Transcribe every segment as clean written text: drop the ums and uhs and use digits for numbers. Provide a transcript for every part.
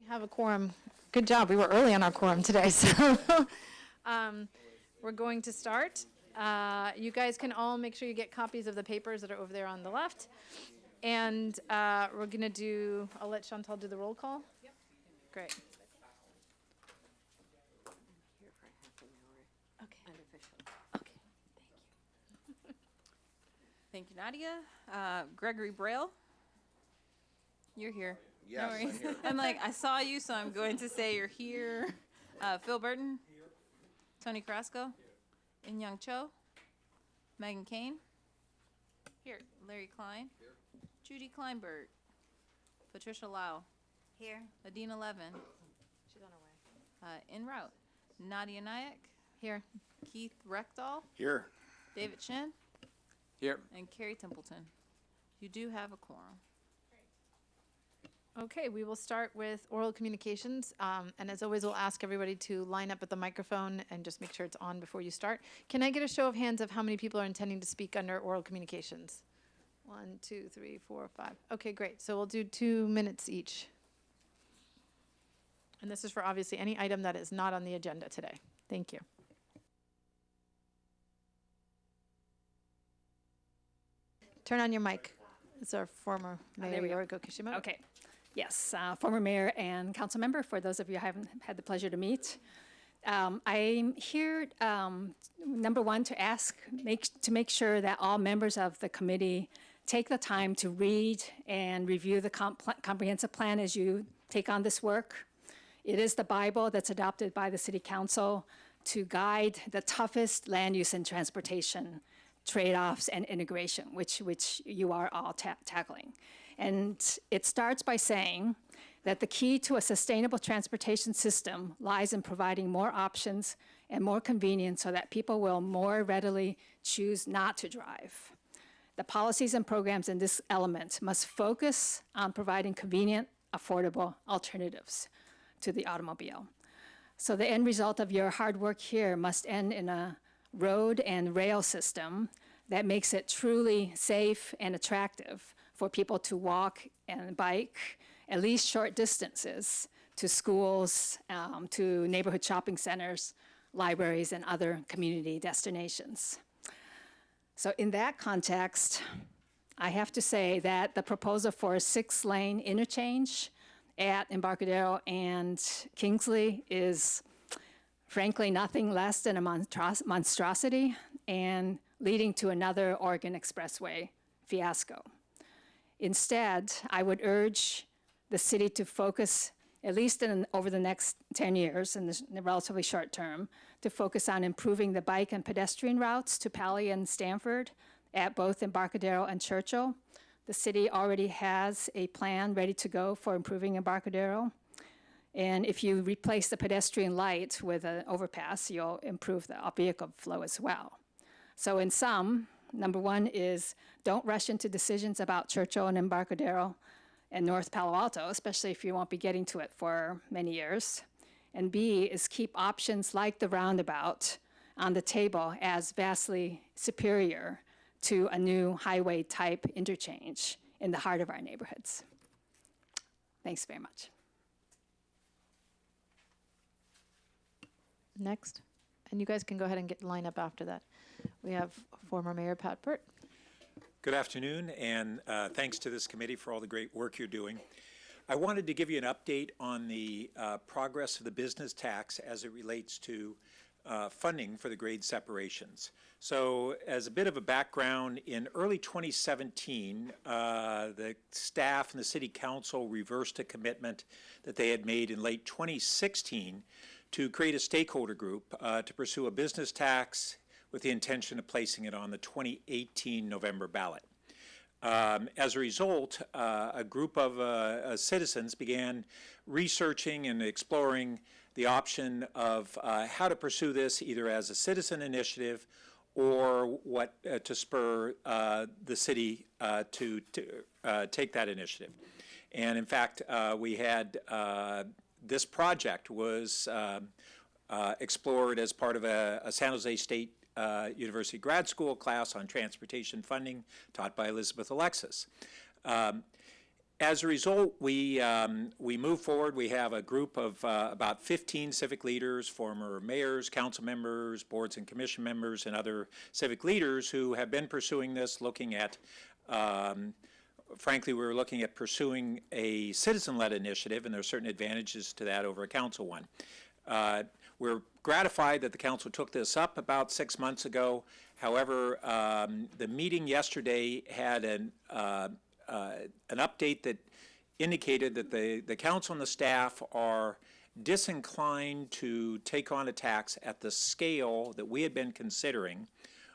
Have a quorum. Good job. We were early on our quorum today, so we're going to start. You guys can all make sure you get copies of the papers that are over there on the left. And we're going to do, I'll let Chantal do the roll call. Yep. Great. Here for half an hour. Okay. Unofficial. Okay. Thank you. Thank you, Nadia. Gregory Braille, you're here. Yes, No worries. I'm here. I'm like, I saw you, so I'm going to say you're here. Phil Burton. Here. Tony Carrasco. In Young Cho. Megan Kane. Here. Larry Klein. Here. Judy Kleinberg. Patricia Lau. Here. Adina Levin. She's on her way. En route. Nadia Nayak. Here. Keith Reckdahl. Here. David Shin. Here. And Carrie Templeton. You do have a quorum. Okay, we will start with oral communications. And as always, we'll ask everybody to line up at the microphone and just make sure it's on before you start. Can I get a show of hands of how many people are intending to speak under oral communications? 1, 2, 3, 4, 5. Okay, great. So we'll do 2 minutes each. And this is for obviously any item that is not on the agenda today. Thank you. Turn on your mic. It's our former Mayor Yoriko Kishimoto. Okay. Yes, former mayor and council member, for those of you I haven't had the pleasure to meet. I'm here, number one, to make sure that all members of the committee take the time to read and review the comprehensive plan as you take on this work. It is the Bible that's adopted by the City Council to guide the toughest land use and transportation trade-offs and integration, which you are all tackling. And it starts by saying that the key to a sustainable transportation system lies in providing more options and more convenience so that people will more readily choose not to drive. The policies and programs in this element must focus on providing convenient, affordable alternatives to the automobile. So the end result of your hard work here must end in a road and rail system that makes it truly safe and attractive for people to walk and bike at least short distances to schools, to neighborhood shopping centers, libraries, and other community destinations. So in that context, I have to say that the proposal for a 6-lane interchange at Embarcadero and Kingsley is frankly nothing less than a monstrosity and leading to another Oregon Expressway fiasco. Instead, I would urge the city to focus, at least over the next 10 years, in the relatively short term, to focus on improving the bike and pedestrian routes to Pali and Stanford at both Embarcadero and Churchill. The city already has a plan ready to go for improving Embarcadero. And if you replace the pedestrian light with an overpass, you'll improve the vehicle flow as well. So in sum, number one is don't rush into decisions about Churchill and Embarcadero and North Palo Alto, especially if you won't be getting to it for many years. And B is keep options like the roundabout on the table as vastly superior to a new highway type interchange in the heart of our neighborhoods. Thanks very much. Next. And you guys can go ahead and line up after that. We have former Mayor Pat Burt. Good afternoon, and thanks to this committee for all the great work you're doing. I wanted to give you an update on the progress of the business tax as it relates to funding for the grade separations. So as a bit of a background, in early 2017, the staff and the City Council reversed a commitment that they had made in late 2016 to create a stakeholder group to pursue a business tax with the intention of placing it on the 2018 November ballot. As a result, a group of citizens began researching and exploring the option of how to pursue this either as a citizen initiative or what to spur the city to take that initiative. And in fact, we had this project was explored as part of a San Jose State University grad school class on transportation funding taught by Elizabeth Alexis. as a result, we move forward. We have a group of about 15 civic leaders, former mayors, council members, boards and commission members, and other civic leaders who have been pursuing this, looking at, frankly, we were looking at pursuing a citizen-led initiative, and there are certain advantages to that over a council one. We're gratified that the council took this up about 6 months ago. However, the meeting yesterday had an update that indicated that the council and the staff are disinclined to take on a tax at the scale that we had been considering,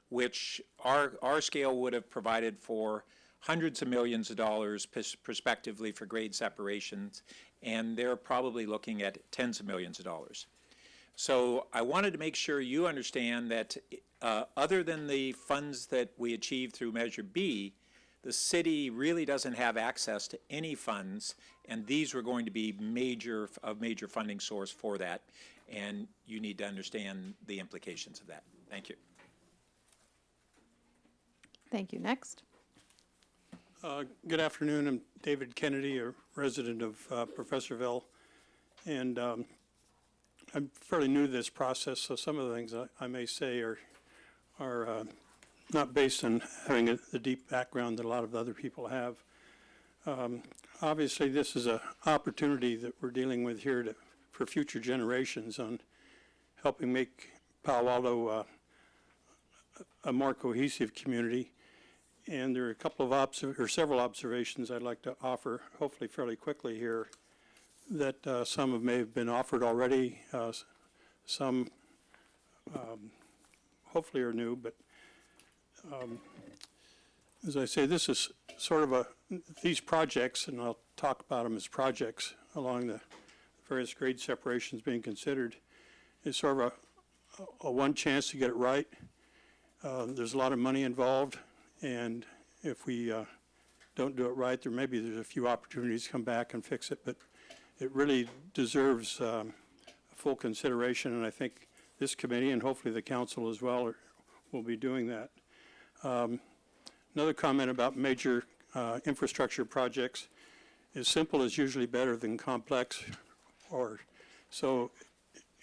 which our scale would have provided for hundreds of millions of dollars prospectively for grade separations, and they're probably looking at tens of millions of dollars. So I wanted to make sure you understand that other than the funds that we achieved through Measure B, the city really doesn't have access to any funds, and these were going to be major funding source for that, and you need to understand the implications of that. Thank you. Thank you. Next. Good afternoon. I'm David Kennedy, a resident of Professorville, and I'm fairly new to this process, so some of the things I may say are not based on having the deep background that a lot of other people have. Obviously, this is an opportunity that we're dealing with here for future generations on helping make Palo Alto a more cohesive community. And there are a couple of several observations I'd like to offer, hopefully fairly quickly here, that some may have been offered already, some hopefully are new, but as I say, this is sort of these projects, and I'll talk about them as projects along the various grade separations being considered, is sort of a one chance to get it right. There's a lot of money involved, and if we don't do it right, there's a few opportunities to come back and fix it, but it really deserves full consideration, and I think this committee and hopefully the council as well will be doing that. Another comment about major infrastructure projects is simple is usually better than complex, so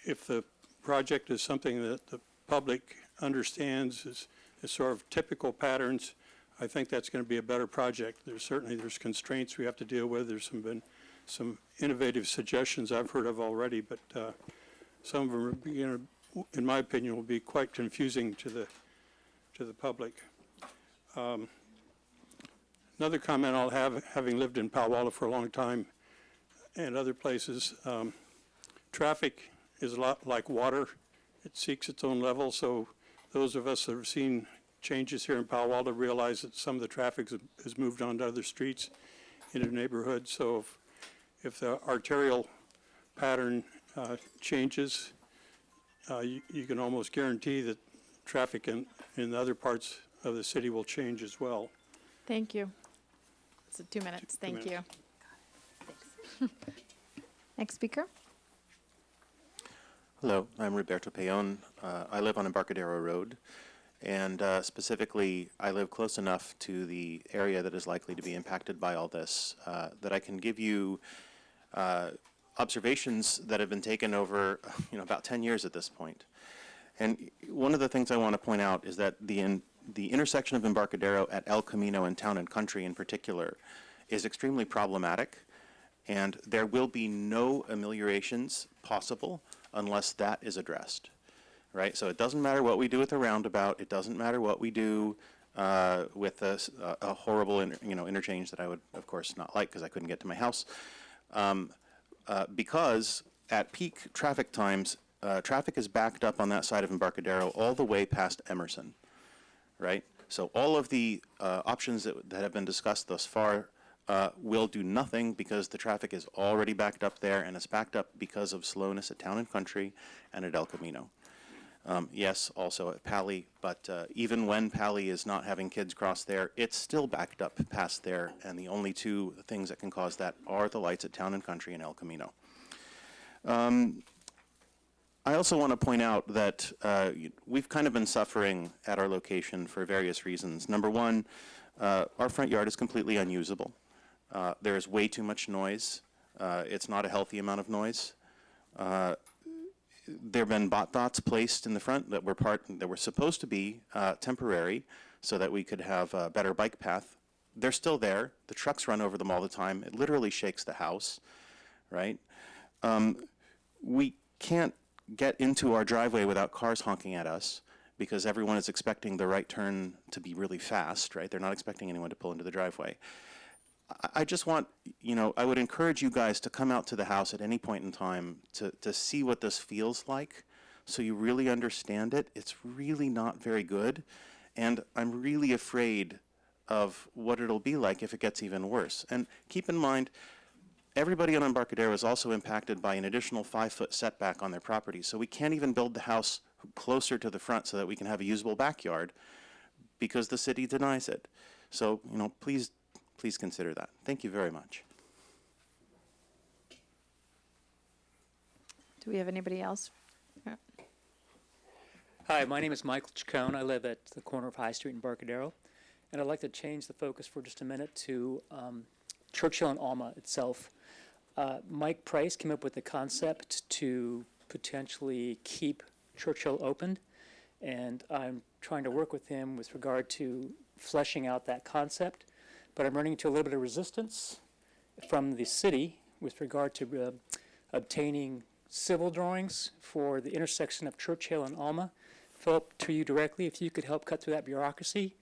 if the project is something that the public understands is sort of typical patterns, I think that's going to be a better project. There's constraints we have to deal with. There's been some innovative suggestions I've heard of already, but some of them, in my opinion, will be quite confusing to the public. Another comment I'll have, having lived in Palo Alto for a long time and other places, traffic is a lot like water. It seeks its own level, so those of us that have seen changes here in Palo Alto realize that some of the traffic has moved on to other streets in a neighborhood. So if the arterial pattern changes, you can almost guarantee that traffic in other parts of the city will change as well. Thank you. So 2 minutes. Thank you. Next speaker. Hello, I'm Roberto Peon. I live on Embarcadero Road, and specifically, I live close enough to the area that is likely to be impacted by all this that I can give you observations that have been taken over, about 10 years at this point. And one of the things I want to point out is that the intersection of Embarcadero at El Camino and Town and Country in particular is extremely problematic, and there will be no ameliorations possible unless that is addressed, right? So it doesn't matter what we do with the roundabout. It doesn't matter what we do with a horrible interchange that I would, of course, not like because I couldn't get to my house. Because at peak traffic times, traffic is backed up on that side of Embarcadero all the way past Emerson, right? So all of the options that have been discussed thus far will do nothing because the traffic is already backed up there, and it's backed up because of slowness at Town and Country and at El Camino. Yes, also at Pali, but even when Pali is not having kids cross there, it's still backed up past there, and the only two things that can cause that are the lights at Town and Country and El Camino. I also want to point out that we've kind of been suffering at our location for various reasons. Number one, our front yard is completely unusable. There is way too much noise. It's not a healthy amount of noise. There have been bot dots placed in the front that were supposed to be temporary so that we could have a better bike path. They're still there. The trucks run over them all the time. It literally shakes the house, right? We can't get into our driveway without cars honking at us because everyone is expecting the right turn to be really fast, right? They're not expecting anyone to pull into the driveway. I just want, I would encourage you guys to come out to the house at any point in time to see what this feels like so you really understand it. It's really not very good, and I'm really afraid of what it'll be like if it gets even worse. And keep in mind, everybody on Embarcadero is also impacted by an additional 5-foot setback on their property, so we can't even build the house closer to the front so that we can have a usable backyard because the city denies it. So, please consider that. Thank you very much. Do we have anybody else? Hi, my name is Michael Chacon. I live at the corner of High Street in Embarcadero. And I'd like to change the focus for just a minute to Churchill and Alma itself. Mike Price came up with the concept to potentially keep Churchill open. And I'm trying to work with him with regard to fleshing out that concept. But I'm running into a little bit of resistance from the city with regard to obtaining civil drawings for the intersection of Churchill and Alma. Philip, to you directly, if you could help cut through that bureaucracy.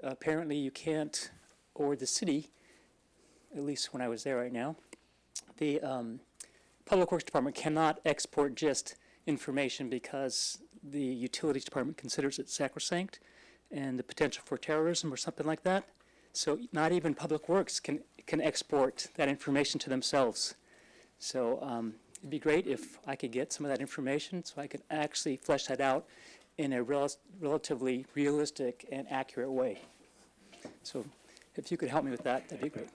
Apparently you can't, or the city, at least when I was there right now, the Public Works Department cannot export just information because the Utilities Department considers it sacrosanct and the potential for terrorism or something like that. So not even Public Works can export that information to themselves. So it'd be great if I could get some of that information so I could actually flesh that out in a relatively realistic and accurate way. So if you could help me with that, that'd be great.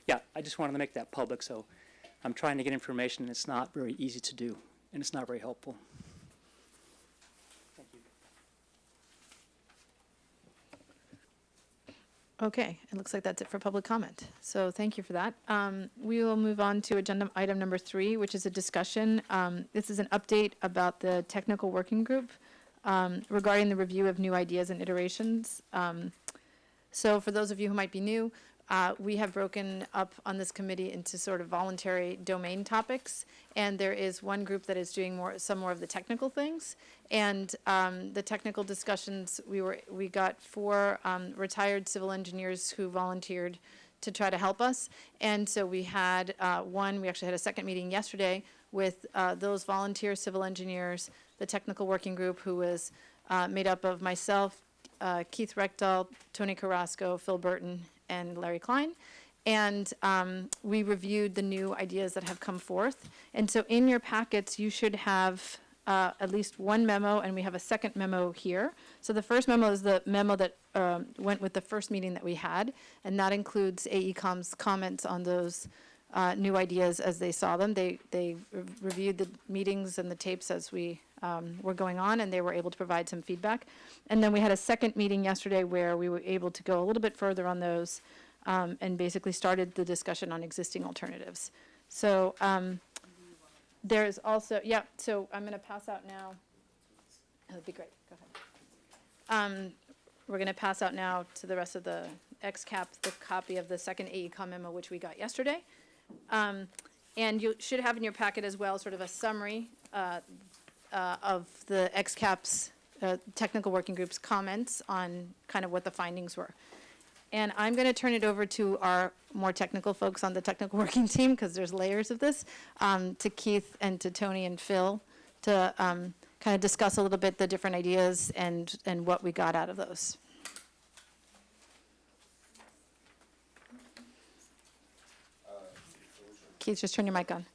Yeah, I just wanted to make that public, so I'm trying to get information and it's not very easy to do, and it's not very helpful. Thank you. Okay, it looks like that's it for public comment. So thank you for that. We will move on to agenda item number 3, which is a discussion. This is an update about the technical working group regarding the review of new ideas and iterations. So for those of you who might be new, we have broken up on this committee into sort of voluntary domain topics, and there is one group that is doing some more of the technical things. And the technical discussions, we got 4 retired civil engineers who volunteered to try to help us. And so we had we actually had a second meeting yesterday with those volunteer civil engineers, the technical working group, who was made up of myself, Keith Rechdahl, Tony Carrasco, Phil Burton, and Larry Klein. And we reviewed the new ideas that have come forth. And so in your packets, you should have at least one memo, and we have a second memo here. So the first memo is the memo that went with the first meeting that we had, and that includes AECOM's comments on those new ideas as they saw them. They reviewed the meetings and the tapes as we were going on, and they were able to provide some feedback. And then we had a second meeting yesterday where we were able to go a little bit further on those and basically started the discussion on existing alternatives. So there's also, so I'm going to pass out now. That'd be great. Go ahead. We're going to pass out now to the rest of the XCAP the copy of the second AECOM memo, which we got yesterday. And you should have in your packet as well sort of a summary of the XCAP's technical working group's comments on kind of what the findings were. And I'm going to turn it over to our more technical folks on the technical working team, because there's layers of this, to Keith and to Tony and Phil to kind of discuss a little bit the different ideas and what we got out of those. Keith, just turn your mic on.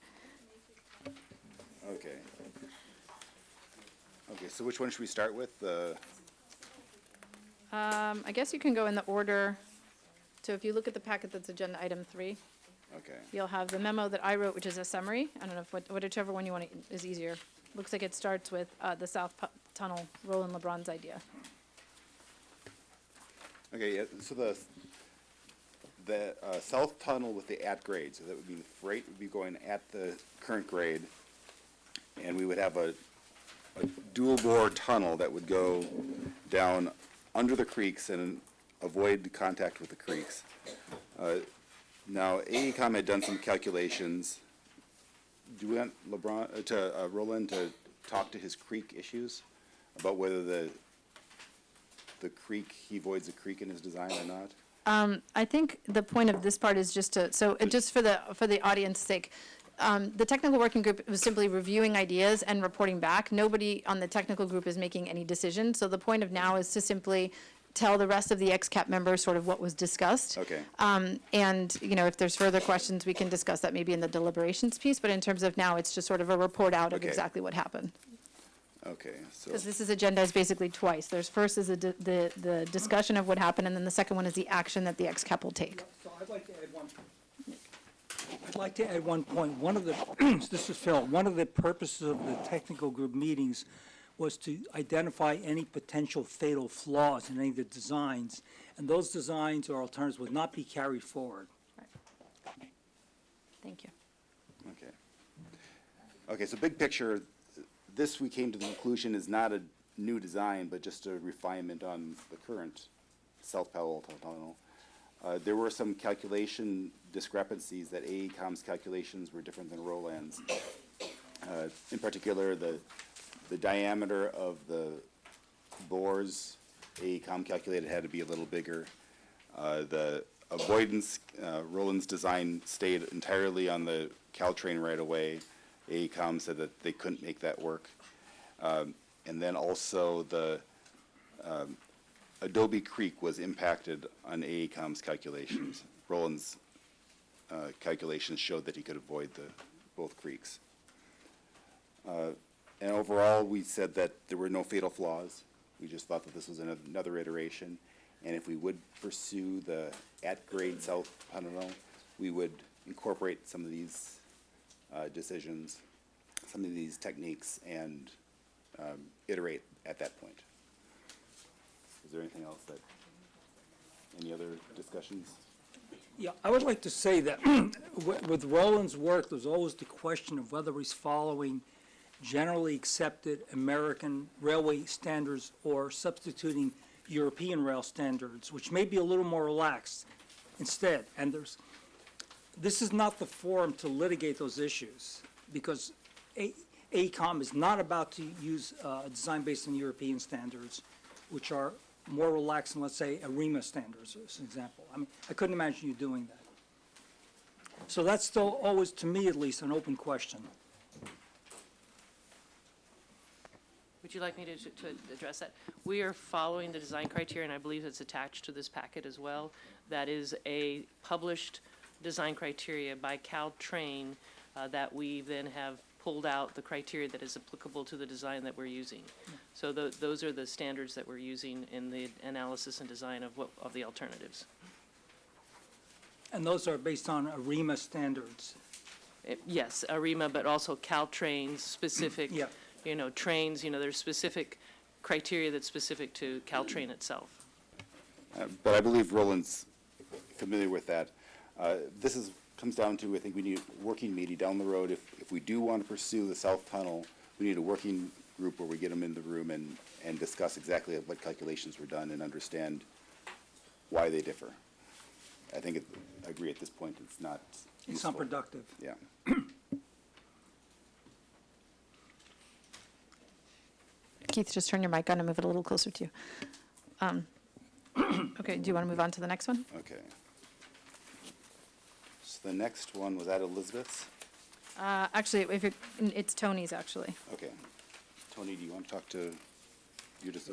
Okay. Okay, so which one should we start with? I guess you can go in the order. So if you look at the packet that's agenda item 3, Okay. you'll have the memo that I wrote, which is a summary. I don't know if whichever one you want is easier. Looks like it starts with the South Tunnel, Roland LeBron's idea. Okay, yeah, so the south tunnel with the at grade, so that would be the freight would be going at the current grade, and we would have a dual bore tunnel that would go down under the creeks and avoid contact with the creeks. Now, AECom had done some calculations. Do we want Roland to talk to his creek issues about whether the creek, he avoids the creek in his design or not? I think the point of this part is just to, just for the audience's sake, the technical working group was simply reviewing ideas and reporting back. Nobody on the technical group is making any decisions. So the point of now is to simply tell the rest of the XCAP members sort of what was discussed. Okay. And, if there's further questions, we can discuss that maybe in the deliberations piece. But in terms of now, it's just sort of a report out of Okay. exactly what happened. Okay, so, Because this is agendized basically twice. There's first is the discussion of what happened, and then the second one is the action that the XCAP will take. So I'd like to add one point. One of the, this is Phil, one of the purposes of the technical group meetings was to identify any potential fatal flaws in any of the designs, and those designs or alternatives would not be carried forward. Thank you. okay. Okay, so big picture, this we came to the conclusion is not a new design, but just a refinement on the current South Palo Alto tunnel. There were some calculation discrepancies that AECom's calculations were different than Roland's. In particular, the diameter of the bores AECom calculated had to be a little bigger. The avoidance, Roland's design stayed entirely on the Caltrain right away. AECom said that they couldn't make that work. And then also the Adobe Creek was impacted on AECom's calculations. Roland's calculations showed that he could avoid both creeks. And overall, we said that there were no fatal flaws. We just thought that this was another iteration. And if we would pursue the at-grade south tunnel, we would incorporate some of these decisions, some of these techniques, and iterate at that point. Is there anything else any other discussions? Yeah, I would like to say that with Roland's work, there's always the question of whether he's following generally accepted American railway standards or substituting European rail standards, which may be a little more relaxed instead. And this is not the forum to litigate those issues, because AECom is not about to use a design based on European standards, which are more relaxed than, let's say, ARIMA standards, as an example. I mean, I couldn't imagine you doing that. So that's still always, to me at least, an open question. Would you like me to address that? We are following the design criteria, and I believe it's attached to this packet as well. That is a published design criteria by Caltrain that we then have pulled out the criteria that is applicable to the design that we're using. So those are the standards that we're using in the analysis and design of the alternatives. And those are based on ARIMA standards. Yes, ARIMA, but also Caltrain's specific, Yeah. Trains, there's specific criteria that's specific to Caltrain itself. But I believe Roland's familiar with that. This comes down to, I think we need a working meeting down the road. If we do want to pursue the south tunnel, we need a working group where we get them in the room and discuss exactly what calculations were done and understand why they differ. I think, I agree at this point, it's not It's useful. not productive. Yeah. Keith, just turn your mic on and move it a little closer to you. Okay, do you want to move on to the next one? Okay. So the next one, was that Elizabeth's? Actually, it's Tony's, actually. Okay. Tony, do you want to talk to you just?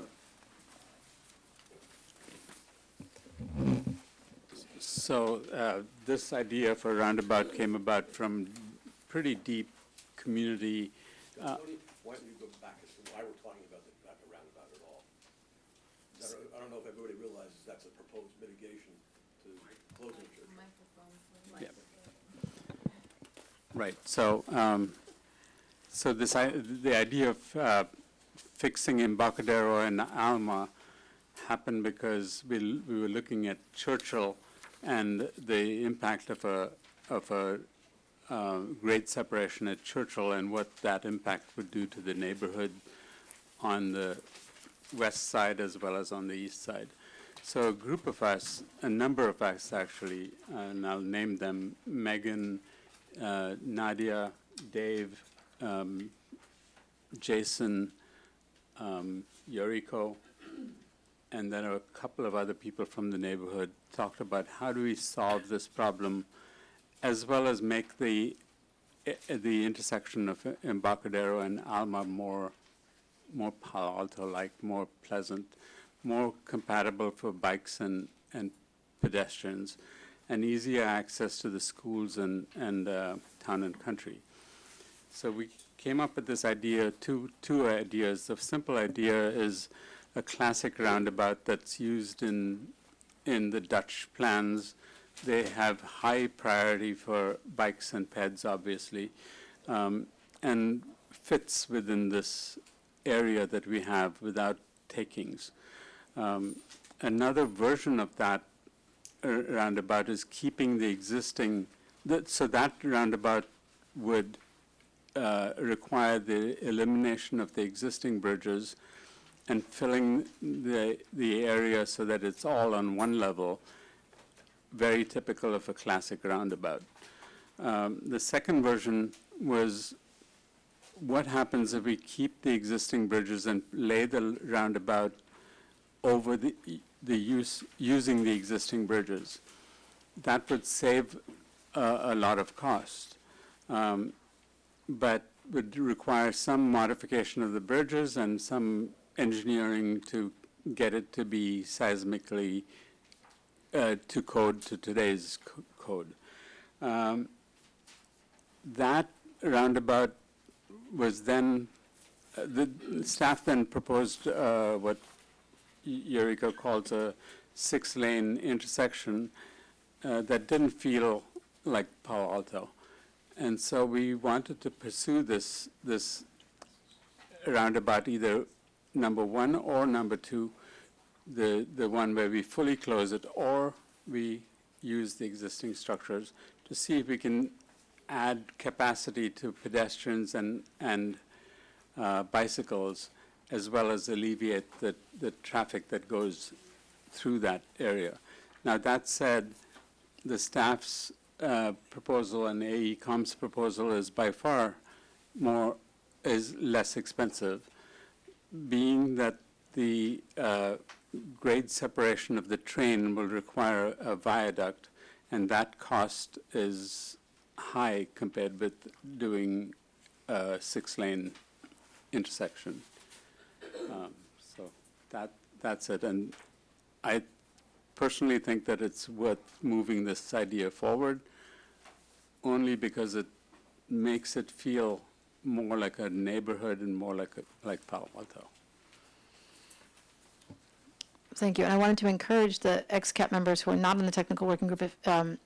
So this idea for roundabout came about from pretty deep community. Why don't you go back as to why we're talking about the roundabout at all? I don't know if everybody realizes that's a proposed mitigation to closing church. Yeah. Right. So the idea of fixing Embarcadero and Alma happened because we were looking at Churchill and the impact of a grade separation at Churchill and what that impact would do to the neighborhood on the west side as well as on the east side. So a group of us, a number of us actually, and I'll name them: Megan, Nadia, Dave, Jason, Yoriko, and then a couple of other people from the neighborhood talked about how do we solve this problem, as well as make the intersection of Embarcadero and Alma more Palo Alto-like, more pleasant, more compatible for bikes and pedestrians, and easier access to the schools and town and country. So we came up with this idea, two ideas. The simple idea is a classic roundabout that's used in the Dutch plans. They have high priority for bikes and peds, obviously, and fits within this area that we have without takings. Another version of that roundabout is keeping the existing, so that roundabout would require the elimination of the existing bridges and filling the area so that it's all on one level, very typical of a classic roundabout. The second version was what happens if we keep the existing bridges and lay the roundabout over using the existing bridges. That would save a lot of cost, but would require some modification of the bridges and some engineering to get it to be seismically to code to today's code. That roundabout was then, the staff then proposed what Eureka calls a 6-lane intersection that didn't feel like Palo Alto. And so we wanted to pursue this roundabout, either number 1 or number 2, the one where we fully close it, or we use the existing structures to see if we can add capacity to pedestrians and bicycles, as well as alleviate the traffic that goes through that area. Now, that said, the staff's proposal and AECOM's proposal is by far less expensive, being that the grade separation of the train will require a viaduct, and that cost is high compared with doing a 6-lane intersection. So that's it. And I personally think that it's worth moving this idea forward, only because it makes it feel more like a neighborhood and more like Palo Alto. Thank you. And I wanted to encourage the XCAP members who are not in the technical working group,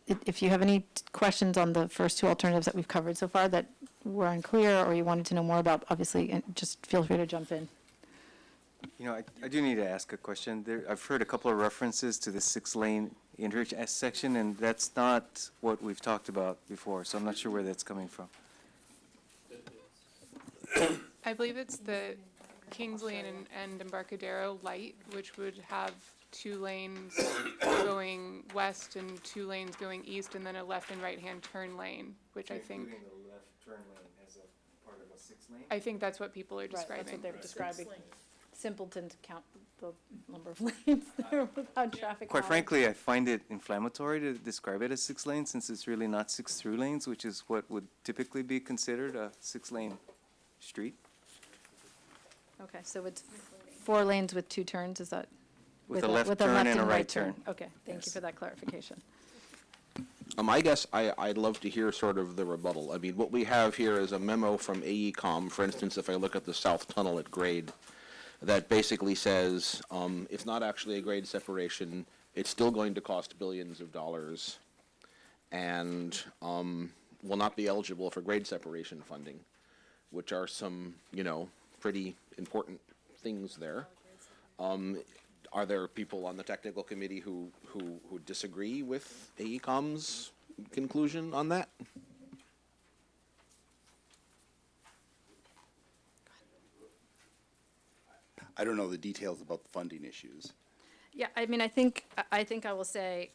if you have any questions on the first two alternatives that we've covered so far that were unclear or you wanted to know more about, obviously, just feel free to jump in. You know, I do need to ask a question. I've heard a couple of references to the 6-lane intersection, and that's not what we've talked about before, so I'm not sure where that's coming from. I believe it's the Kingsley and Embarcadero Light, which would have 2 lanes going west and 2 lanes going east, and then a left and right-hand turn lane, which I think. Including the left turn lane as a part of a 6-lane? I think that's what people are describing. That's what they're describing. Simpleton to count the number of lanes there without traffic. Quite knowledge. frankly, I find it inflammatory to describe it as 6 lanes, since it's really not 6 through lanes, which is what would typically be considered a 6-lane street. Okay, so it's 4 lanes with 2 turns, is that? With a left turn and a right turn. Okay, thank you for that clarification. I guess I'd love to hear sort of the rebuttal. I mean, what we have here is a memo from AECOM, for instance, if I look at the South Tunnel at grade, that basically says it's not actually a grade separation, it's still going to cost billions of dollars, and will not be eligible for grade separation funding, which are some, pretty important things there. are there people on the technical committee who disagree with AECom's conclusion on that? I don't know the details about the funding issues. Yeah, I mean, I think I will say,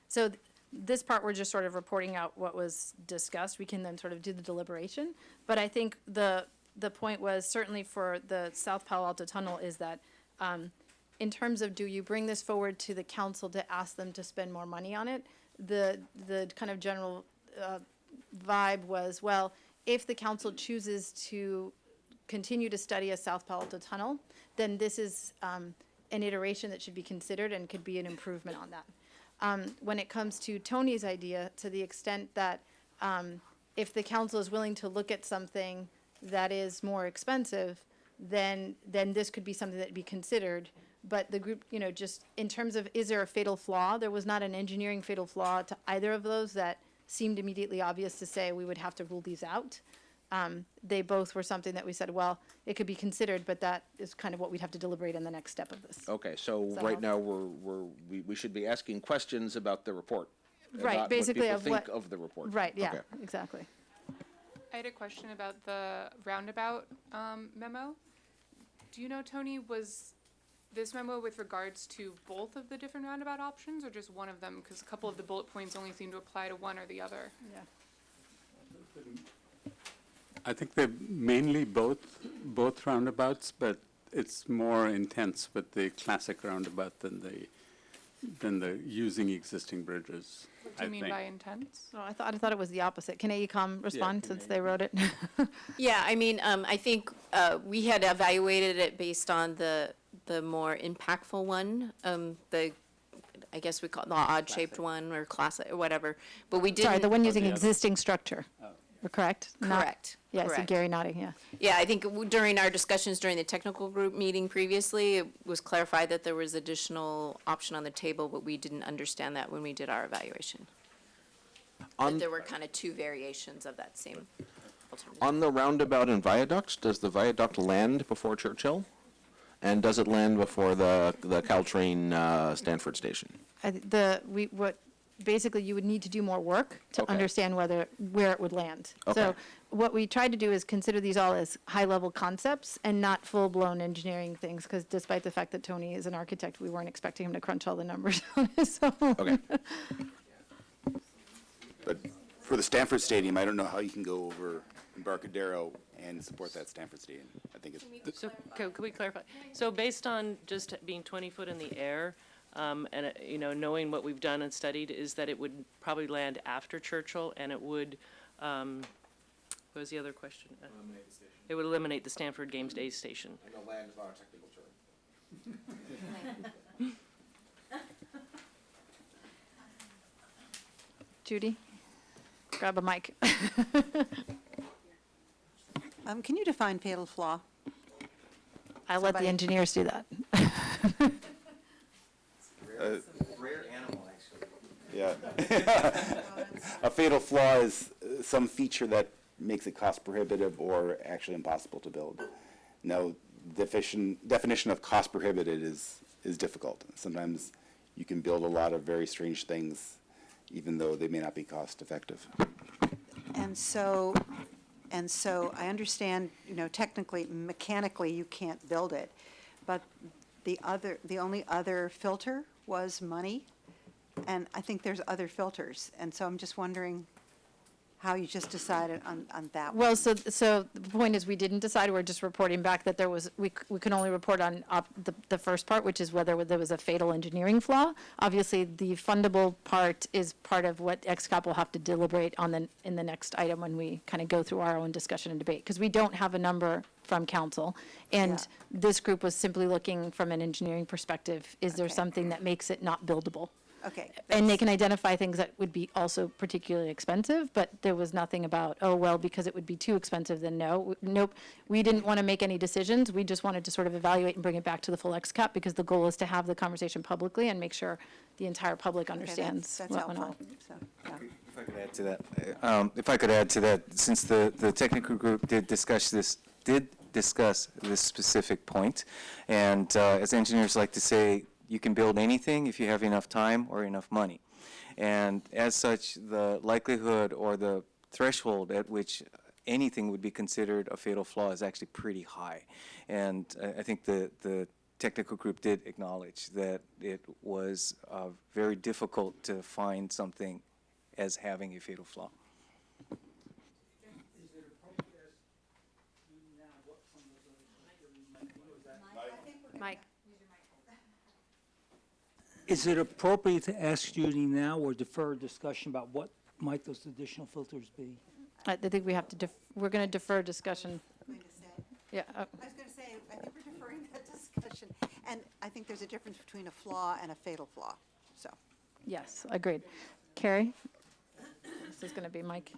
so this part, we're just sort of reporting out what was discussed. We can then sort of do the deliberation. But I think the point was, certainly for the South Palo Alto Tunnel, is that in terms of, do you bring this forward to the council to ask them to spend more money on it? The kind of general vibe was, well, if the council chooses to continue to study a South Palo Alto Tunnel, then this is an iteration that should be considered and could be an improvement on that. When it comes to Tony's idea, to the extent that if the council is willing to look at something that is more expensive, then this could be something that would be considered. But the group, you know, just in terms of, is there a fatal flaw? There was not an engineering fatal flaw to either of those that seemed immediately obvious to say we would have to rule these out. They both were something that we said, well, it could be considered, but that is kind of what we'd have to deliberate in the next step of this. Okay, so that right help? now, we should be asking questions about the report. and Right, not basically what of people what- think of the report. Right, yeah, Okay. exactly. I had a question about the roundabout memo. Do you know, Tony, was this memo with regards to both of the different roundabout options or just one of them? Because a couple of the bullet points only seem to apply to one or the other. Yeah. I think they're mainly both roundabouts, but it's more intense with the classic roundabout than the using existing bridges. What do you mean by intense? No, I thought it was the opposite. Can AECom respond can since they wrote it? Yeah, I mean, I think we had evaluated it based on the more impactful one, I guess we call it the odd-shaped one or classic or whatever, but we didn't. Sorry, the one using the other. existing structure. Correct? Not- Correct. Yeah, I see correct. Gary nodding, yeah. Yeah, I think during our discussions during the technical group meeting previously, it was clarified that there was additional option on the table, but we didn't understand that when we did our evaluation. That there were kind of two variations of that same alternative. On the roundabout and viaduct, does the viaduct land before Churchill? And does it land before the Caltrain Stanford station? Basically, you would need to do more work to Okay. understand where it would land. Okay. So what we tried to do is consider these all as high-level concepts and not full-blown engineering things, because despite the fact that Tony is an architect, we weren't expecting him to crunch all the numbers on his own. Okay. But for the Stanford Stadium, I don't know how you can go over Embarcadero and support that Stanford Stadium. I think it's, So, could we clarify? So based on just being 20 foot in the air, and, you know, knowing what we've done and studied, is that it would probably land after Churchill, and it would, what was the other question? Eliminate the station. It would eliminate the Stanford Games Day station. I know land is not a technical term. Judy, grab a mic. Can you define fatal flaw? I let the Somebody- engineers do that. Rare animal, actually. yeah. A fatal flaw is some feature that makes it cost prohibitive or actually impossible to build. Now, definition of cost prohibitive is difficult. Sometimes you can build a lot of very strange things, even though they may not be cost effective. And so I understand, technically, mechanically, you can't build it, but the only other filter was money, and I think there's other filters, and so I'm just wondering how you just decided on that one. Well, so the point is, we didn't decide, we're just reporting back that there was, we can only report on the first part, which is whether there was a fatal engineering flaw. Obviously, the fundable part is part of what XCOP will have to deliberate on in the next item when we kind of go through our own discussion and debate, because we don't have a number from council, and Yeah. this group was simply looking from an engineering perspective, is there Okay. something that makes it not buildable? Okay. And they can identify things that would be also particularly expensive, but there was nothing about, oh, well, because it would be too expensive, then no. Nope. We didn't want to make any decisions. We just wanted to sort of evaluate and bring it back to the full XCAP, because the goal is to have the conversation publicly and make sure the entire public Okay, understands that's what went on. helpful. So, yeah. If I could add to that, since the technical group did discuss this specific point, and as engineers like to say, you can build anything if you have enough time or enough money. And as such, the likelihood or the threshold at which anything would be considered a fatal flaw is actually pretty high. And I think the technical group did acknowledge that it was very difficult to find something as having a fatal flaw. Mike? Is it appropriate to ask Judy now or defer discussion about what might those additional filters be? I think we have to, we're going to defer discussion. Yeah, I was going to say, I think we're deferring that discussion. And I think there's a difference between a flaw and a fatal flaw, so. yes, agreed. Carrie? This is going to be Mike.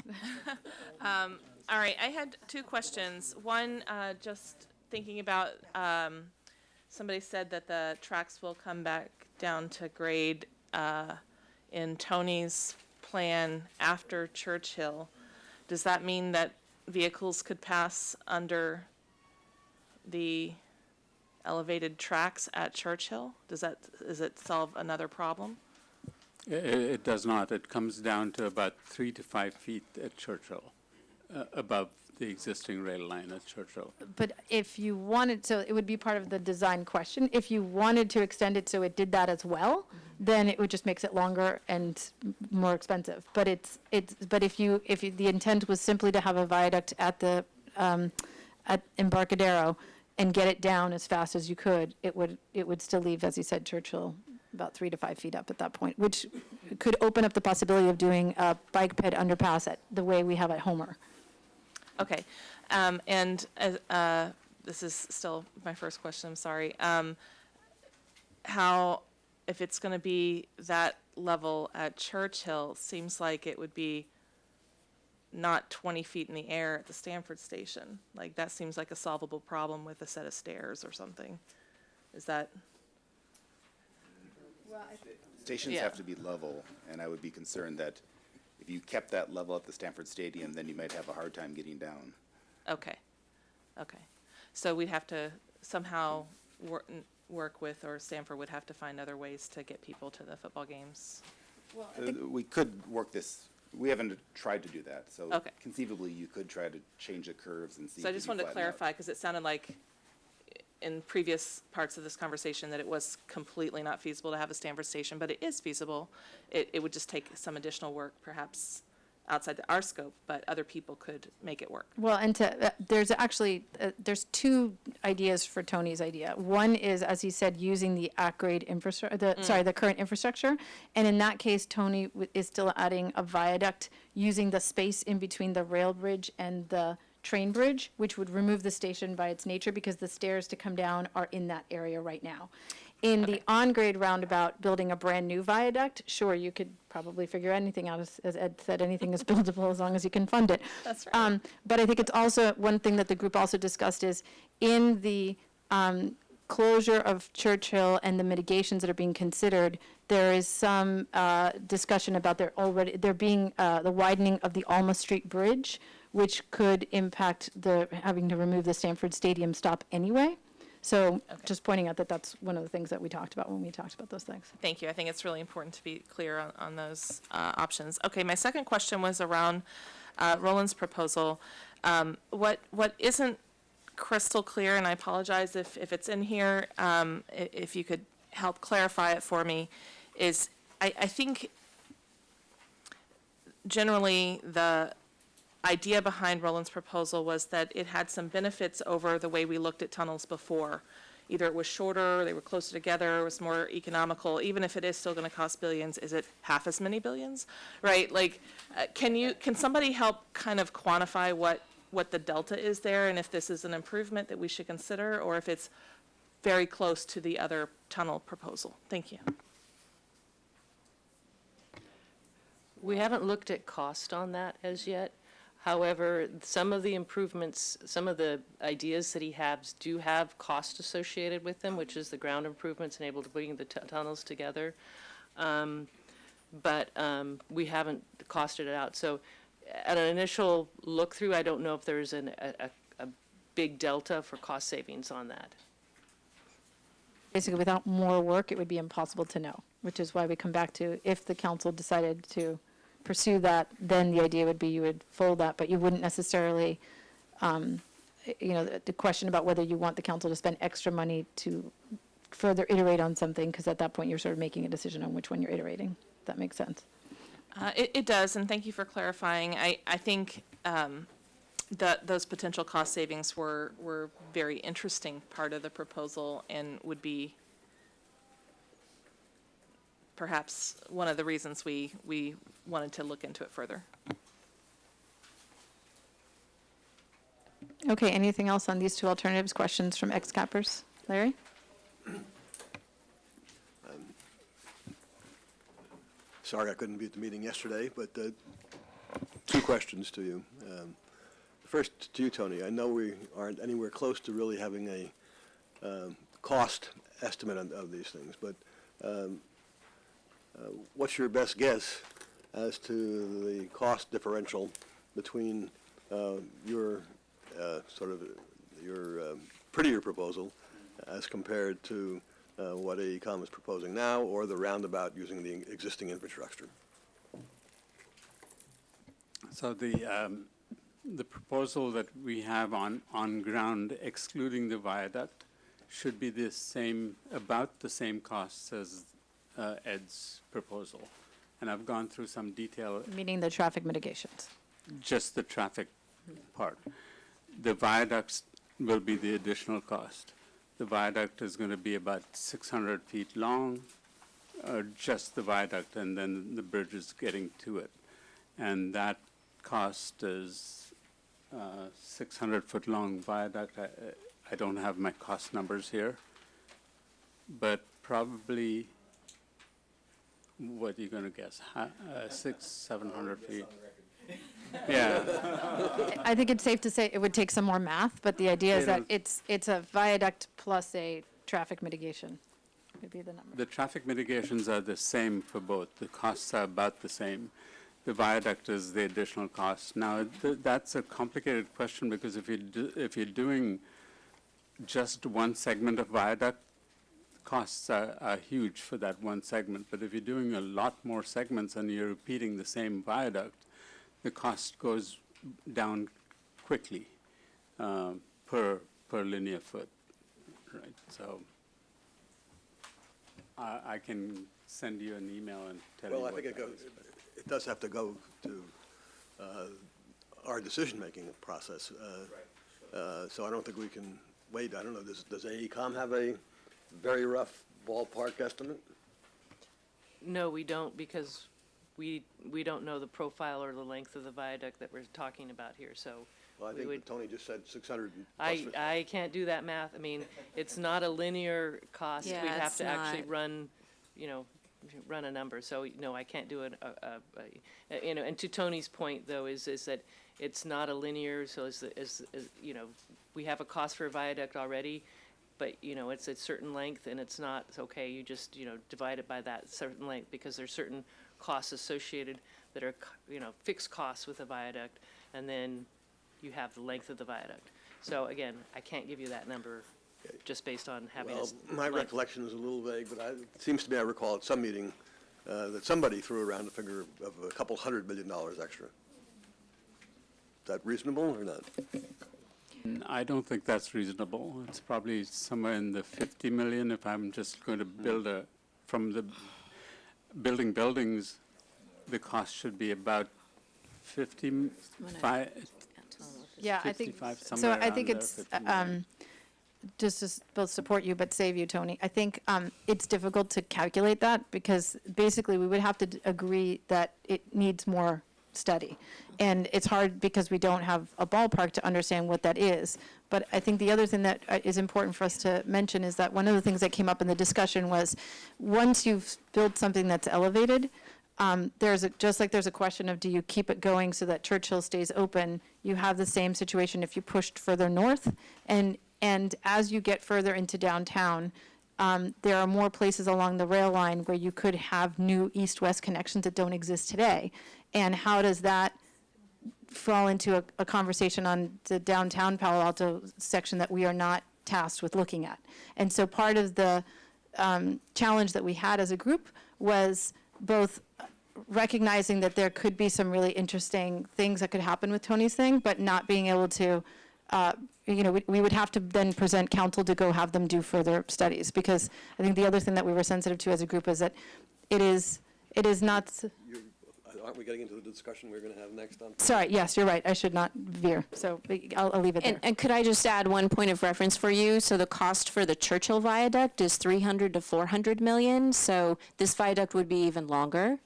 All right, I had two questions. One, just thinking about, somebody said that the tracks will come back down to grade in Tony's plan after Churchill. Does that mean that vehicles could pass under the elevated tracks at Churchill? Does it solve another problem? It does not. It comes down to about 3 to 5 feet at Churchill, above the existing rail line at Churchill. But if you wanted, so it would be part of the design question. If you wanted to extend it so it did that as well, then it would just makes it longer and more expensive. But but if the intent was simply to have a viaduct at the at Embarcadero and get it down as fast as you could, it would still leave, as you said, Churchill about 3 to 5 feet up at that point, which could open up the possibility of doing a bike ped underpass at the way we have at Homer. Okay, and this is still my first question, I'm sorry. How, if it's going to be that level at Churchill, seems like it would be not 20 feet in the air at the Stanford station. Like, that seems like a solvable problem with a set of stairs or something. Is that? Stations Yeah. have to be level, and I would be concerned that if you kept that level at the Stanford Stadium, then you might have a hard time getting down. Okay, okay. So we'd have to somehow work with, or Stanford would have to find other ways to get people to the football games. We could work this, we haven't tried to do that, so Okay. conceivably you could try to change the curves and see. So I if just you can wanted to flatten out. clarify, because it sounded like in previous parts of this conversation that it was completely not feasible to have a Stanford station, but it is feasible. It would just take some additional work, perhaps outside our scope, but other people could make it work. Well, and there's actually, there's two ideas for Tony's idea. One is, as he said, using the at-grade infrastructure, the current infrastructure. And in that case, Tony is still adding a viaduct using the space in between the rail bridge and the train bridge, which would remove the station by its nature because the stairs to come down are in that area right now. In the on-grade roundabout, building a brand-new viaduct, sure, you could probably figure anything out. As Ed said, anything is buildable as long as you can fund it. That's right. But I think it's also, one thing that the group also discussed is, in the closure of Churchill and the mitigations that are being considered, there is some discussion about there being the widening of the Alma Street Bridge, which could impact having to remove the Stanford Stadium stop anyway. So just pointing out that that's one of the things that we talked about when we talked about those things. Thank you. I think it's really important to be clear on those options. Okay, my second question was around Roland's proposal. What isn't crystal clear, and I apologize if it's in here, if you could help clarify it for me, is I think generally the idea behind Roland's proposal was that it had some benefits over the way we looked at tunnels before. Either it was shorter, they were closer together, it was more economical. Even if it is still going to cost billions, is it half as many billions, right? Like, can somebody help kind of quantify what the delta is there, and if this is an improvement that we should consider, or if it's very close to the other tunnel proposal? Thank you. We haven't looked at cost on that as yet. However, some of the improvements, some of the ideas that he has do have cost associated with them, which is the ground improvements and able to bring the tunnels together. But we haven't costed it out. So at an initial look through, I don't know if there's a big delta for cost savings on that. basically without more work, it would be impossible to know, which is why we come back to, if the council decided to pursue that, then the idea would be you would fold that, but you wouldn't necessarily, the question about whether you want the council to spend extra money to further iterate on something, because at that point, you're sort of making a decision on which one you're iterating. If that makes sense. It does, and thank you for clarifying. I think those potential cost savings were very interesting part of the proposal and would be perhaps one of the reasons we wanted to look into it further. Okay, anything else on these two alternatives? Questions from ex-cappers? Larry? Sorry I couldn't be at the meeting yesterday, but two questions to you. First to you, Tony. I know we aren't anywhere close to really having a cost estimate of these things, but what's your best guess as to the cost differential between your prettier proposal as compared to what AECOM is proposing now, or the roundabout using the existing infrastructure? So the proposal that we have on ground, excluding the viaduct, should be the same, about the same costs as Ed's proposal. And I've gone through some detail. Meaning the traffic mitigations. Just the traffic part. The viaducts will be the additional cost. The viaduct is going to be about 600 feet long, just the viaduct, and then the bridge is getting to it. And that cost is 600-foot long viaduct. I don't have my cost numbers here, but probably, what are you going to guess? 700 feet. Yeah. I think it's safe to say it would take some more math, but the idea is that it's a viaduct plus a traffic mitigation would be the number. The traffic mitigations are the same for both. The costs are about the same. The viaduct is the additional cost. Now, that's a complicated question, because if you're doing just one segment of viaduct, costs are huge for that one segment. But if you're doing a lot more segments and you're repeating the same viaduct, the cost goes down quickly per linear foot, right? So I can send you an email and tell you. Well, I think it does have to go to our decision-making process. So I don't think we can wait. I don't know, does AECOM have a very rough ballpark estimate? No, we don't, because we don't know the profile or the length of the viaduct that we're talking about here, so. Well, I we think would- Tony just said 600 plus. I can't do that math. I mean, it's not a linear cost. Yeah, We'd have it's to actually not. run a number. So, no, I can't do and to Tony's point, though, is that it's not a linear, so we have a cost for a viaduct already, but, it's a certain length, and it's not, it's okay, you just, divide it by that certain length, because there's certain costs associated that are, fixed costs with a viaduct, and then you have the length of the viaduct. So again, I can't give you that number just based on having Well, this. my length. recollection is a little vague, but it seems to me I recall at some meeting that somebody threw around a figure of a couple $100 million extra. Is that reasonable or not? I don't think that's reasonable. It's probably somewhere in the 50 million if I'm just going to build from the buildings, the cost should be about 55. Yeah, I think, 55, so somewhere I think around there, it's, 50 million. just to both support you but save you, Tony, I think it's difficult to calculate that, because basically we would have to agree that it needs more study. And it's hard because we don't have a ballpark to understand what that is. But I think the other thing that is important for us to mention is that one of the things that came up in the discussion was, once you've built something that's elevated, just like there's a question of, do you keep it going so that Churchill stays open? You have the same situation if you pushed further north. And as you get further into downtown, there are more places along the rail line where you could have new east-west connections that don't exist today. And how does that fall into a conversation on the downtown Palo Alto section that we are not tasked with looking at? And so part of the challenge that we had as a group was both recognizing that there could be some really interesting things that could happen with Tony's thing, but not being able to, we would have to then present council to go have them do further studies. Because I think the other thing that we were sensitive to as a group is that it is not, Aren't we getting into the discussion we're going to have next on? sorry, yes, you're right, I should not veer, so I'll leave it there. And could I just add one point of reference for you? So the cost for the Churchill Viaduct is 300 to 400 million, so this viaduct would be even longer.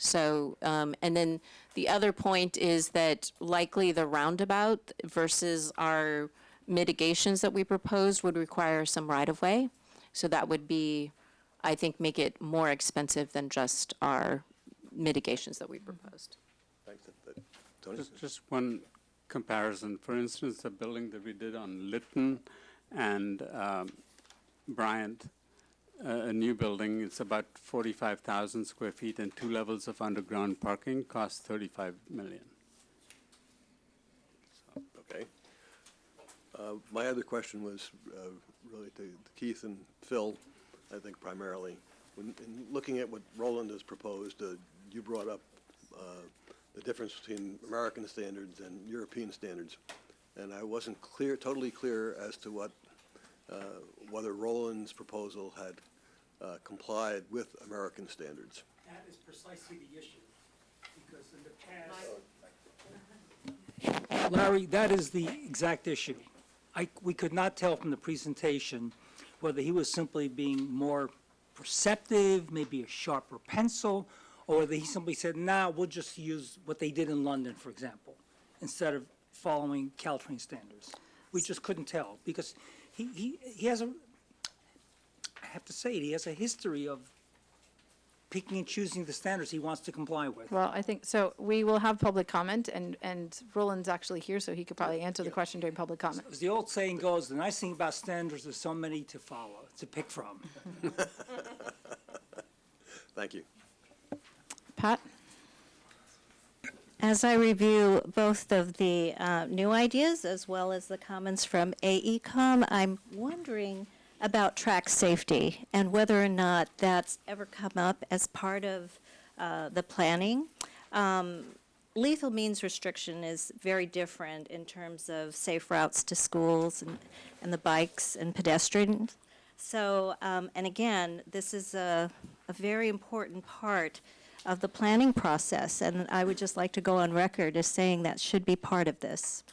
So, and then the other point is that likely the roundabout versus our mitigations that we proposed would require some right-of-way. So that would be, I think, make it more expensive than just our mitigations that we proposed. Thanks. Tony? Just one comparison. For instance, the building that we did on Lytton and Bryant, a new building, it's about 45,000 square feet and 2 levels of underground parking, costs 35 million. Okay. My other question was really to Keith and Phil, I think primarily. In looking at what Roland has proposed, you brought up the difference between American standards and European standards. And I wasn't totally clear as to whether Roland's proposal had complied with American standards. That is precisely the issue, because in the past, Larry, that is the exact issue. We could not tell from the presentation whether he was simply being more perceptive, maybe a sharper pencil, or whether he simply said, nah, we'll just use what they did in London, for example, instead of following Caltrain standards. We just couldn't tell, because he has I have to say, he has a history of picking and choosing the standards he wants to comply with. Well, I think, so we will have public comment, and Roland's actually here, so he could probably answer the question during public comment. As the old saying goes, the nice thing about standards, there's so many to follow, to pick from. Thank you. Pat? As I review both of the new ideas as well as the comments from AECom, I'm wondering about track safety and whether or not that's ever come up as part of the planning. Lethal means restriction is very different in terms of safe routes to schools and the bikes and pedestrians. So, and again, this is a very important part of the planning process, and I would just like to go on record as saying that should be part of this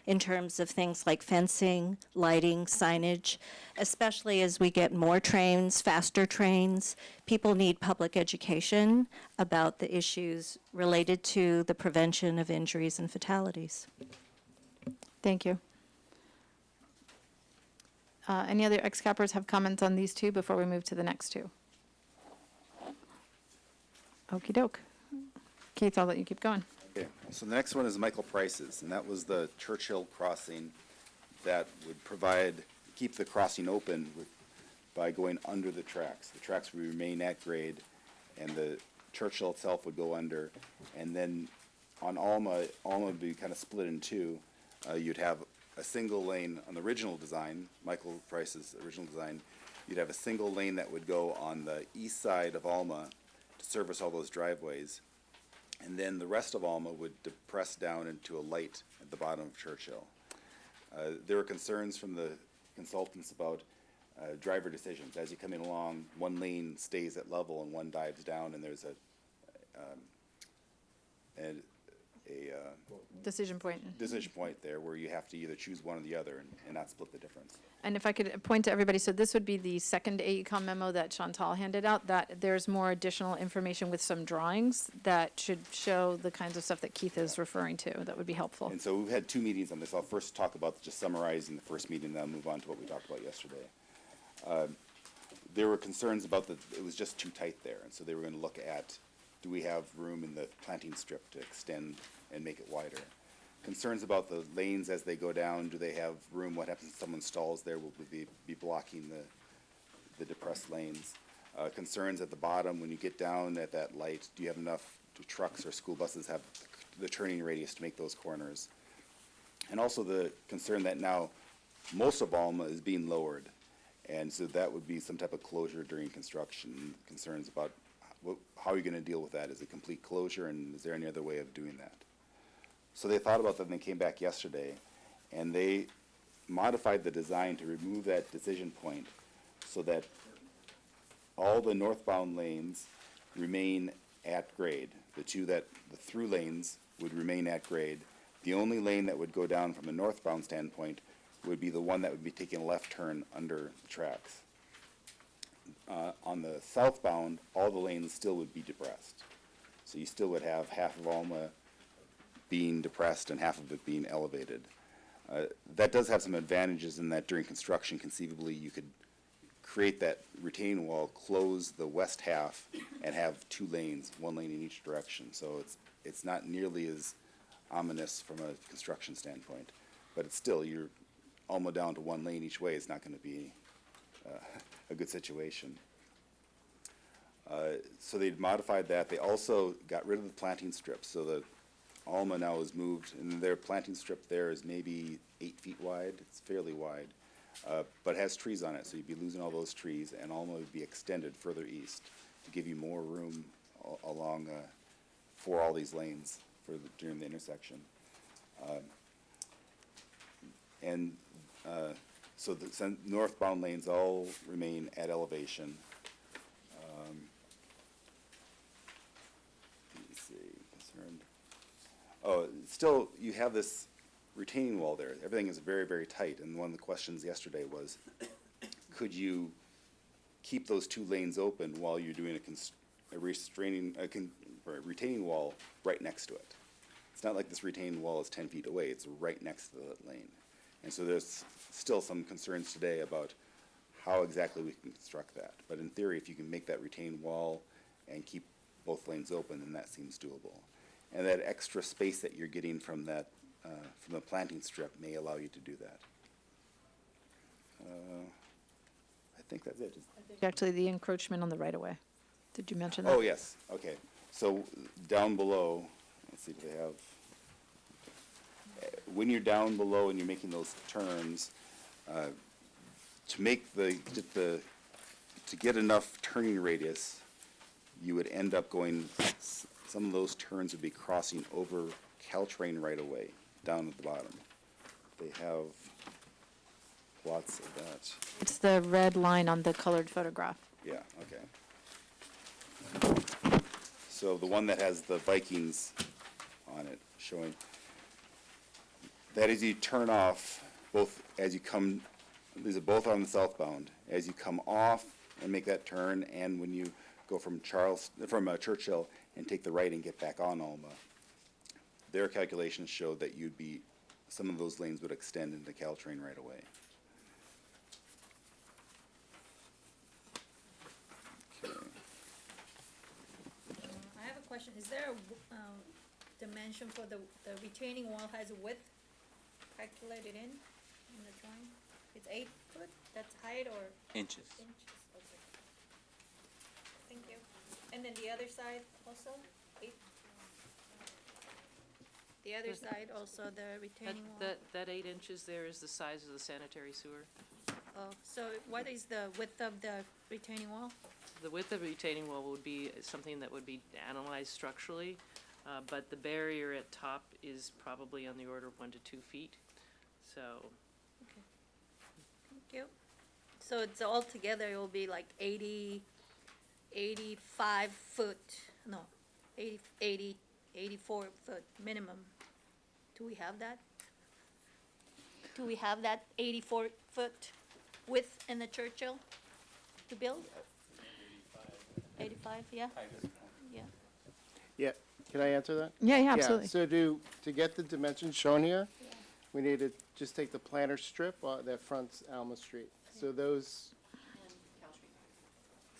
in terms of things like fencing, lighting, signage, especially as we get more trains, faster trains. People need public education about the issues related to the prevention of injuries and fatalities. Thank you. Any other ex-cappers have comments on these two before we move to the next two? Okey doke. Keith, I'll let you keep going. Okay, so the next one is Michael Price's, and that was the Churchill crossing that would keep the crossing open by going under the tracks. The tracks would remain at grade, and the Churchill itself would go under. And then on Alma would be kind of split in two. You'd have a single lane on the original design, Michael Price's original design. You'd have a single lane that would go on the east side of Alma to service all those driveways. And then the rest of Alma would depress down into a light at the bottom of Churchill. There were concerns from the consultants about driver decisions. As you come in along, one lane stays at level and one dives down, and there's a Decision point there where you have to either choose one or the other and not split the difference. And if I could point to everybody, so this would be the second AECom memo that Chantal handed out, that there's more additional information with some drawings that should show the kinds of stuff that Keith is referring to. That would be helpful. And so we've had 2 meetings on this. I'll first talk about just summarizing the first meeting, then I'll move on to what we talked about yesterday. There were concerns about it was just too tight there, and so they were going to look at, do we have room in the planting strip to extend and make it wider? Concerns about the lanes as they go down. Do they have room? What happens if someone stalls there? Will we be blocking the depressed lanes? Concerns at the bottom when you get down at that light. Do you have enough trucks or school buses have the turning radius to make those corners? And also the concern that now most of Alma is being lowered. And so that would be some type of closure during construction, concerns about how are you going to deal with that? Is it complete closure, and is there any other way of doing that? So they thought about that, and they came back yesterday, and they modified the design to remove that decision point so that all the northbound lanes remain at grade. The through lanes would remain at grade. The only lane that would go down from a northbound standpoint would be the one that would be taking a left turn under the tracks. On the southbound, all the lanes still would be depressed. So you still would have half of Alma being depressed and half of it being elevated. That does have some advantages in that during construction, conceivably, you could create that retaining wall, close the west half, and have 2 lanes, 1 lane in each direction. So it's not nearly as ominous from a construction standpoint. But it's still, you're almost down to 1 lane each way. It's not going to be a good situation. So they modified that. They also got rid of the planting strips. So the Alma now is moved, and their planting strip there is maybe 8 feet wide. It's fairly wide, but has trees on it. So you'd be losing all those trees, and Alma would be extended further east to give you more room along for all these lanes during the intersection. So the northbound lanes all remain at elevation. Let me see, concerned. Oh, still, you have this retaining wall there. Everything is very, very tight. And one of the questions yesterday was, could you keep those 2 lanes open while you're doing a retaining wall right next to it? It's not like this retaining wall is 10 feet away. It's right next to the lane. And so there's still some concerns today about how exactly we can construct that. But in theory, if you can make that retaining wall and keep both lanes open, then that seems doable. And that extra space that you're getting from that, from the planting strip may allow you to do that. I think that's it. Actually, the encroachment on the right-of-way. Did you mention that? Oh, yes, okay. So down below, let's see, do they have, when you're down below and you're making those turns, to get enough turning radius, you would end up going, some of those turns would be crossing over Caltrain right away, down at the bottom. They have lots of that. It's the red line on the colored photograph. Yeah, okay. So the one that has the Vikings on it showing, that is you turn off both as you come, these are both on the southbound, as you come off and make that turn, and when you go from Churchill and take the right and get back on Alma. Their calculations showed that some of those lanes would extend into Caltrain right away. Okay. I have a question. Is there a dimension for the retaining wall has a width calculated in the drawing? It's 8 foot, that's height or? Inches. Inches, okay. Thank you. And then the other side also, 8? The other side also, the retaining wall? That 8 inches there is the size of the sanitary sewer. Oh, so what is the width of the retaining wall? The width of the retaining wall would be something that would be analyzed structurally, but the barrier at top is probably on the order of 1 to 2 feet. So, Okay. Thank you. So it's all together, it will be like 85 foot, no, 84 foot minimum. Do we have that? Do we have that 84 foot width in the Churchill to build? 85, yeah? Yeah. Yeah, can I answer that? Yeah, absolutely. So to get the dimensions shown here, we need to just take the planter strip that fronts Alma Street. So those,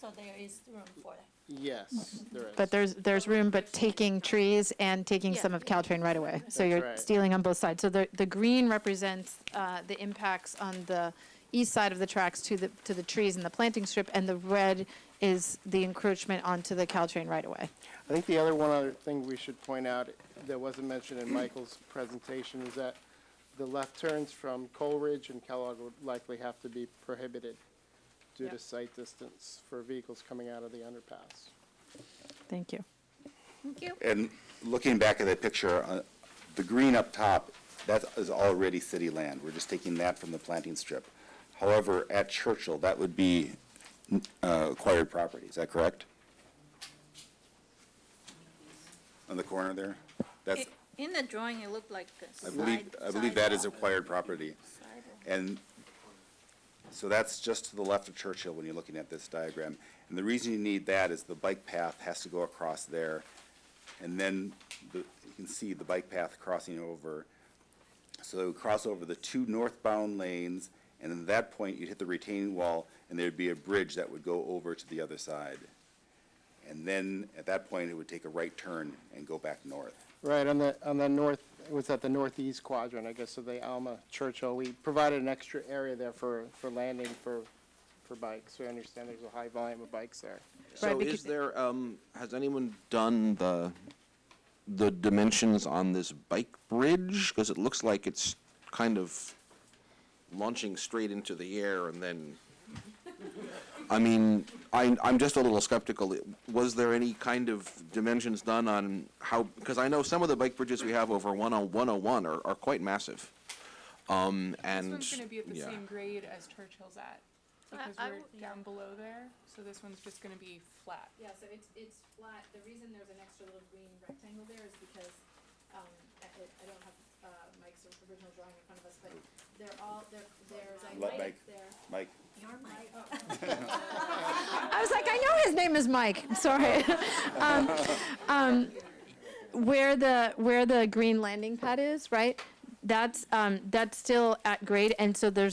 So there is room for that. yes, there is. But there's room, but taking trees and taking some of Caltrain right away. So That's you're right. stealing on both sides. So the green represents the impacts on the east side of the tracks to the trees and the planting strip, and the red is the encroachment onto the Caltrain right away. I think the one other thing we should point out that wasn't mentioned in Michael's presentation is that the left turns from Coleridge and Kellogg would likely have to be prohibited due to Yep. sight distance for vehicles coming out of the underpass. Thank you. Thank you. And looking back at that picture, the green up top, that is already city land. We're just taking that from the planting strip. However, at Churchill, that would be acquired property, is that correct? On the corner there? That's, In the drawing, it looked like a I believe that is acquired property. And so that's just to the left of Churchill when you're looking at this diagram. And the reason you need that is the bike path has to go across there. And then you can see the bike path crossing over. So it would cross over the two northbound lanes, and at that point, you'd hit the retaining wall, and there'd be a bridge that would go over to the other side. And then, at that point, it would take a right turn and go back north. Right, on the north, it was at the northeast quadrant, I guess, of the Alma Churchill. We provided an extra area there for landing for bikes. We understand there's a high volume of bikes there. So is there, has anyone done the dimensions on this bike bridge? Because it looks like it's kind of launching straight into the air and then, I mean, I'm just a little skeptical. Was there any kind of dimensions done on how, because I know some of the bike bridges we have over 101 are quite massive. And, This one's gonna be at the yeah. same grade as Churchill's at, because I we're would- down below there, so this one's just gonna be flat. Yeah, so it's flat. The reason there's an extra little green rectangle there is because, I don't have, Mike's original drawing in front of us, but there's a Let light there. Mike, I was like, I know his name is Mike, sorry. Where the green landing pad is, right? That's still at grade, and so there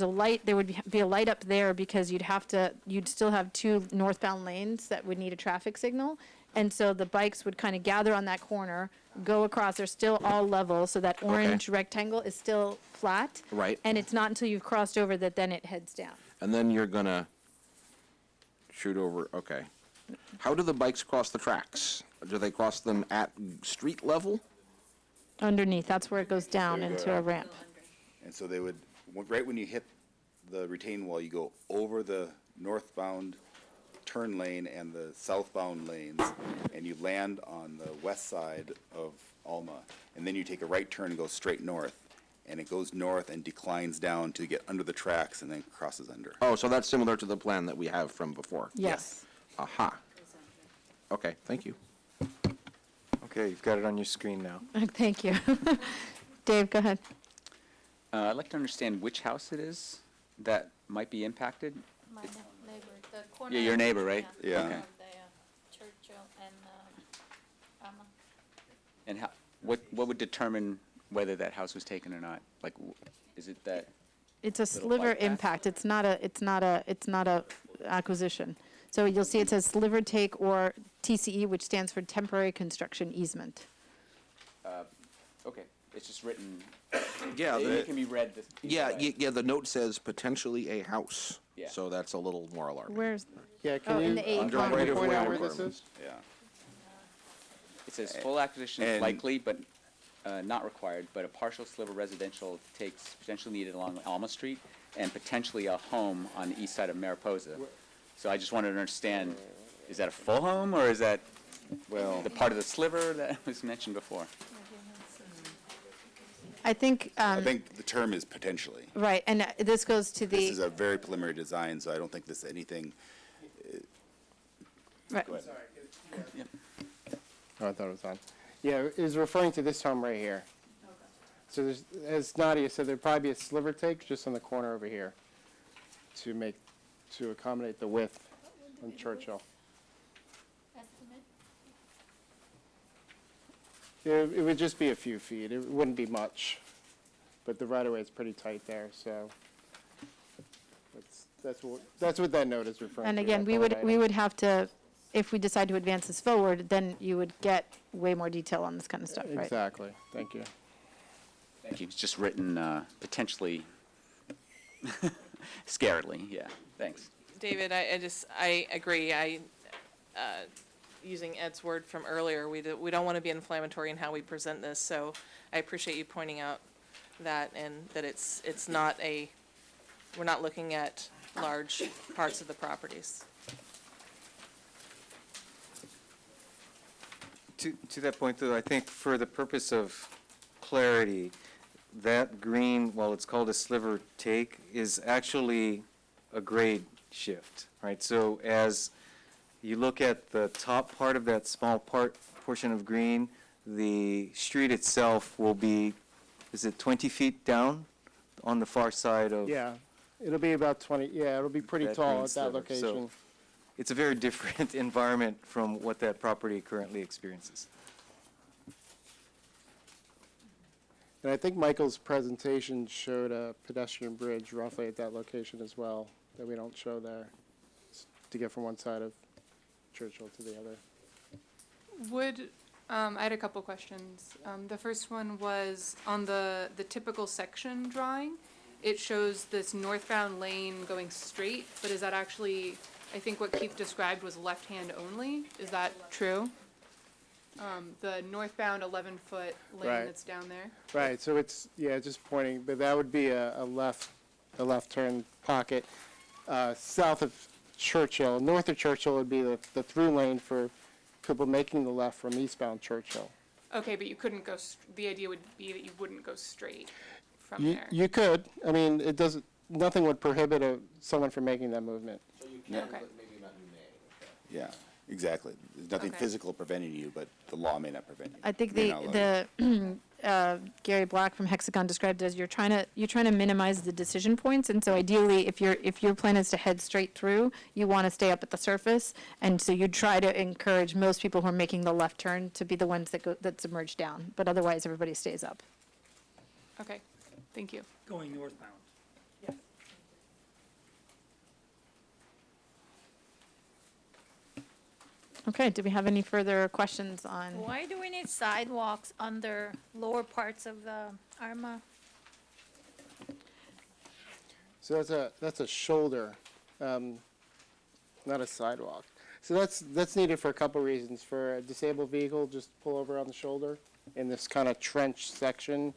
would be a light up there because you'd still have two northbound lanes that would need a traffic signal. And so the bikes would kind of gather on that corner, go across, they're still all level, so that orange rectangle is still flat. Right. And it's not until you've crossed over that then it heads down. And then you're gonna shoot over, okay. How do the bikes cross the tracks? Do they cross them at street level? Underneath, that's where it goes down into a ramp. and so they would, right when you hit the retaining wall, you go over the northbound turn lane and the southbound lanes, and you land on the west side of Alma, and then you take a right turn and go straight north, and it goes north and declines down to get under the tracks and then crosses under. Oh, so that's similar to the plan that we have from before? Yes. Aha. Okay, thank you. Okay, you've got it on your screen now. Thank you. Dave, go ahead. I'd like to understand which house it is that might be impacted. My neighbor, the corner. Yeah, your neighbor, right? Yeah. Okay. Of the Churchill and Alma. And how, what would determine whether that house was taken or not? Like, is it that? It's a Little sliver bike path? impact. It's not a acquisition. So you'll see it says sliver take or TCE, which stands for temporary construction easement. Okay, it's just written. Yeah, It can be read this. either way. yeah, the note says potentially a house. Yeah. So that's a little more alarming. Where's, Yeah, Oh, can in you the A point column. out Right-of-way where this requirements. is? Yeah. It says full acquisition is and- likely, but not required, but a partial sliver residential takes potentially needed along Alma Street and potentially a home on the east side of Mariposa. So I just wanted to understand, is that a full home or is that the part of the sliver that was mentioned before? I think, I think the term is potentially. right, and this goes to This is the, a very preliminary design, so I don't think this anything, right. go ahead. Oh, I thought it was on. Yeah, it was referring to this home right here. So there's, as Nadia said, there'd probably be a sliver take just on the corner over here to accommodate the width on Churchill. Estimate? Yeah, it would just be a few feet. It wouldn't be much, but the right of way is pretty tight there, so that's what that note is referring to. And again, that we bullet would item. have to, if we decide to advance this forward, then you would get way more detail on this kind of stuff, right? Exactly. Thank you. Thank you. It's just written potentially scaredly, yeah, thanks. David, I agree. Using Ed's word from earlier, we don't want to be inflammatory in how we present this, so I appreciate you pointing out that, and that it's not we're not looking at large parts of the properties. To that point, though, I think for the purpose of clarity, that green, while it's called a sliver take, is actually a grade shift, right? So as you look at the top part of that small portion of green, the street itself will be, is it 20 feet down on the far side of? Yeah, it'll be about 20, yeah, it'll be pretty that tall green at that sliver. location. So it's a very different environment from what that property currently experiences. And I think Michael's presentation showed a pedestrian bridge roughly at that location as well, that we don't show there, to get from one side of Churchill to the other. Would, I had a couple questions. The first one was on the typical section drawing. It shows this northbound lane going straight, but is that actually, I think what Keith described was left-hand only. Is that true? The northbound 11-foot lane Right. that's down there? Right, so it's, yeah, just pointing, but that would be a left turn pocket south of Churchill. North of Churchill would be the through lane for people making the left from eastbound Churchill. Okay, but you couldn't go, the idea would be that you wouldn't go straight from there. You could, I mean, it doesn't, nothing would prohibit someone from making that movement. Yeah. Okay. Yeah, exactly. There's nothing Okay. physical preventing you, but the law may not prevent you. I think May not allow you. Gary Black from Hexagon described it as you're trying to minimize the decision points, and so ideally, if your plan is to head straight through, you want to stay up at the surface, and so you try to encourage most people who are making the left turn to be the ones that submerge down, but otherwise, everybody stays up. Okay, thank you. Going northbound. Okay, do we have any further questions on? Why do we need sidewalks under lower parts of the ARMA? So that's a shoulder, not a sidewalk. So that's needed for a couple reasons. For a disabled vehicle, just pull over on the shoulder in this kind of trench section.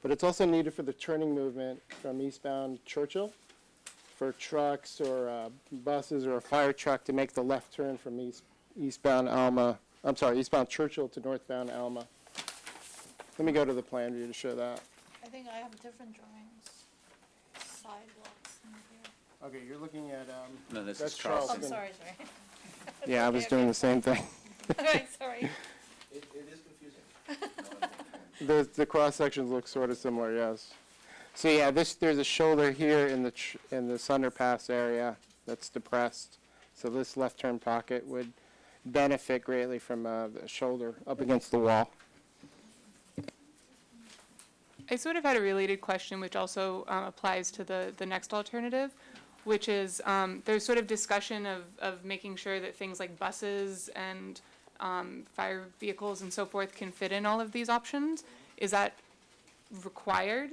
But it's also needed for the turning movement from eastbound Churchill, for trucks or buses or a fire truck to make the left turn from eastbound eastbound Churchill to northbound Alma. Let me go to the plan view to show that. I think I have different drawings. Sidewalks in here. Okay, you're looking at, No, this that's is Charleston. Oh, sorry, sorry. Yeah, I was doing the same thing. All right, sorry. It is confusing. The cross sections look sort of similar, yes. So yeah, there's a shoulder here in this underpass area that's depressed. So this left turn pocket would benefit greatly from the shoulder up against the wall. I sort of had a related question, which also applies to the next alternative, which is there's sort of discussion of making sure that things like buses and fire vehicles and so forth can fit in all of these options. Is that required?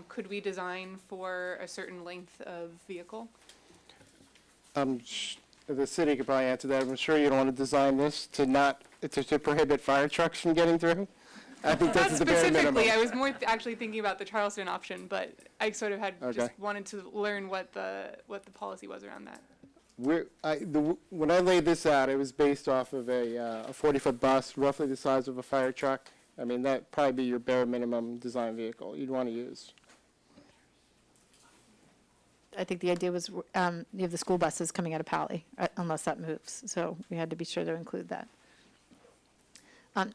Could we design for a certain length of vehicle? The city could probably answer that. I'm sure you don't want to design this to prohibit fire trucks from getting through. I think Not that's the bare minimum. specifically, I was more actually thinking about the Charleston option, but I sort of had Okay. just wanted to learn what the policy was around that. When I laid this out, it was based off of a 40-foot bus, roughly the size of a fire truck. I mean, that'd probably be your bare minimum design vehicle you'd want to use. I think the idea was, you have the school buses coming out of Pali, unless that moves, so we had to be sure to include that.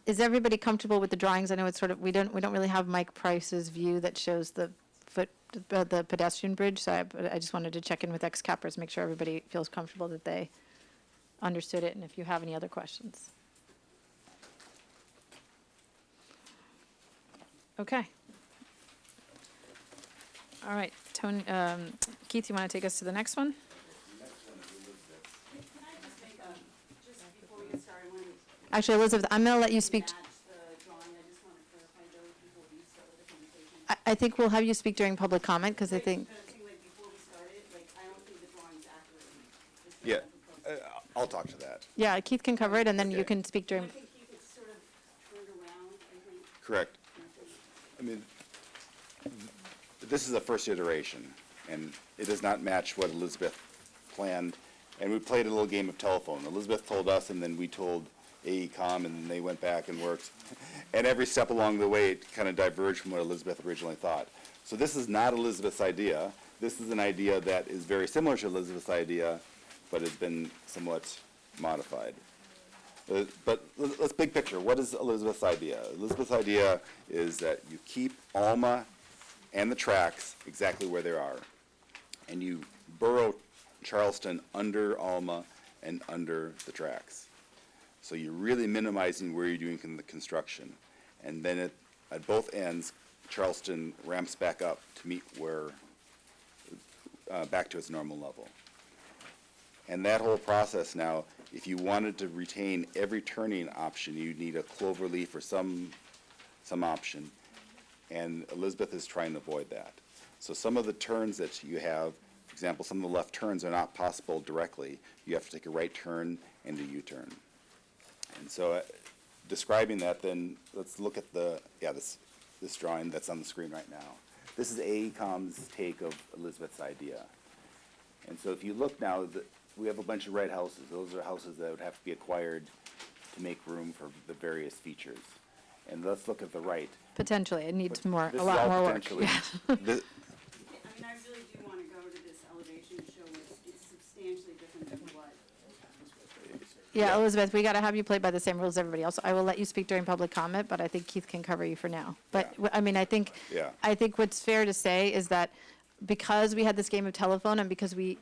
Is everybody comfortable with the drawings? I know it's sort of, we don't really have Mike Price's view that shows the pedestrian bridge, so I just wanted to check in with ex-cappers, make sure everybody feels comfortable that they understood it, and if you have any other questions. Okay. All right, Tony, Keith, you want to take us to the next one? Actually, Elizabeth, I'm going to let you speak. I think we'll have you speak during public comment, because I think, Yeah, I'll talk to that. yeah, Keith can cover it, and then you can speak during. Correct. I mean, this is the first iteration, and it does not match what Elizabeth planned. And we played a little game of telephone. Elizabeth told us, and then we told AECom, and then they went back and worked. And every step along the way, it kind of diverged from what Elizabeth originally thought. So this is not Elizabeth's idea. This is an idea that is very similar to Elizabeth's idea, but has been somewhat modified. But let's big picture. What is Elizabeth's idea? Elizabeth's idea is that you keep Alma and the tracks exactly where they are, and you burrow Charleston under Alma and under the tracks. So you're really minimizing where you're doing the construction. And then at both ends, Charleston ramps back up to meet where, back to its normal level. And that whole process now, if you wanted to retain every turning option, you'd need a clover leaf or some option. And Elizabeth is trying to avoid that. So some of the turns that you have, for example, some of the left turns are not possible directly. You have to take a right turn and a U-turn. And so describing that, then let's look at this drawing that's on the screen right now. This is AECom's take of Elizabeth's idea. And so if you look now, we have a bunch of red houses. Those are houses that would have to be acquired to make room for the various features. And let's look at the right. Potentially, it needs a This lot is all more work. potentially- Yeah. I mean, I really do want to go to this elevation to show it's substantially different than what. Yeah, Elizabeth, we got to have you play by the same rules as everybody else. I will let you speak during public comment, but I think Keith can cover you for now. But, I mean, I think what's fair to say is that because we had this game of telephone and because we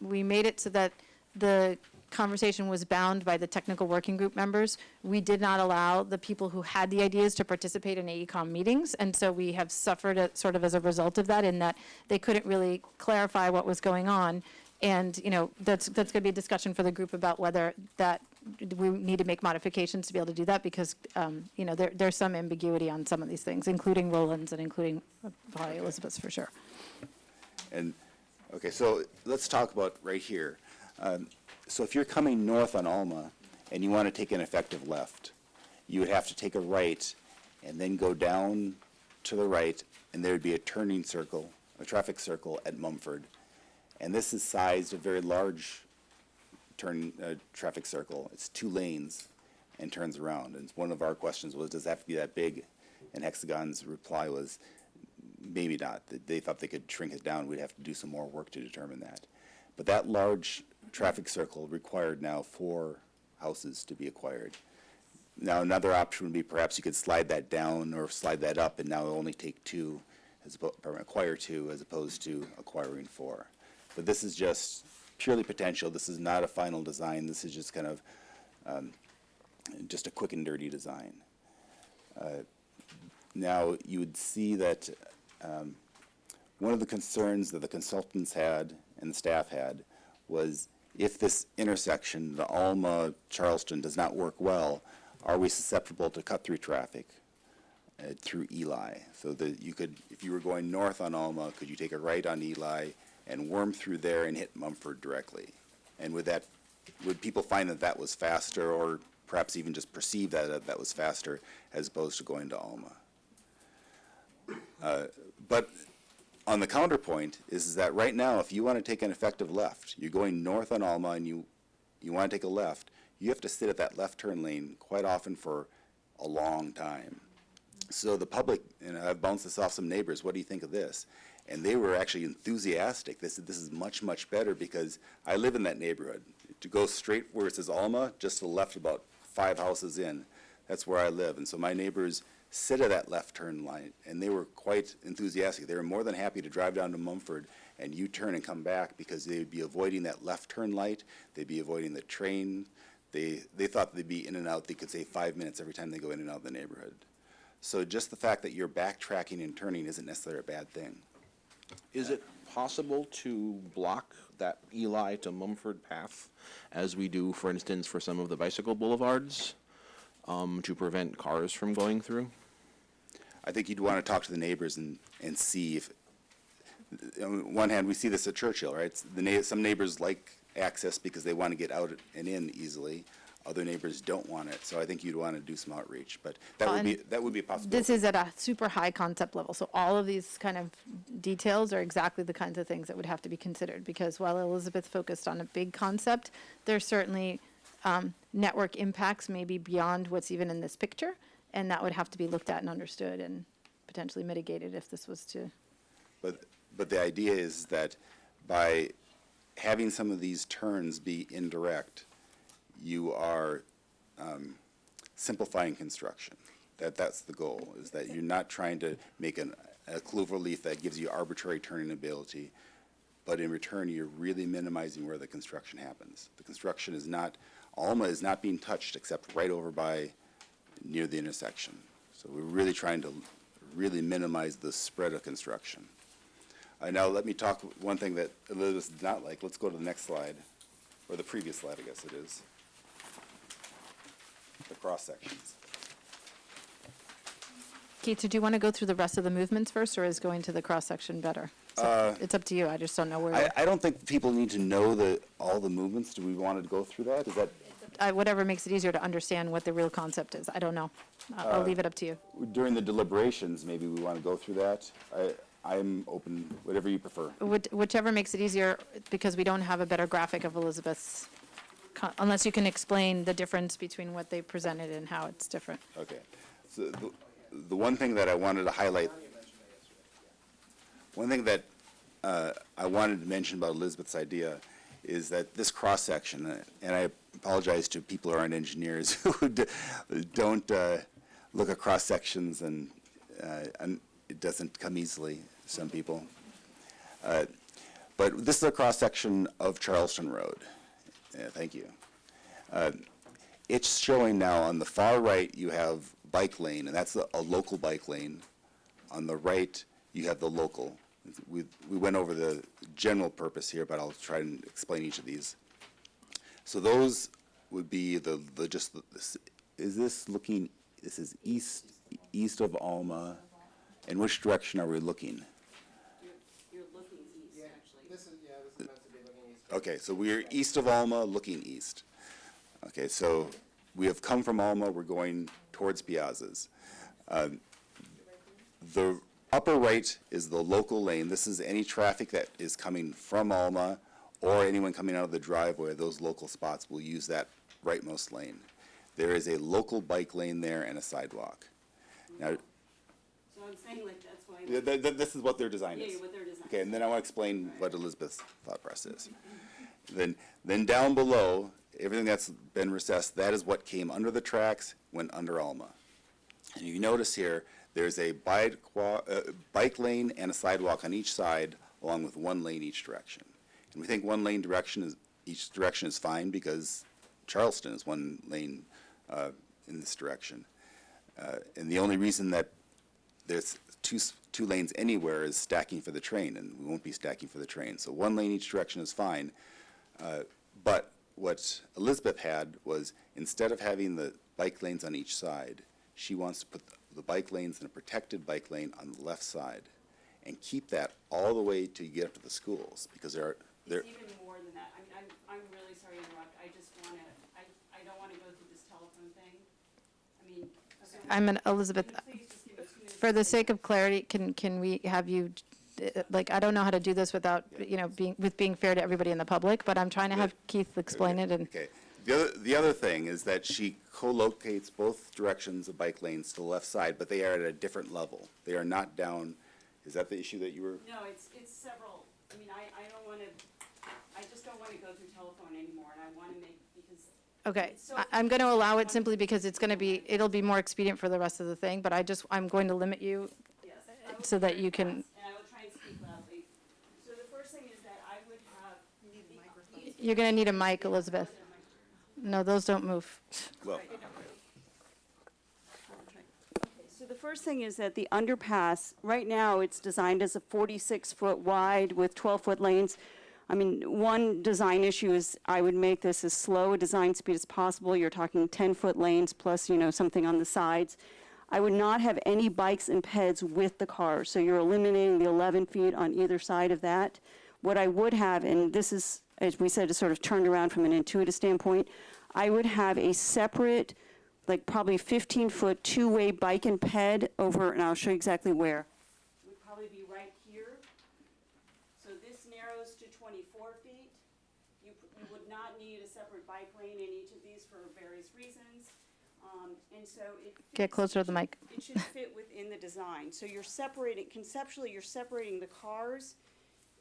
made it so that the conversation was bound by the technical working group members, we did not allow the people who had the ideas to participate in AECom meetings. And so we have suffered sort of as a result of that, in that they couldn't really clarify what was going on. And, that's going to be a discussion for the group about whether that we need to make modifications to be able to do that, because, there's some ambiguity on some of these things, including Roland's and including probably Elizabeth's for sure. And, okay, so let's talk about right here. So if you're coming north on Alma and you want to take an effective left, you would have to take a right and then go down to the right, and there would be a turning circle, a traffic circle at Mumford. And this is sized a very large traffic circle. It's 2 lanes and turns around. And one of our questions was, does it have to be that big? And Hexagon's reply was, maybe not. They thought they could shrink it down. We'd have to do some more work to determine that. But that large traffic circle required now 4 houses to be acquired. Now, another option would be perhaps you could slide that down or slide that up and now only take 2, acquire 2 as opposed to acquiring 4. But this is just purely potential. This is not a final design. This is just kind of just a quick and dirty design. Now, you would see that one of the concerns that the consultants had and the staff had was, if this intersection, the Alma-Charleston, does not work well, are we susceptible to cut-through traffic through Eli? So that you could, if you were going north on Alma, could you take a right on Eli and worm through there and hit Mumford directly? And would people find that that was faster, or perhaps even just perceive that that was faster as opposed to going to Alma? But on the counterpoint is that right now, if you want to take an effective left, you're going north on Alma and you want to take a left, you have to sit at that left turn lane quite often for a long time. So the public, and I've bounced this off some neighbors, what do you think of this? And they were actually enthusiastic. They said, this is much, much better, because I live in that neighborhood. To go straight where it says Alma, just to the left about 5 houses in, that's where I live. And so my neighbors sit at that left turn line, and they were quite enthusiastic. They were more than happy to drive down to Mumford and U-turn and come back, because they would be avoiding that left turn light. They'd be avoiding the train. They thought they'd be in and out. They could save 5 minutes every time they go in and out of the neighborhood. So just the fact that you're backtracking and turning isn't necessarily a bad thing. Is it possible to block that Eli to Mumford path, as we do, for instance, for some of the bicycle boulevards, to prevent cars from going through? I think you'd want to talk to the neighbors and see if, on one hand, we see this at Churchill, right? Some neighbors like access because they want to get out and in easily. other neighbors don't want it. So I think you'd want to do some outreach, but that would be a possibility. This is at a super high concept level, so all of these kind of details are exactly the kinds of things that would have to be considered, because while Elizabeth focused on a big concept, there's certainly network impacts maybe beyond what's even in this picture, and that would have to be looked at and understood and potentially mitigated if this was to. But the idea is that by having some of these turns be indirect, you are simplifying construction. That's the goal, is that you're not trying to make a clover leaf that gives you arbitrary turning ability, but in return, you're really minimizing where the construction happens. The construction is not, Alma is not being touched except right over by near the intersection. So we're really trying to really minimize the spread of construction. Now let me talk one thing that Elizabeth did not like. Let's go to the next slide, or the previous slide, I guess it is. The cross sections. Keith, did you want to go through the rest of the movements first, or is going to the cross-section better? It's up to you, I just don't know where. I don't think people need to know all the movements. Do we want to go through that? Is that? Whatever makes it easier to understand what the real concept is. I don't know. I'll leave it up to you. During the deliberations, maybe we want to go through that. I'm open, whatever you prefer. Whichever makes it easier, because we don't have a better graphic of Elizabeth's, unless you can explain the difference between what they presented and how it's different. Okay. So the one thing that I wanted to highlight, one thing that I wanted to mention about Elizabeth's idea is that this cross-section, and I apologize to people who aren't engineers who don't look at cross-sections, and it doesn't come easily, some people. But this is a cross-section of Charleston Road. Thank you. It's showing now on the far right you have bike lane, and that's a local bike lane. On the right, you have the local. We went over the general purpose here, but I'll try and explain each of these. So those would be is this looking, this is east of Alma, and which direction are we looking? You're looking east, actually. This is meant to be looking east. Okay, so we're east of Alma, looking east. Okay, so we have come from Alma, we're going towards Piazzas. The upper right is the local lane. This is any traffic that is coming from Alma or anyone coming out of the driveway. Those local spots will use that rightmost lane. There is a local bike lane there and a sidewalk. Now, So I'm saying like that's why. this is what their design is. Yeah, what their design. Okay, and then I want to explain what Elizabeth's thought process is. Then down below, everything that's been recessed, that is what came under the tracks, went under Alma. And you notice here, there's a bike lane and a sidewalk on each side, along with one lane each direction. And we think one lane each direction is fine because Charleston is one lane in this direction. And the only reason that there's two lanes anywhere is stacking for the train, and we won't be stacking for the train. So one lane each direction is fine. But what Elizabeth had was, instead of having the bike lanes on each side, she wants to put the bike lanes in a protected bike lane on the left side and keep that all the way till you get up to the schools, because It's even more than that. I mean, I'm really sorry to interrupt. I just want to, I don't want to go through this telephone thing. I mean. Elizabeth, Please just give us 2 minutes. for the sake of clarity, can we have you, I don't know how to do this without, being fair to everybody in the public, but I'm trying to have Keith explain it and. Okay. The other thing is that she co-locates both directions of bike lanes to the left side, but they are at a different level. They are not down. Is that the issue that you were? No, it's several. I mean, I don't want to, I just don't want to go through telephone anymore, and I want to make, because. Okay, it's so I'm going to allow it simply because it'll be more expedient for the rest of the thing, but I'm going to limit you Yes, I will so be that very you can. fast, and I will try and speak loudly. So the first thing is that I would have. You're going to need a mic, Elizabeth. No, those don't move. Well, So the first thing is that the underpass, right now, it's designed as a 46-foot wide with 12-foot lanes. I mean, one design issue is I would make this as slow a design speed as possible. You're talking 10-foot lanes plus, something on the sides. I would not have any bikes and peds with the cars, so you're eliminating the 11 feet on either side of that. What I would have, and this is, as we said, is sort of turned around from an intuitive standpoint, I would have a separate, like probably 15-foot two-way bike and ped over, and I'll show you exactly where. It would probably be right here. So this narrows to 24 feet. You would not need a separate bike lane in each of these for various reasons. And so it Get closer to the mic. it should fit within the design. So you're separating, conceptually, you're separating the cars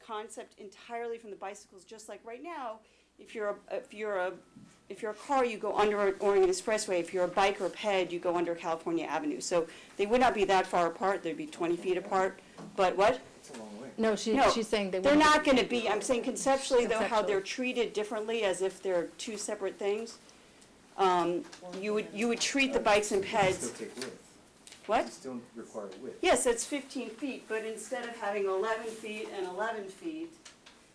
concept entirely from the bicycles, just like right now, if you're a car, you go under Oregon Expressway. If you're a bike or a ped, you go under California Avenue. So they would not be that far apart. They'd be 20 feet apart. But what? No, she's saying they They're wouldn't. not going to be, I'm saying conceptually, though, how they're Conceptually. treated differently, as if they're two separate things. You would treat the bikes and peds. What? Still require width. Yes, that's 15 feet, but instead of having 11 feet and 11 feet,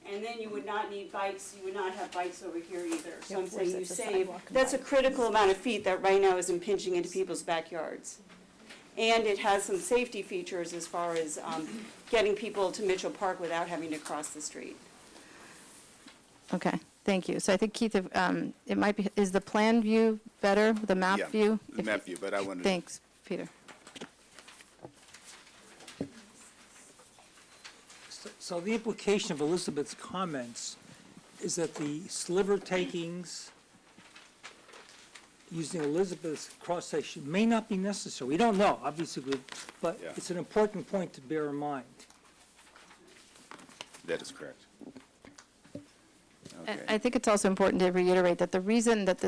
and then you would not need bikes, you would not have bikes over here either. So I'm saying you save, that's a critical amount of feet that right now is impinging into people's backyards. And it has some safety features as far as getting people to Mitchell Park without having to cross the street. Okay, thank you. So I think, Keith, if, it might be, is the plan view better, the map Yeah, view? the If map you- view, but I wanted. Thanks, Peter. So the implication of Elizabeth's comments is that the sliver takings using Elizabeth's cross-section may not be necessary. We don't know, obviously, but Yeah. it's an important point to bear in mind. That is correct. And Okay. I think it's also important to reiterate that the reason that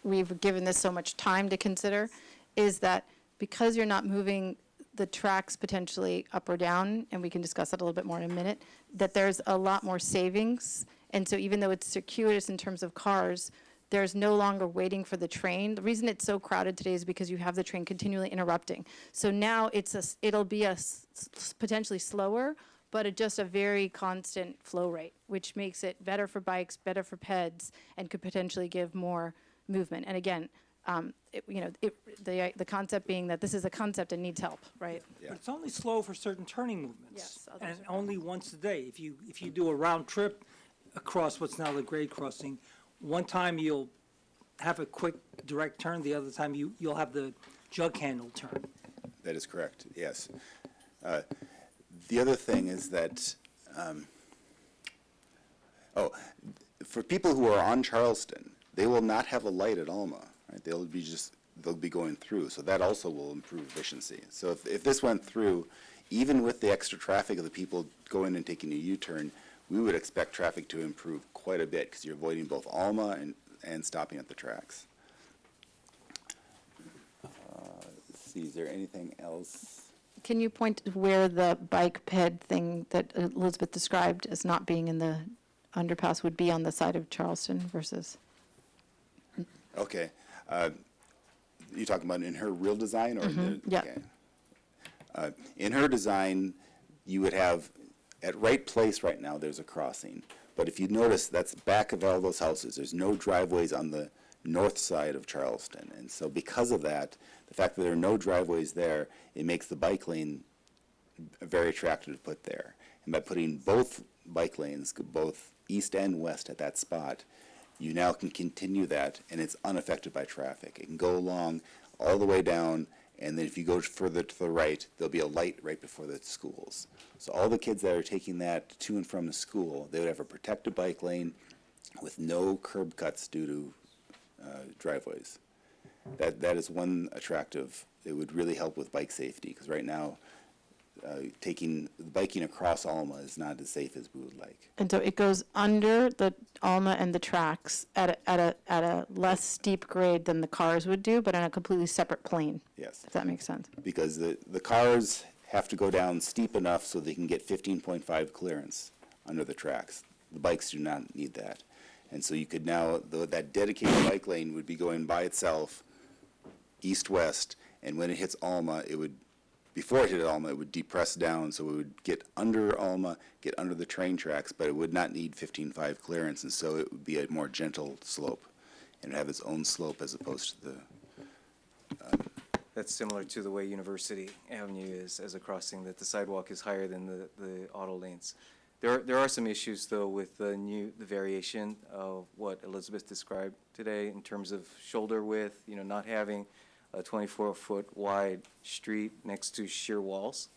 we've given this so much time to consider is that because you're not moving the tracks potentially up or down, and we can discuss that a little bit more in a minute, that there's a lot more savings. And so even though it's circuitous in terms of cars, there's no longer waiting for the train. The reason it's so crowded today is because you have the train continually interrupting. So now it'll be potentially slower, but just a very constant flow rate, which makes it better for bikes, better for peds, and could potentially give more movement. And again, the concept being that this is a concept and needs help, right? But it's only slow for certain turning movements. Yes, others And are only once a day. If you do a round trip across what's now the grade crossing, one time you'll have a quick direct turn, the other time you'll have the jug handle turn. That is correct, yes. The other thing is that, for people who are on Charleston, they will not have a light at Alma, right? They'll be going through, so that also will improve efficiency. So if this went through, even with the extra traffic of the people going and taking a U-turn, we would expect traffic to improve quite a bit, because you're avoiding both Alma and stopping at the tracks. Let's see, is there anything else? Can you point to where the bike ped thing that Elizabeth described as not being in the underpass would be on the side of Charleston versus? Okay. You talking about in her real design or? Yeah. Okay. In her design, you would have, at Wright Place right now, there's a crossing. But if you notice, that's back of all those houses. There's no driveways on the north side of Charleston. And so because of that, the fact that there are no driveways there, it makes the bike lane very attractive to put there. And by putting both bike lanes, both east and west at that spot, you now can continue that, and it's unaffected by traffic. It can go along all the way down, and then if you go further to the right, there'll be a light right before the schools. So all the kids that are taking that to and from the school, they would have a protected bike lane with no curb cuts due to driveways. That is one attractive. It would really help with bike safety, because right now, biking across Alma is not as safe as we would like. And so it goes under the Alma and the tracks at a less steep grade than the cars would do, but on a completely separate plane. Yes. If that makes sense. Because the cars have to go down steep enough so they can get 15.5 clearance under the tracks. The bikes do not need that. And so you could now, that dedicated bike lane would be going by itself, east-west, and when it hits Alma, before it hit Alma, it would depress down, so it would get under Alma, get under the train tracks, but it would not need 15.5 clearance, and so it would be a more gentle slope and have its own slope as opposed to the That's similar to the way University Avenue is as a crossing, that the sidewalk is higher than the auto lanes. There are some issues, though, with the variation of what Elizabeth described today in terms of shoulder width, not having a 24-foot wide street next to sheer walls.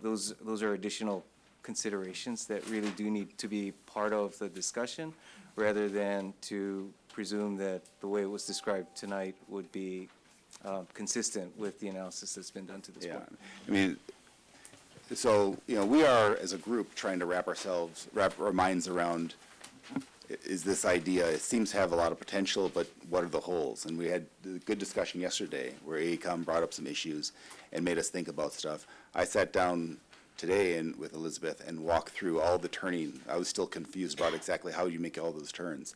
Those are additional considerations that really do need to be part of the discussion, rather than to presume that the way it was described tonight would be consistent with the analysis that's been done to this point. I mean, so, we are, as a group, trying to wrap our minds around, is this idea, it seems to have a lot of potential, but what are the holes? And we had a good discussion yesterday where AECOM brought up some issues and made us think about stuff. I sat down today with Elizabeth and walked through all the turning. I was still confused about exactly how you make all those turns.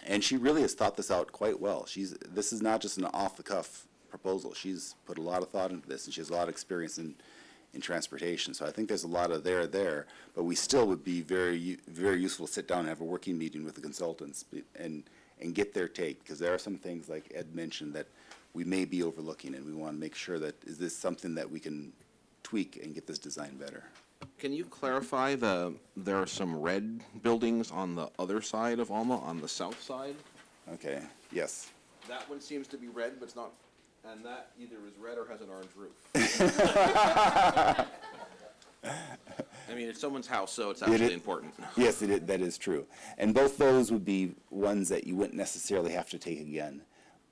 And she really has thought this out quite well. This is not just an off-the-cuff proposal. She's put a lot of thought into this, and she has a lot of experience in transportation. So I think there's a lot of there, but we still would be very, very useful to sit down and have a working meeting with the consultants and get their take, because there are some things, like Ed mentioned, that we may be overlooking, and we want to make sure that, is this something that we can tweak and get this design better? Can you clarify there are some red buildings on the other side of Alma, on the south side? Okay, yes. That one seems to be red, but it's not, and that either is red or has an orange roof. I mean, it's someone's house, so it's actually important. Yes, that is true. And both those would be ones that you wouldn't necessarily have to take again,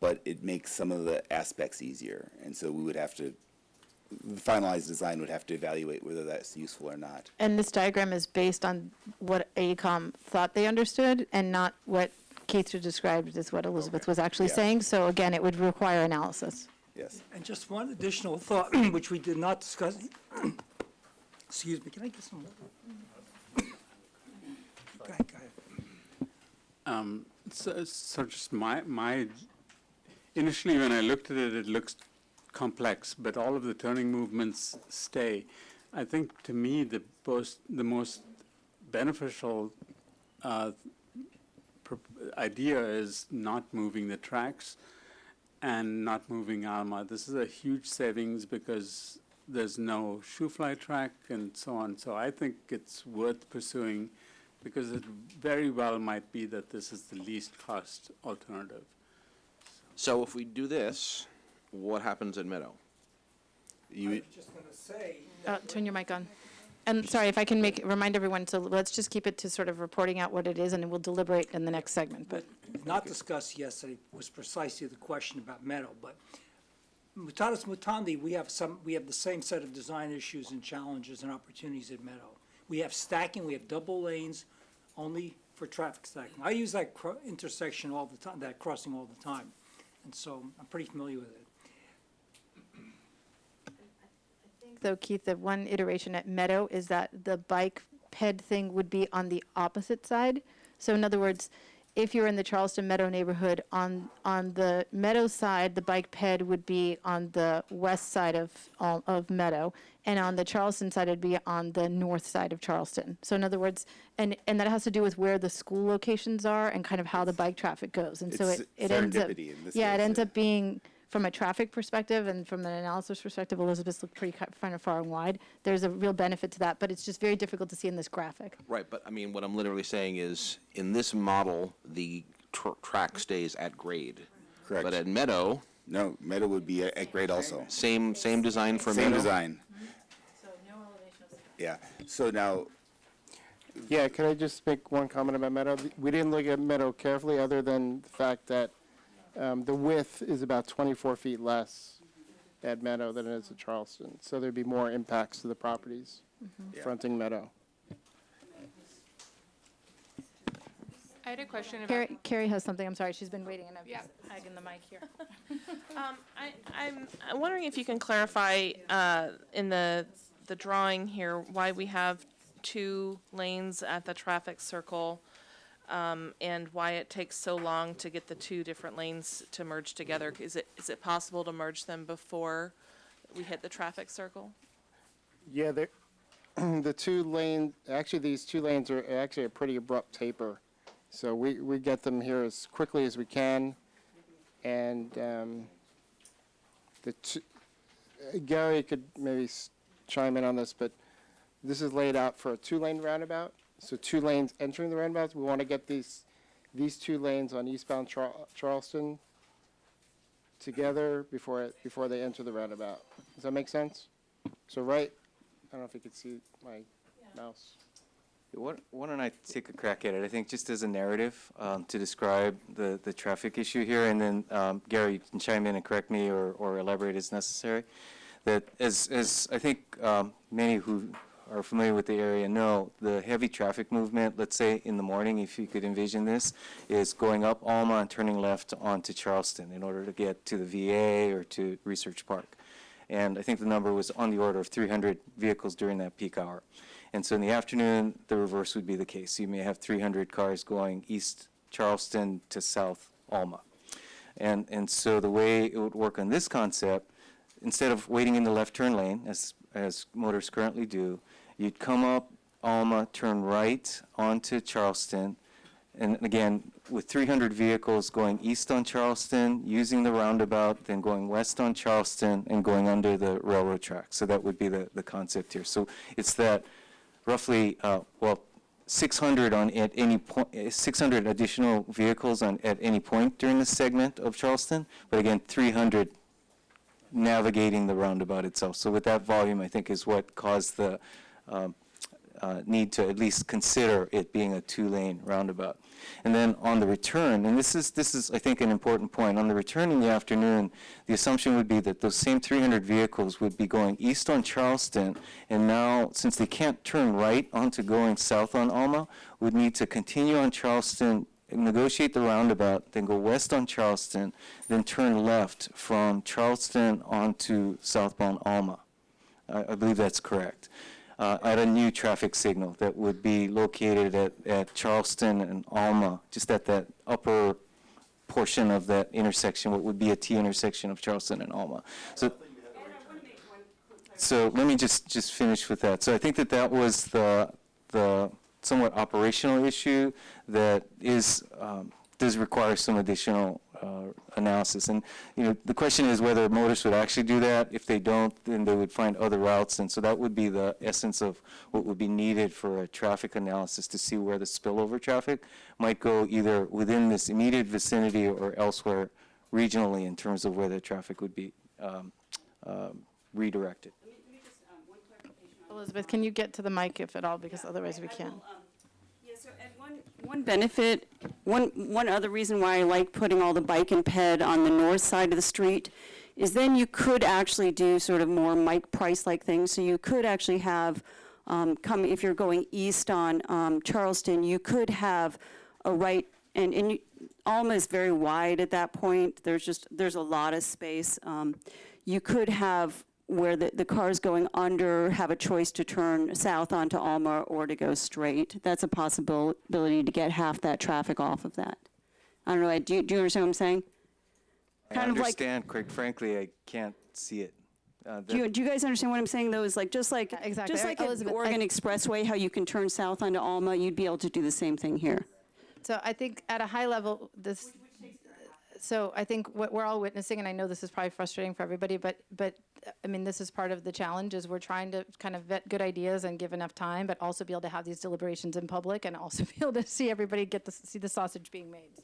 but it makes some of the aspects easier. And so we would have to, the finalized design would have to evaluate whether that's useful or not. And this diagram is based on what AECOM thought they understood, and not what Keith just described as what Elizabeth was actually saying. So again, it would require analysis. Yes. And just one additional thought, which we did not discuss. Excuse me, can I get some water? Go ahead. So just my, initially when I looked at it, it looks complex, but all of the turning movements stay. I think, to me, the most beneficial idea is not moving the tracks and not moving Alma. This is a huge savings because there's no shoe-fly track and so on. So I think it's worth pursuing, because it very well might be that this is the least cost alternative. So if we do this, what happens in Meadow? I was just going to say. Turn your mic on. And sorry, if I can remind everyone, so let's just keep it to sort of reporting out what it is, and then we'll deliberate in the next segment. But Not discussed yesterday was precisely the question about Meadow, but Mutatis mutandi, we have the same set of design issues and challenges and opportunities at Meadow. We have stacking, we have double lanes only for traffic stacking. I use that intersection all the time, that crossing all the time, and so I'm pretty familiar with it. though, Keith, the one iteration at Meadow is that the bike ped thing would be on the opposite side. So in other words, if you're in the Charleston Meadow neighborhood, on the Meadow side, the bike ped would be on the west side of Meadow, and on the Charleston side, it'd be on the north side of Charleston. So in other words, and that has to do with where the school locations are and kind of how the bike traffic goes. And so It's it ends up, serendipity in this yeah, it case, ends up being, from a traffic perspective and from an analysis perspective, Elizabeth's looked pretty kind of far and wide. There's a real benefit to that, but it's just very difficult to see in this graphic. Right, but I mean, what I'm literally saying is, in this model, the track stays at grade. Correct. But at Meadow, No, Meadow would be at grade also. same design for Meadow? Same design. Yeah, so now, Yeah, could I just make one comment about Meadow? We didn't look at Meadow carefully, other than the fact that the width is about 24 feet less at Meadow than it is at Charleston. So there'd be more impacts to the properties fronting Meadow. I had a question about. Carrie has something, I'm sorry, she's been waiting, and I'm Yeah. just hugging the mic here. I'm wondering if you can clarify in the drawing here why we have 2 lanes at the traffic circle, and why it takes so long to get the 2 different lanes to merge together. Is it possible to merge them before we hit the traffic circle? Yeah, the 2 lane, actually these 2 lanes are actually a pretty abrupt taper. So we get them here as quickly as we can. And Gary could maybe chime in on this, but this is laid out for a two-lane roundabout. So 2 lanes entering the roundabout. We want to get these 2 lanes on eastbound Charleston together before they enter the roundabout. Does that make sense? So I don't know if you can see my mouse. Why don't I take a crack at it? I think just as a narrative to describe the traffic issue here, and then Gary, you can chime in and correct me or elaborate as necessary. That as I think many who are familiar with the area know, the heavy traffic movement, let's say in the morning, if you could envision this, is going up Alma and turning left onto Charleston in order to get to the VA or to Research Park. And I think the number was on the order of 300 vehicles during that peak hour. And so in the afternoon, the reverse would be the case. You may have 300 cars going east Charleston to south Alma. And so the way it would work on this concept, instead of waiting in the left turn lane, as motors currently do, you'd come up Alma, turn right onto Charleston, and again, with 300 vehicles going east on Charleston, using the roundabout, then going west on Charleston, and going under the railroad track. So that would be the concept here. So it's that roughly, 600 at any point, 600 additional vehicles at any point during the segment of Charleston, but again, 300 navigating the roundabout itself. So with that volume, I think is what caused the need to at least consider it being a 2-lane roundabout. And then on the return, and this is I think an important point, on the return in the afternoon, the assumption would be that those same 300 vehicles would be going east on Charleston, and now, since they can't turn right onto going south on Alma, would need to continue on Charleston, negotiate the roundabout, then go west on Charleston, then turn left from Charleston onto southbound Alma. I believe that's correct. At a new traffic signal that would be located at Charleston and Alma, just at that upper portion of that intersection, what would be a T intersection of Charleston and Alma. So let me just finish with that. So I think that was the somewhat operational issue that does require some additional analysis. And the question is whether motors would actually do that. If they don't, then they would find other routes. And so that would be the essence of what would be needed for a traffic analysis to see where the spillover traffic might go, either within this immediate vicinity or elsewhere regionally, in terms of where the traffic would be redirected. Elizabeth, can you get to the mic if at all, because otherwise we can't. Yeah, so one benefit, one other reason why I like putting all the bike and ped on the north side of the street is then you could actually do sort of more Mike Price-like things. So you could actually have, if you're going east on Charleston, you could have a right, and Alma is very wide at that point. There's a lot of space. You could have where the cars going under have a choice to turn south onto Alma or to go straight. That's a possibility to get half that traffic off of that. I don't know, do you understand what I'm saying? I understand, quite frankly, I can't see it. Do you guys understand what I'm saying, though? Is just like exactly. at the Elizabeth, Oregon Expressway, how you can turn south onto Alma, you'd be able to do the same thing here. So I think at a high level, so I think what we're all witnessing, and I know this is probably frustrating for everybody, but I mean, this is part of the challenge, is we're trying to kind of vet good ideas and give enough time, but also be able to have these deliberations in public and also be able to see everybody see the sausage being made. So.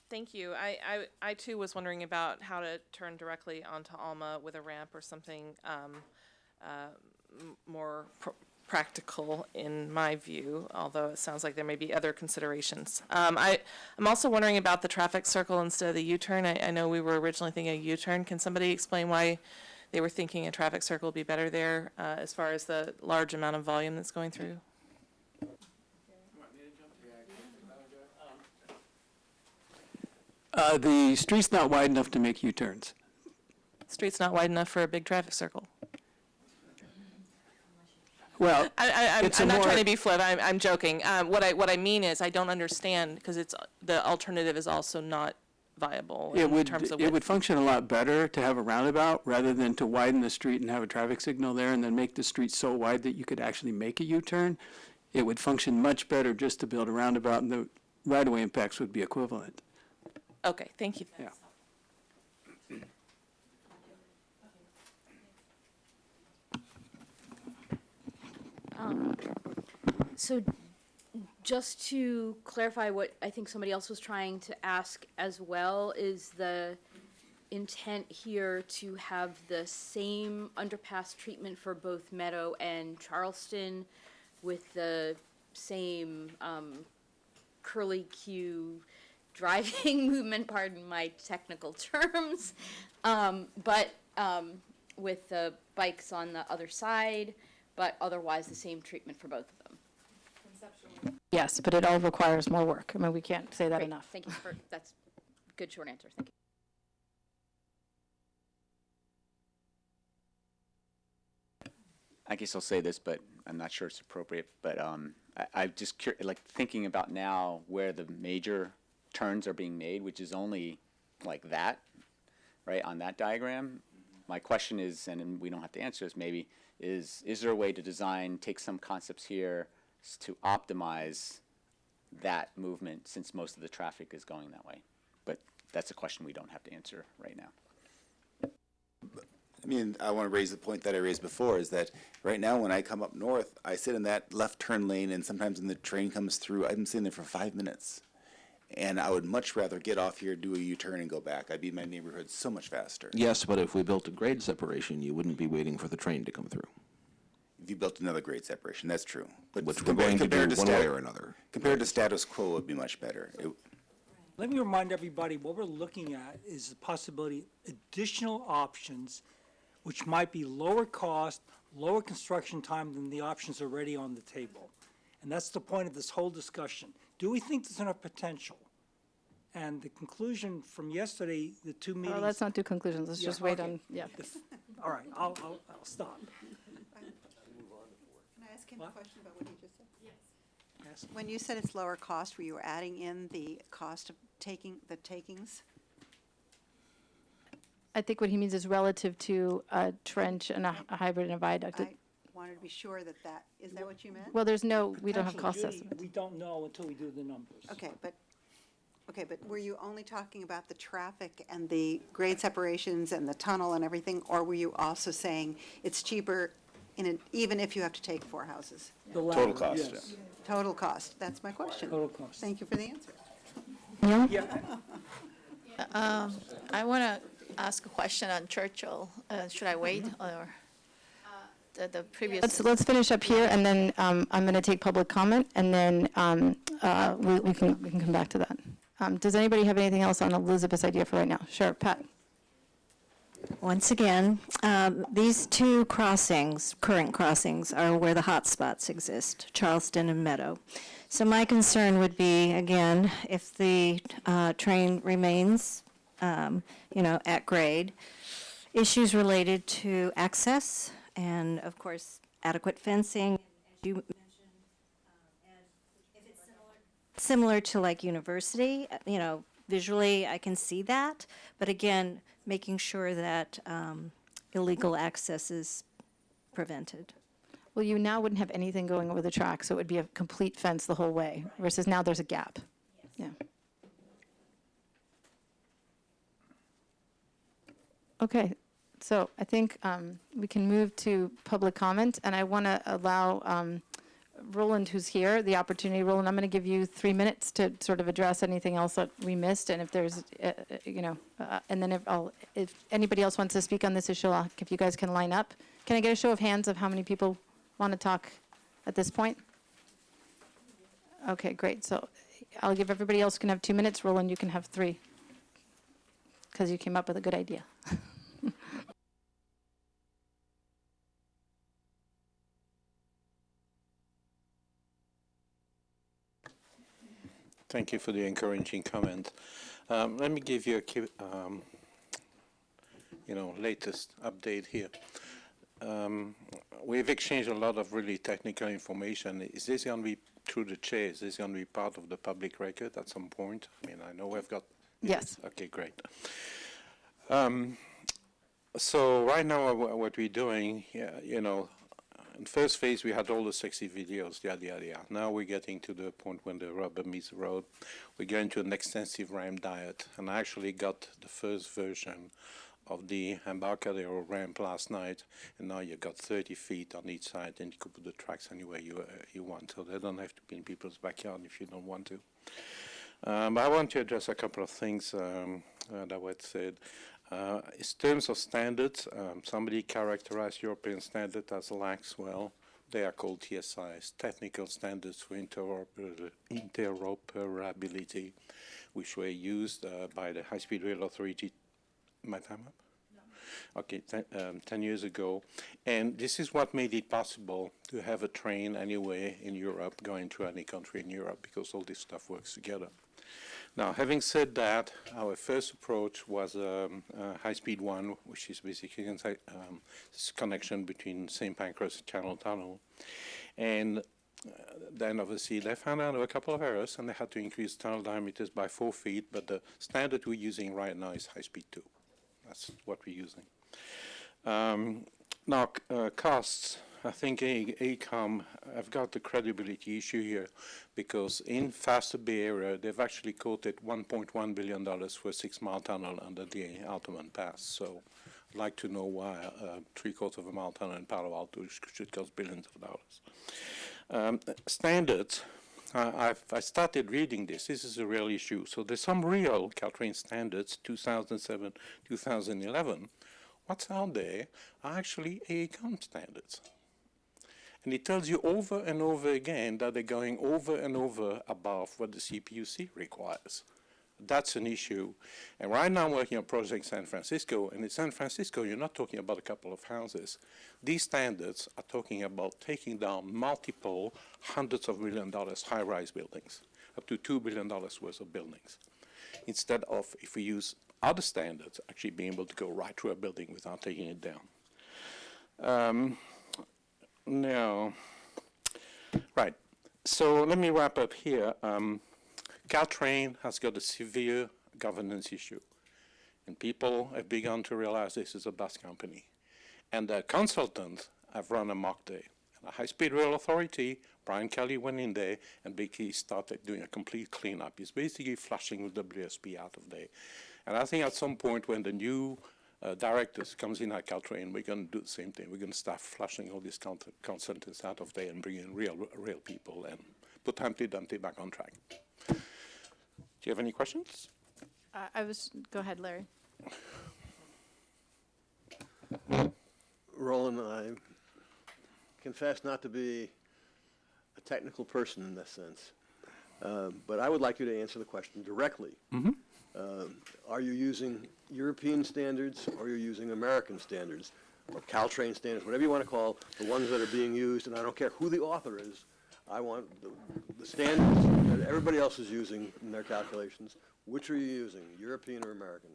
Thank you. I too was wondering about how to turn directly onto Alma with a ramp or something more practical in my view, although it sounds like there may be other considerations. I'm also wondering about the traffic circle instead of the U-turn. I know we were originally thinking a U-turn. Can somebody explain why they were thinking a traffic circle would be better there as far as the large amount of volume that's going through? The street's not wide enough to make U-turns. Street's not wide enough for a big traffic circle. Well, I'm not trying to be flip. I'm joking. What I mean is I don't understand because the alternative is also not viable in terms of width. It would function a lot better to have a roundabout rather than to widen the street and have a traffic signal there and then make the street so wide that you could actually make a U-turn. It would function much better just to build a roundabout, and the right-of-way impacts would be equivalent. Okay, thank you. Yeah. So just to clarify what I think somebody else was trying to ask as well, is the intent here to have the same underpass treatment for both Meadow and Charleston with the same curly Q driving movement, pardon my technical terms, but with the bikes on the other side, but otherwise the same treatment for both of them. Yes, but it all requires more work. I mean, we can't say that Great, enough. thank you for, that's a good short answer, thank you. I guess I'll say this, but I'm not sure it's appropriate, but I'm just like thinking about now where the major turns are being made, which is only like that, right, on that diagram. My question is, and we don't have to answer this maybe, is there a way to design, take some concepts here to optimize that movement since most of the traffic is going that way? But that's a question we don't have to answer right now. I mean, I want to raise the point that I raised before, is that right now when I come up north, I sit in that left turn lane, and sometimes when the train comes through, I'm sitting there for 5 minutes. And I would much rather get off here, do a U-turn, and go back. I'd be in my neighborhood so much faster. Yes, but if we built a grade separation, you wouldn't be waiting for the train to come through. If you built another grade separation, that's true. But Which we're going to do one way or another. Compared to status quo, it would be much better. Let me remind everybody, what we're looking at is the possibility of additional options which might be lower cost, lower construction time than the options already on the table. And that's the point of this whole discussion. Do we think there's enough potential? And the conclusion from yesterday, the two meetings. Well, let's not do conclusions. Let's Yeah, just wait okay. on, yeah. All right, I'll stop. Can I ask him a question about what he just said? Yes. When you said it's lower cost, were you adding in the cost of taking the takings? I think what he means is relative to a trench and a hybrid and a viaduct. I wanted to be sure is that what you meant? Well, there's no, we don't have Potential, cost Judy, estimates. we don't know until we do the numbers. Okay, but were you only talking about the traffic and the grade separations and the tunnel and everything? Or were you also saying it's cheaper even if you have to take 4 houses? The latter, Total cost, yes. Total cost, that's my question. Total cost. Thank you for the answer. I want to ask a question on Churchill. Should I wait or the previous? Let's finish up here, and then I'm going to take public comment, and then we can come back to that. Does anybody have anything else on Elizabeth's idea for right now? Sure, Pat. Once again, these two crossings, current crossings, are where the hot spots exist, Charleston and Meadow. So my concern would be, again, if the train remains, at grade, issues related to access and, of course, adequate fencing, as you mentioned, and if it's similar to like University, visually I can see that, but again, making sure that illegal access is prevented. Well, you now wouldn't have anything going over the track, so it would be a complete fence the whole way, versus now there's a gap. Yeah. Okay, so I think we can move to public comment, and I want to allow Roland, who's here, the opportunity. Roland, I'm going to give you 3 minutes to sort of address anything else that we missed, and if there's, and then if anybody else wants to speak on this issue, if you guys can line up. Can I get a show of hands of how many people want to talk at this point? Okay, great. So I'll give everybody else can have 2 minutes. Roland, you can have 3, because you came up with a good idea. Thank you for the encouraging comment. Let me give you a latest update here. We've exchanged a lot of really technical information. Is this going to be through the chair? Is this going to be part of the public record at some point? I mean, I know we've got. Yes. Okay, great. So right now, what we're doing, in first phase, we had all the sexy videos, yada, yada, yada. Now we're getting to the point when the rubber meets the road. We're going to an extensive RAM diet, and I actually got the first version of the Embarcadero ramp last night, and now you've got 30 feet on each side, and you could put the tracks anywhere you want, so they don't have to be in people's backyard if you don't want to. But I want to address a couple of things that were said. In terms of standards, somebody characterized European standard as lax. Well, they are called TSIs, Technical Standards for Interoperability, which were used by the High Speed Rail Authority. My time up? No. Okay, 10 years ago. And this is what made it possible to have a train anywhere in Europe, going to any country in Europe, because all this stuff works together. Now, having said that, our first approach was high-speed one, which is basically this connection between St. Pancras and Channel Tunnel. And then, obviously, they found out a couple of errors, and they had to increase tunnel diameters by 4 feet, but the standard we're using right now is high-speed 2. That's what we're using. Now, costs. I think AECOM have got the credibility issue here, because in Faster Bay Area, they've actually quoted $1.1 billion for a 6-mile tunnel under the Altamont Pass. So I'd like to know why a 3/4 of a mile tunnel in Palo Alto should cost billions of dollars. Standards. I started reading this. This is a real issue. So there's some real Caltrain standards, 2007, 2011. What's out there are actually AECOM standards. And it tells you over and over again that they're going over and over above what the CPUC requires. That's an issue. And right now I'm working on Project San Francisco, and in San Francisco you're not talking about a couple of houses. These standards are talking about taking down multiple hundreds of $1 million high-rise buildings, up to $2 billion worth of buildings, instead of, if we use other standards, actually being able to go right through a building without taking it down. Now, right, so let me wrap up here. Caltrain has got a severe governance issue, and people have begun to realize this is a bus company. And the consultants have run a mock day. The High Speed Rail Authority, Brian Kelly went in there and basically started doing a complete cleanup. He's basically flushing WSP out of there. And I think at some point when the new directors comes in at Caltrain, we're going to do the same thing. We're going to start flushing all these consultants out of there and bring in real people and put Humpty Dumpty back on track. Do you have any questions? Go ahead, Larry. Roland, I confess not to be a technical person in this sense, but I would like you to answer the question directly. Mm-hmm. Are you using European standards, or are you using American standards, or Caltrain standards, whatever you want to call the ones that are being used, and I don't care who the author is. I want the standards that everybody else is using in their calculations. Which are you using, European or American?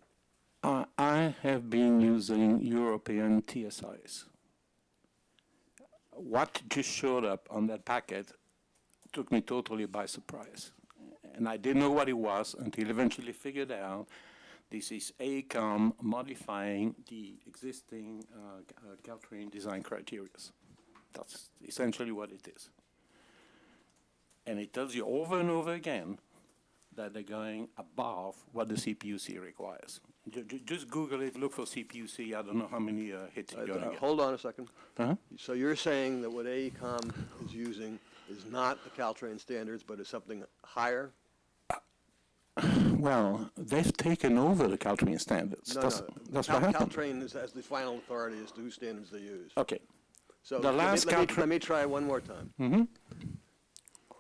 I have been using European TSIs. What just showed up on that packet took me totally by surprise. And I didn't know what it was until eventually figured out this is AECOM modifying the existing Caltrain design criteria. That's essentially what it is. And it tells you over and over again that they're going above what the CPUC requires. Just Google it, look for CPUC. I don't know how many hits you're going to get. Hold on a second. Uh-huh. So you're saying that what AECOM is using is not the Caltrain standards, but is something higher? Well, they've taken over the Caltrain standards. No, that's no. what happened. Caltrain has the final authority as to whose standards they use. Okay. So The last let me try one more time. Mm-hmm.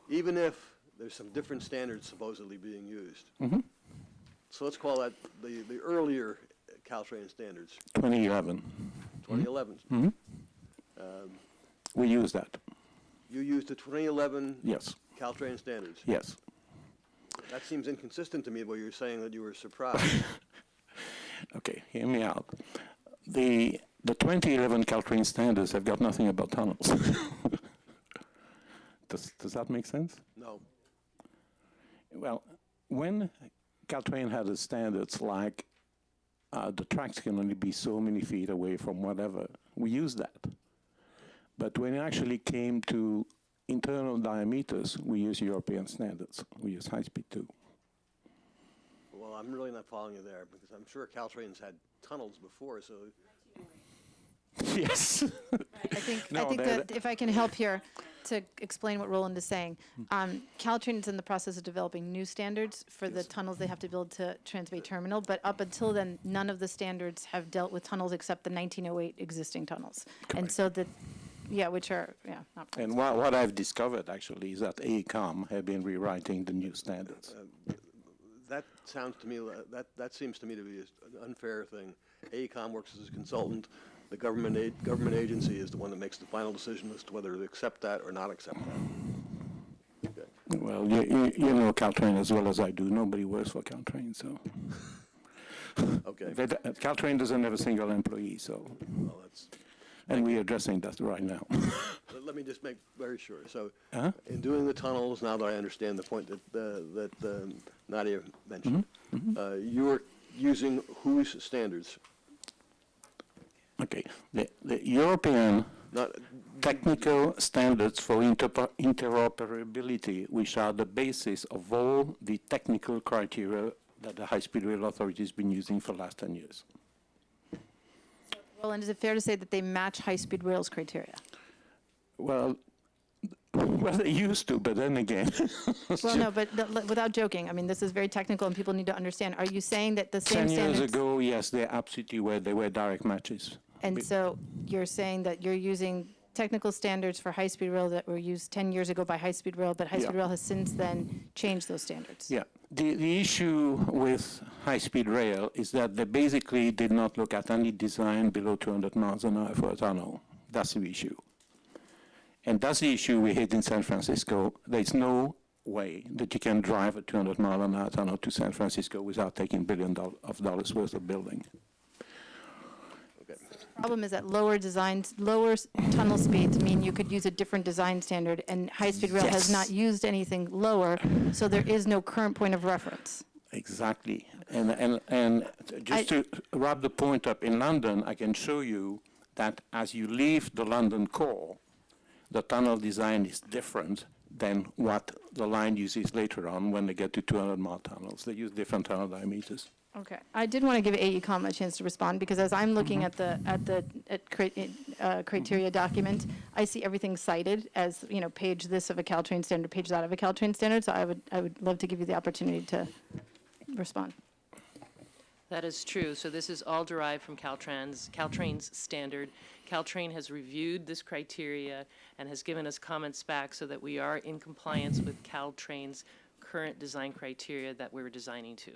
Even if there's some different standards supposedly being used, Mm-hmm. so let's call that the earlier Caltrain standards, 2011. 2011. Mm-hmm. We use that. You used the 2011 Yes. Caltrain standards. Yes. That seems inconsistent to me, where you're saying that you were surprised. Okay, hear me out. The 2011 Caltrain standards have got nothing about tunnels. Does that make sense? No. Well, when Caltrain had the standards like the tracks can only be so many feet away from whatever, we used that. But when it actually came to internal diameters, we use European standards. We use high speed too. Well, I'm really not following you there, because I'm sure Caltrain's had tunnels before, so. Yes. I think No, that if I can help here to explain what Roland is saying, Caltrain is in the process of developing new standards for the tunnels they have to build to Transbay Terminal, but up until then, none of the standards have dealt with tunnels except the 1908 existing tunnels. And so which are, not. And what I've discovered actually is that AECOM have been rewriting the new standards. That sounds to me, that seems to me to be an unfair thing. AECOM works as a consultant. The government agency is the one that makes the final decision as to whether to accept that or not accept that. Okay. Well, you know Caltrain as well as I do. Nobody works for Caltrain, so. Okay. Caltrain doesn't have a single employee, so. Well, and we're addressing that right now. Let me just make very sure. So, in doing the tunnels, now that I understand the point that Nadia mentioned, you are using whose standards? Okay, the European technical standards for interoperability, which are the basis of all the technical criteria that the High-Speed Rail Authority has been using for the last 10 years. Roland, is it fair to say that they match high-speed rail's criteria? Well, they used to, but then again. Well, no, but without joking, I mean, this is very technical and people need to understand. Are you saying that the same 10 years standards? ago, yes, they absolutely were. They were direct matches. And so you're saying that you're using technical standards for high-speed rail that were used 10 years ago by high-speed rail, but high-speed rail has since then changed those standards? Yeah. The issue with high-speed rail is that they basically did not look at any design below 200 miles an hour for a tunnel. That's the issue. And that's the issue we hit in San Francisco. There's no way that you can drive a 200-mile-an-hour tunnel to San Francisco without taking $billions worth of building. The problem is that lower tunnel speeds mean you could use a different design standard, and high-speed rail has not used anything lower, so there is no current point of reference. Exactly. And just to wrap the point up, in London, I can show you that as you leave the London core, the tunnel design is different than what the line uses later on when they get to 200-mile tunnels. They use different tunnel diameters. Okay, I did want to give AECOM a chance to respond, because as I'm looking at the criteria document, I see everything cited as, page this of a Caltrain standard, page that of a Caltrain standard, so I would love to give you the opportunity to respond. That is true. So this is all derived from Caltrain's standard. Caltrain has reviewed this criteria and has given us comments back so that we are in compliance with Caltrain's current design criteria that we were designing to.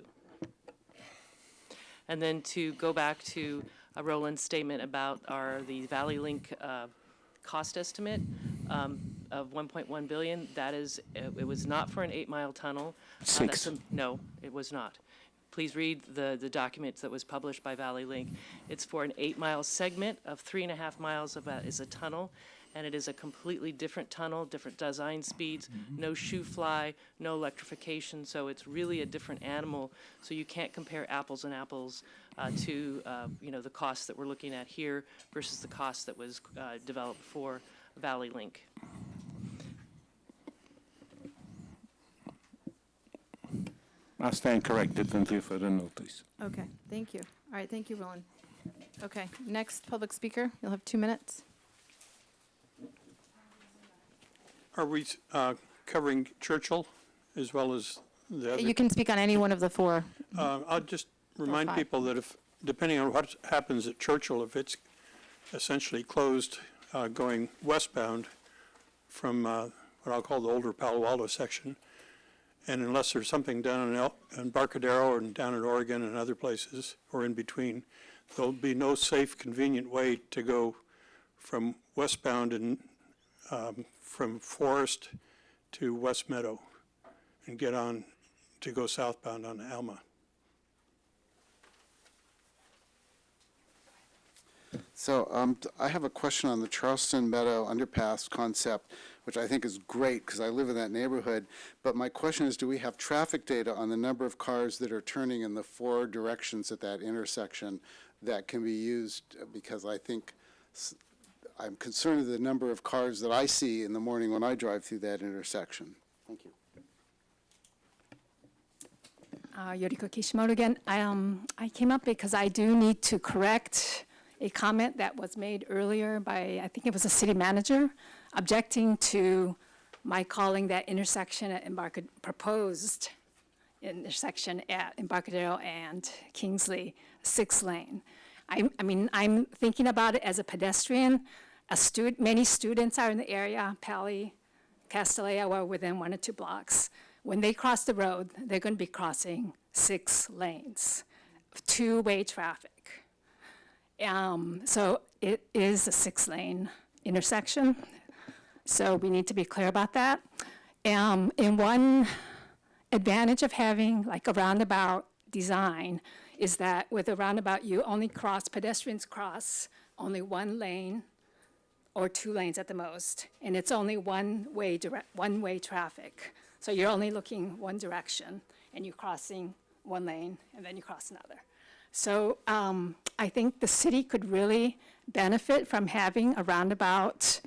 And then to go back to Roland's statement about the Valley Link cost estimate of 1.1 billion, that is, it was not for an 8-mile tunnel. No, it was not. Please read the documents that was published by Valley Link. It's for an 8-mile segment of 3.5 miles is a tunnel, and it is a completely different tunnel, different design speeds, no shoe fly, no electrification, so it's really a different animal. So you can't compare apples and apples to the cost that we're looking at here versus the cost that was developed for Valley Link. I stand corrected until further notice. Okay, thank you. All right, thank you, Roland. Okay, next public speaker, you'll have 2 minutes. Are we covering Churchill as well as the other? You can speak on any one of the 4. I'll just remind 5. people that depending on what happens at Churchill, if it's essentially closed going westbound from what I'll call the older Palo Alto section, and unless there's something down in Embarcadero and down in Oregon and other places or in between, there'll be no safe, convenient way to go from westbound and from Forest to West Meadow and get on to go southbound on Alma. So I have a question on the Charleston Meadow underpass concept, which I think is great because I live in that neighborhood. But my question is, do we have traffic data on the number of cars that are turning in the 4 directions at that intersection that can be used? Because I think I'm concerned with the number of cars that I see in the morning when I drive through that intersection. Thank you. Yoriko Kishimoto again. I came up because I do need to correct a comment that was made earlier by, I think it was a city manager, objecting to my calling that intersection at proposed intersection at Embarcadero and Kingsley 6-lane. I mean, I'm thinking about it as a pedestrian. Many students are in the area, Pali, Castellea, are within 1 or 2 blocks. When they cross the road, they're going to be crossing 6 lanes, 2-way traffic. So it is a 6-lane intersection. So we need to be clear about that. And one advantage of having like a roundabout design is that with a roundabout, you only pedestrians cross only 1 lane or 2 lanes at the most, and it's only one-way traffic. So you're only looking one direction, and you're crossing 1 lane, and then you cross another. So I think the city could really benefit from having a roundabout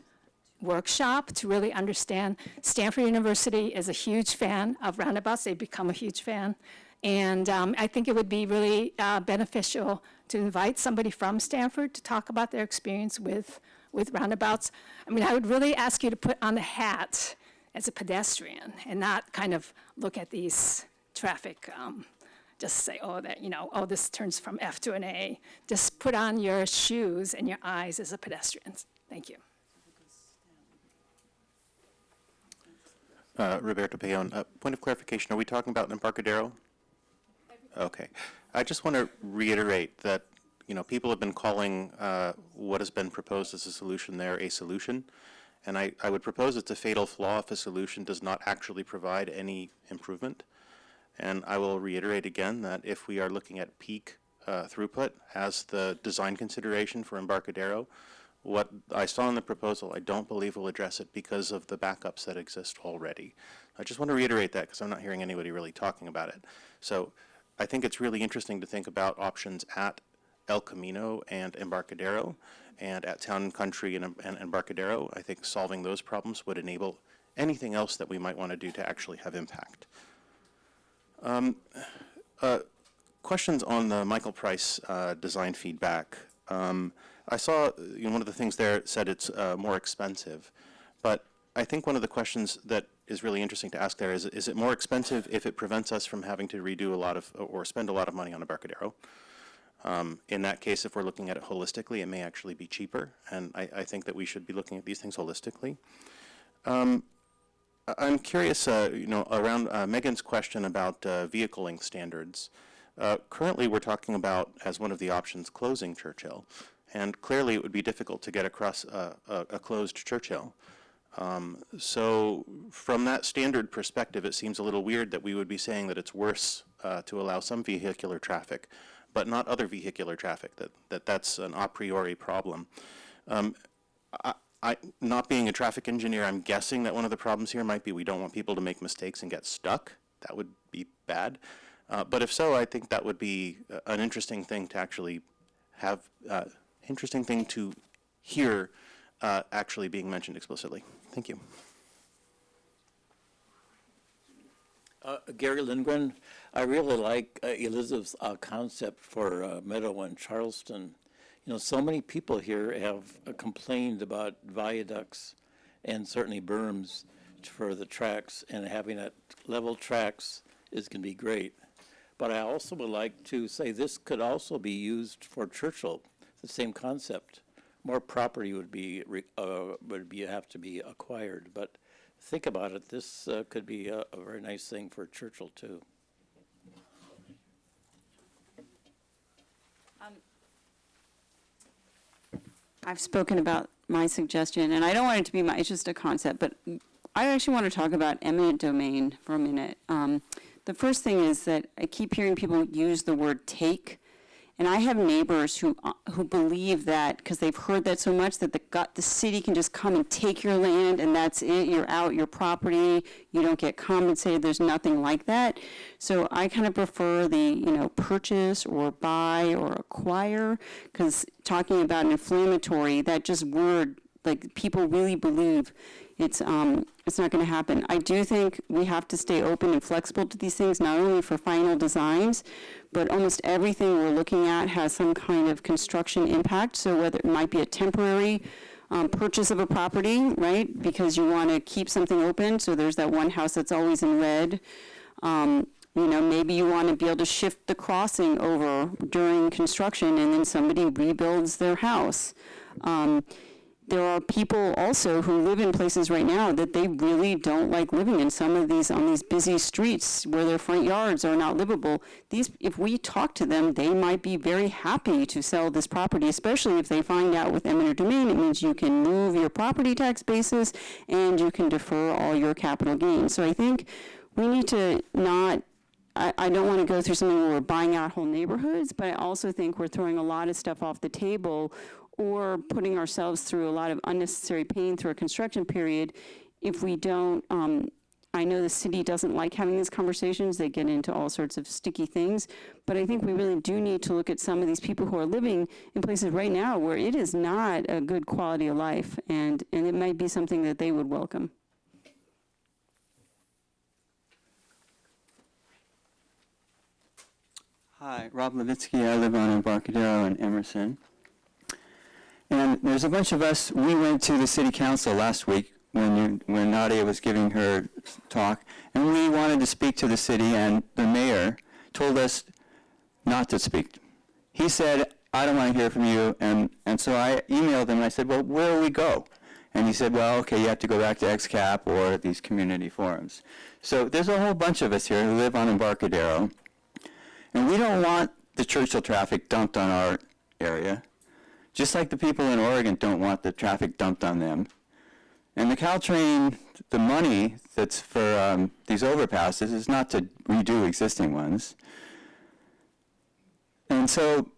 workshop to really understand. Stanford University is a huge fan of roundabouts. They've become a huge fan. And I think it would be really beneficial to invite somebody from Stanford to talk about their experience with roundabouts. I mean, I would really ask you to put on the hat as a pedestrian and not kind of look at these traffic, just say, oh, that, oh, this turns from F to an A. Just put on your shoes and your eyes as a pedestrian. Thank you. Roberto Peon, point of clarification, are we talking about Embarcadero? Okay. I just want to reiterate that, people have been calling what has been proposed as a solution there a solution. And I would propose it's a fatal flaw if a solution does not actually provide any improvement. And I will reiterate again that if we are looking at peak throughput as the design consideration for Embarcadero, what I saw in the proposal, I don't believe will address it because of the backups that exist already. I just want to reiterate that because I'm not hearing anybody really talking about it. So I think it's really interesting to think about options at El Camino and Embarcadero, and at Town and Country and Embarcadero. I think solving those problems would enable anything else that we might want to do to actually have impact. Questions on the Michael Price design feedback. I saw one of the things there said it's more expensive, but I think one of the questions that is really interesting to ask there is it more expensive if it prevents us from having to redo a lot of or spend a lot of money on Embarcadero? In that case, if we're looking at it holistically, it may actually be cheaper, and I think that we should be looking at these things holistically. I'm curious, around Megan's question about vehicle length standards. Currently, we're talking about, as one of the options, closing Churchill, and clearly it would be difficult to get across a closed Churchill. So from that standard perspective, it seems a little weird that we would be saying that it's worse to allow some vehicular traffic, but not other vehicular traffic, that's an a priori problem. Not being a traffic engineer, I'm guessing that one of the problems here might be we don't want people to make mistakes and get stuck. That would be bad. But if so, I think that would be an interesting thing to actually have, interesting thing to hear actually being mentioned explicitly. Thank you. Gary Lindgren, I really like Elizabeth's concept for Meadow and Charleston. So many people here have complained about viaducts and certainly berms for the tracks, and having that level tracks is going to be great. But I also would like to say this could also be used for Churchill, the same concept. More property would have to be acquired, but think about it, this could be a very nice thing for Churchill too. I've spoken about my suggestion, and I don't want it to be it's just a concept, but I actually want to talk about eminent domain for a minute. The first thing is that I keep hearing people use the word take, and I have neighbors who believe that because they've heard that so much that the city can just come and take your land and that's it, you're out your property, you don't get compensated, there's nothing like that. So I kind of prefer the, purchase or buy or acquire, because talking about an inflammatory, that just word like people really believe it's not going to happen. I do think we have to stay open and flexible to these things, not only for final designs, but almost everything we're looking at has some kind of construction impact. So whether it might be a temporary purchase of a property, right? Because you want to keep something open. So there's that one house that's always in red. Maybe you want to be able to shift the crossing over during construction and then somebody rebuilds their house. There are people also who live in places right now that they really don't like living in some of these, on these busy streets where their front yards are not livable. If we talk to them, they might be very happy to sell this property, especially if they find out with eminent domain, it means you can move your property tax basis and you can defer all your capital gains. So I think we need to not, I don't want to go through something where we're buying out whole neighborhoods, but I also think we're throwing a lot of stuff off the table or putting ourselves through a lot of unnecessary pain through a construction period if we don't. I know the city doesn't like having these conversations. They get into all sorts of sticky things. But I think we really do need to look at some of these people who are living in places right now where it is not a good quality of life, and it might be something that they would welcome. Hi, Rob Levitsky. I live on Embarcadero and Emerson. And there's a bunch of us, we went to the city council last week when Nadia was giving her talk, and we wanted to speak to the city, and the mayor told us not to speak. He said, I don't want to hear from you, and so I emailed him, and I said, well, where will we go? And he said, well, okay, you have to go back to XCAP or these community forums. So there's a whole bunch of us here who live on Embarcadero, and we don't want the Churchill traffic dumped on our area. Just like the people in Oregon don't want the traffic dumped on them. And the Caltrain, the money that's for these overpasses is not to redo existing ones. And so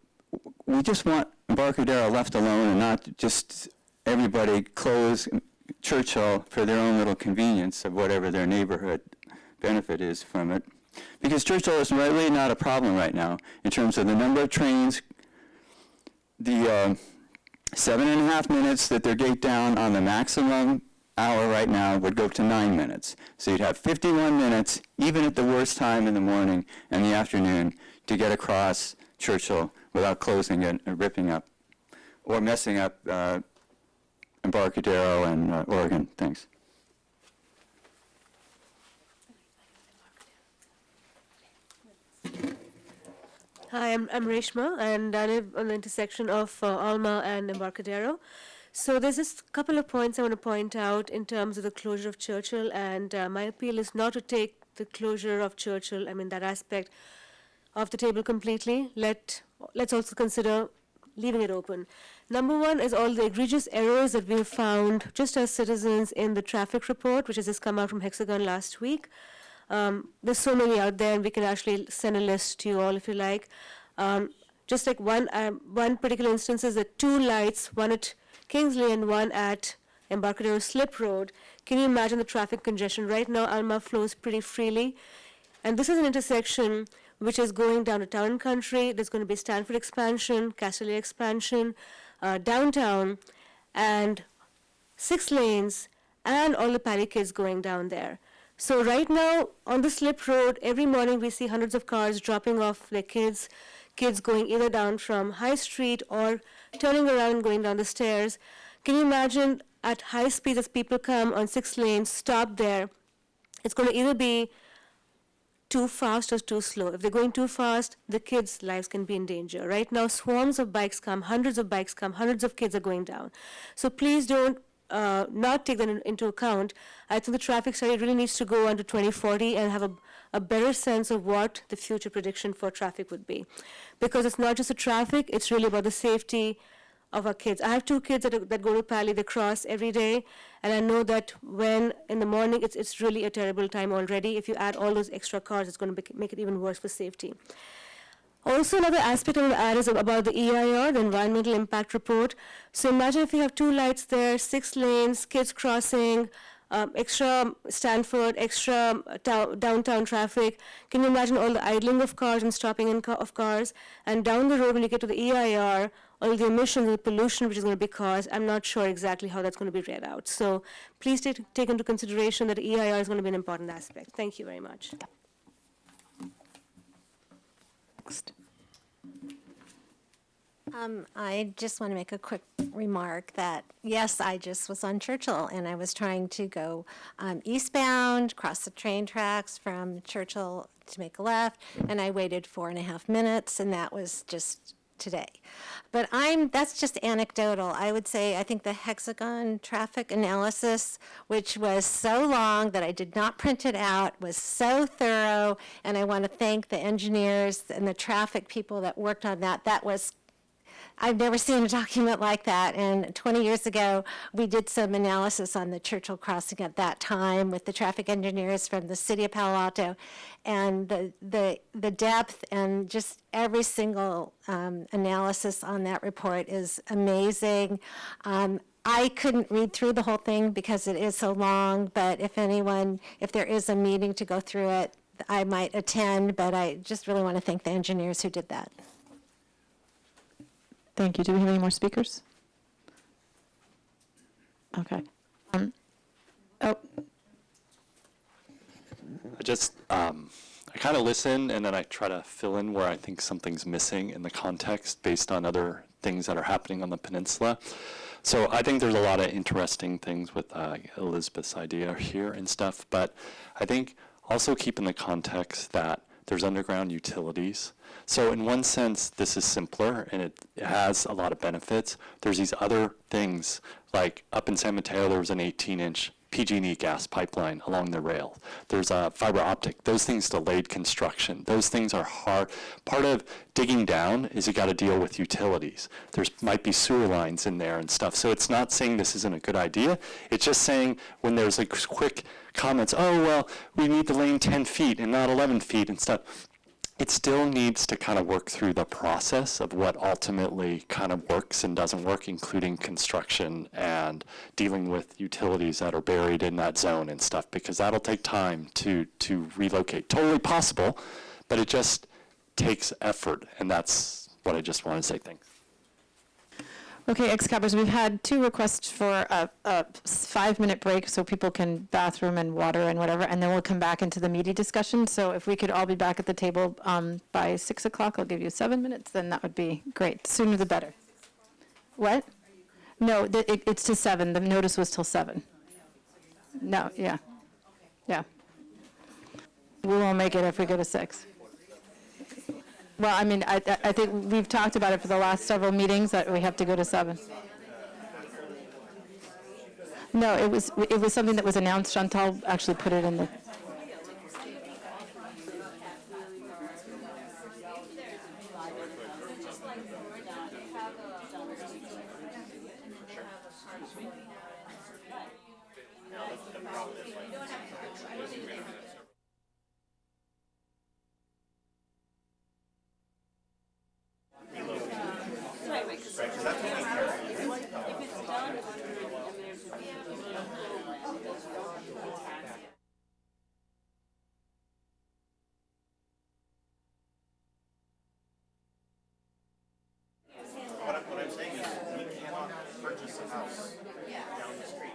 we just want Embarcadero left alone and not just everybody close Churchill for their own little convenience of whatever their neighborhood benefit is from it. Because Churchill is really not a problem right now in terms of the number of trains, the 7.5 minutes that they're gate down on the maximum hour right now would go to 9 minutes. So you'd have 51 minutes, even at the worst time in the morning and the afternoon, to get across Churchill without closing it or ripping up or messing up Embarcadero and Oregon. Thanks. Hi, I'm Reshma, and I live on the intersection of Alma and Embarcadero. So there's just a couple of points I want to point out in terms of the closure of Churchill, and my appeal is not to take the closure of Churchill, that aspect, off the table completely. Let's also consider leaving it open. Number one is all the egregious errors that we have found just as citizens in the traffic report, which has just come out from Hexagon last week. There's so many out there, and we can actually send a list to you all if you like. Just like one particular instance is that 2 lights, one at Kingsley and one at Embarcadero Slip Road. Can you imagine the traffic congestion? Right now, Alma flows pretty freely. And this is an intersection which is going down to Town and Country. There's going to be Stanford expansion, Castelli expansion, downtown, and 6 lanes, and all the Pali kids going down there. So right now, on the Slip Road, every morning we see hundreds of cars dropping off their kids going either down from High Street or turning around and going down the stairs. Can you imagine at high speed as people come on 6 lanes, stop there? It's going to either be too fast or too slow. If they're going too fast, the kids' lives can be in danger. Right now, swarms of bikes come, hundreds of bikes come, hundreds of kids are going down. So please don't not take that into account. I think the traffic study really needs to go on to 2040 and have a better sense of what the future prediction for traffic would be. Because it's not just the traffic, it's really about the safety of our kids. I have 2 kids that go to Pali, they cross every day, and I know that when in the morning, it's really a terrible time already. If you add all those extra cars, it's going to make it even worse for safety. Also, another aspect I want to add is about the EIR, the Environmental Impact Report. So imagine if you have 2 lights there, 6 lanes, kids crossing, extra Stanford, extra downtown traffic. Can you imagine all the idling of cars and stopping of cars? And down the road, when you get to the EIR, all the emissions and the pollution which is going to be caused, I'm not sure exactly how that's going to be read out. So please take into consideration that EIR is going to be an important aspect. Thank you very much. Next. I just want to make a quick remark that, yes, I just was on Churchill, and I was trying to go eastbound, cross the train tracks from Churchill to make a left, and I waited 4.5 minutes, and that was just today. But that's just anecdotal. I would say I think the hexagon traffic analysis, which was so long that I did not print it out, was so thorough, and I want to thank the engineers and the traffic people that worked on that. I've never seen a document like that, and 20 years ago, we did some analysis on the Churchill crossing at that time with the traffic engineers from the city of Palo Alto, and the depth and just every single analysis on that report is amazing. I couldn't read through the whole thing because it is so long, but if there is a meeting to go through it, I might attend, but I just really want to thank the engineers who did that. Thank you. Do we have any more speakers? Okay. I kind of listen and then I try to fill in where I think something's missing in the context based on other things that are happening on the peninsula. So I think there's a lot of interesting things with Elizabeth's idea here and stuff, but I think also keep in the context that there's underground utilities. So in one sense, this is simpler and it has a lot of benefits. There's these other things, like up in San Mateo, there was an 18-inch PG&E gas pipeline along the rail. There's a fiber optic. Those things delayed construction. Those things are hard. Part of digging down is you got to deal with utilities. There's might be sewer lines in there and stuff. So it's not saying this isn't a good idea. It's just saying when there's like quick comments, oh, well, we need the lane 10 feet and not 11 feet and stuff. It still needs to kind of work through the process of what ultimately kind of works and doesn't work, including construction and dealing with utilities that are buried in that zone and stuff, because that'll take time to relocate. Totally possible, but it just takes effort, and that's what I just want to say. Thanks. Okay, ex-cappers, we've had 2 requests for a 5-minute break so people can bathroom and water and whatever, and then we'll come back into the meaty discussion. So if we could all be back at the table by 6 o'clock, I'll give you 7 minutes, then that would be great. Sooner the better. What? No, it's to 7. The notice was till 7. No, yeah. Yeah. We won't make it if we go to 6. Well, I mean, I think we've talked about it for the last several meetings that we have to go to 7. No, it was something that was announced. Chantal actually put it in the. What I'm saying is we cannot purchase a house down the street.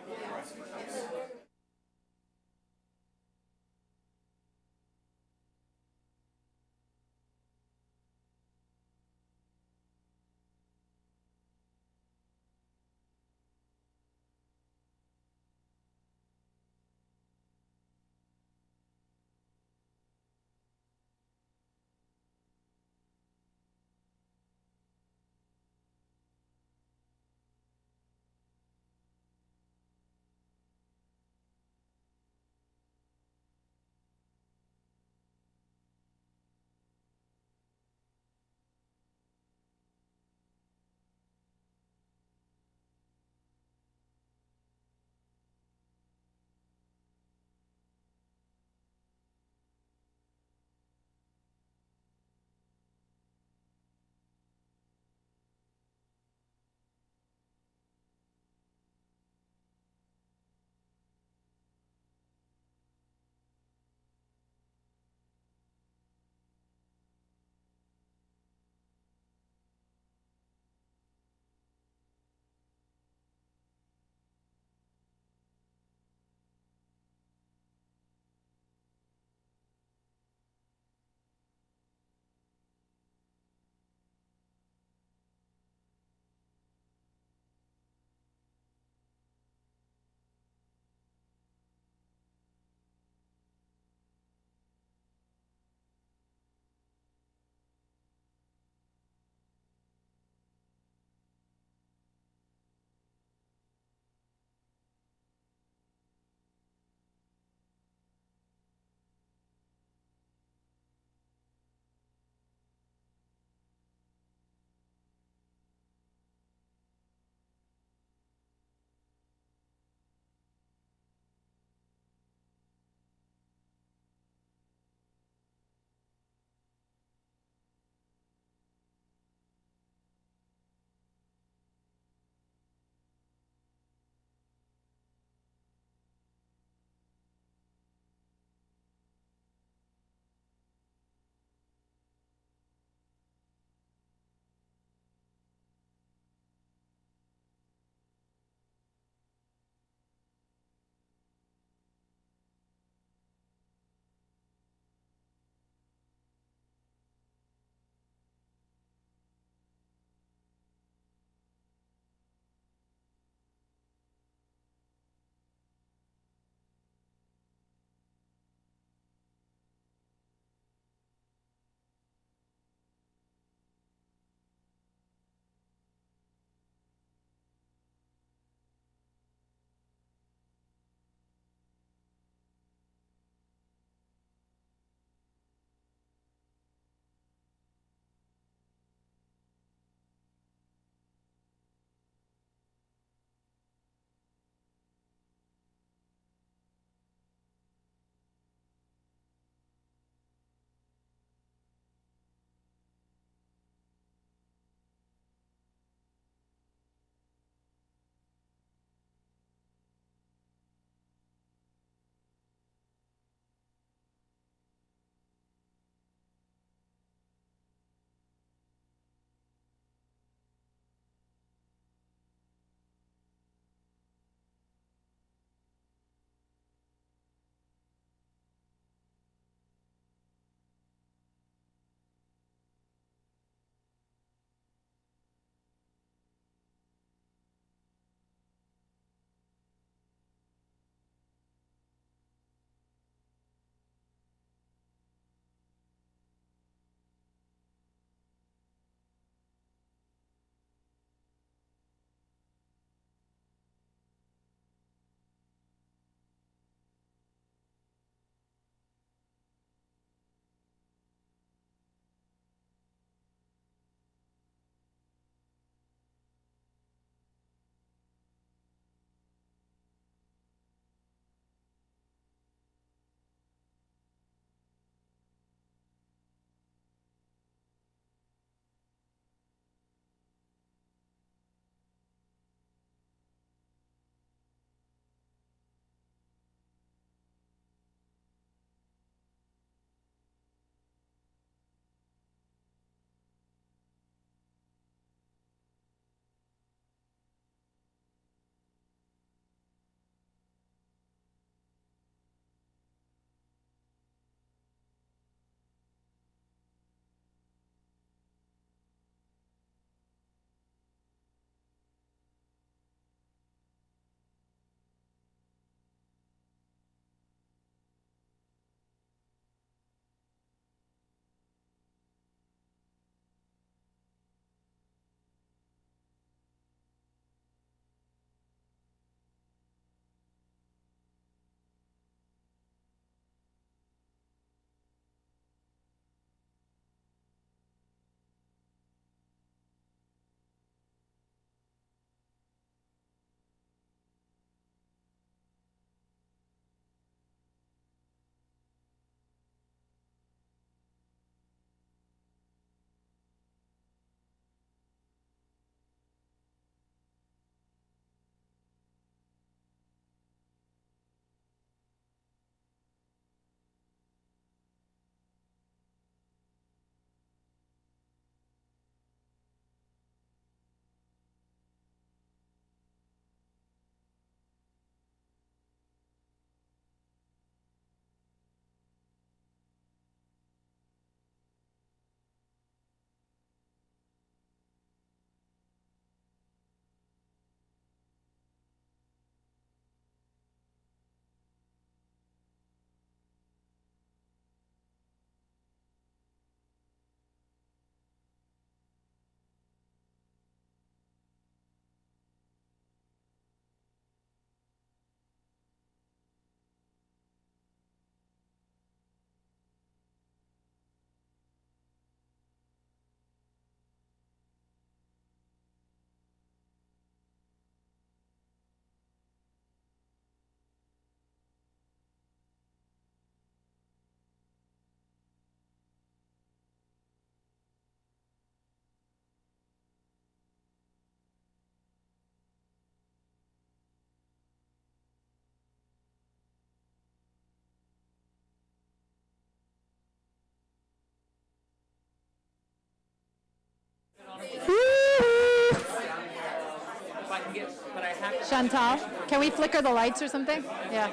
Chantal, can we flicker the lights or something? Yeah.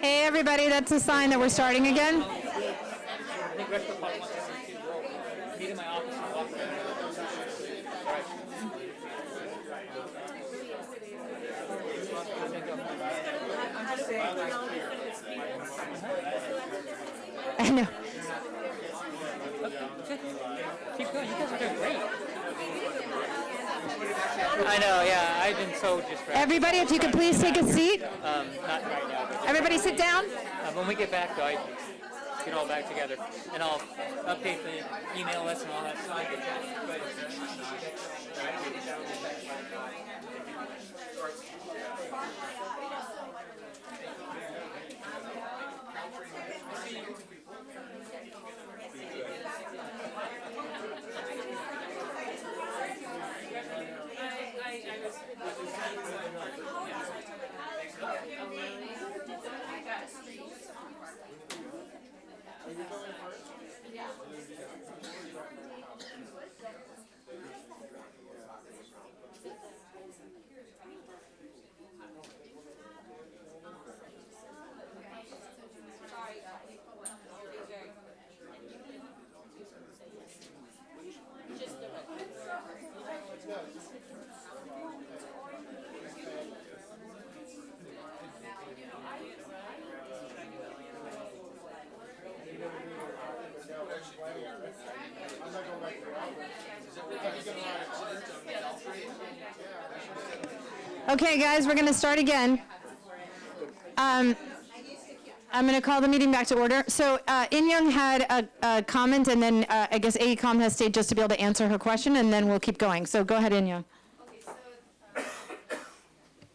Hey, everybody, that's a sign that we're starting again. I know. Keep going, you guys are doing great. I know, yeah, I've been so distracted. Everybody, if you could please take a seat. Not right now. But Everybody sit down. when we get back, though, I get all back together, and I'll update the email list and all that stuff. Okay, guys, we're going to start again. I'm going to call the meeting back to order. So In-Young had a comment, and then I guess AECom has stayed just to be able to answer her question, and then we'll keep going. So go ahead, In-Young.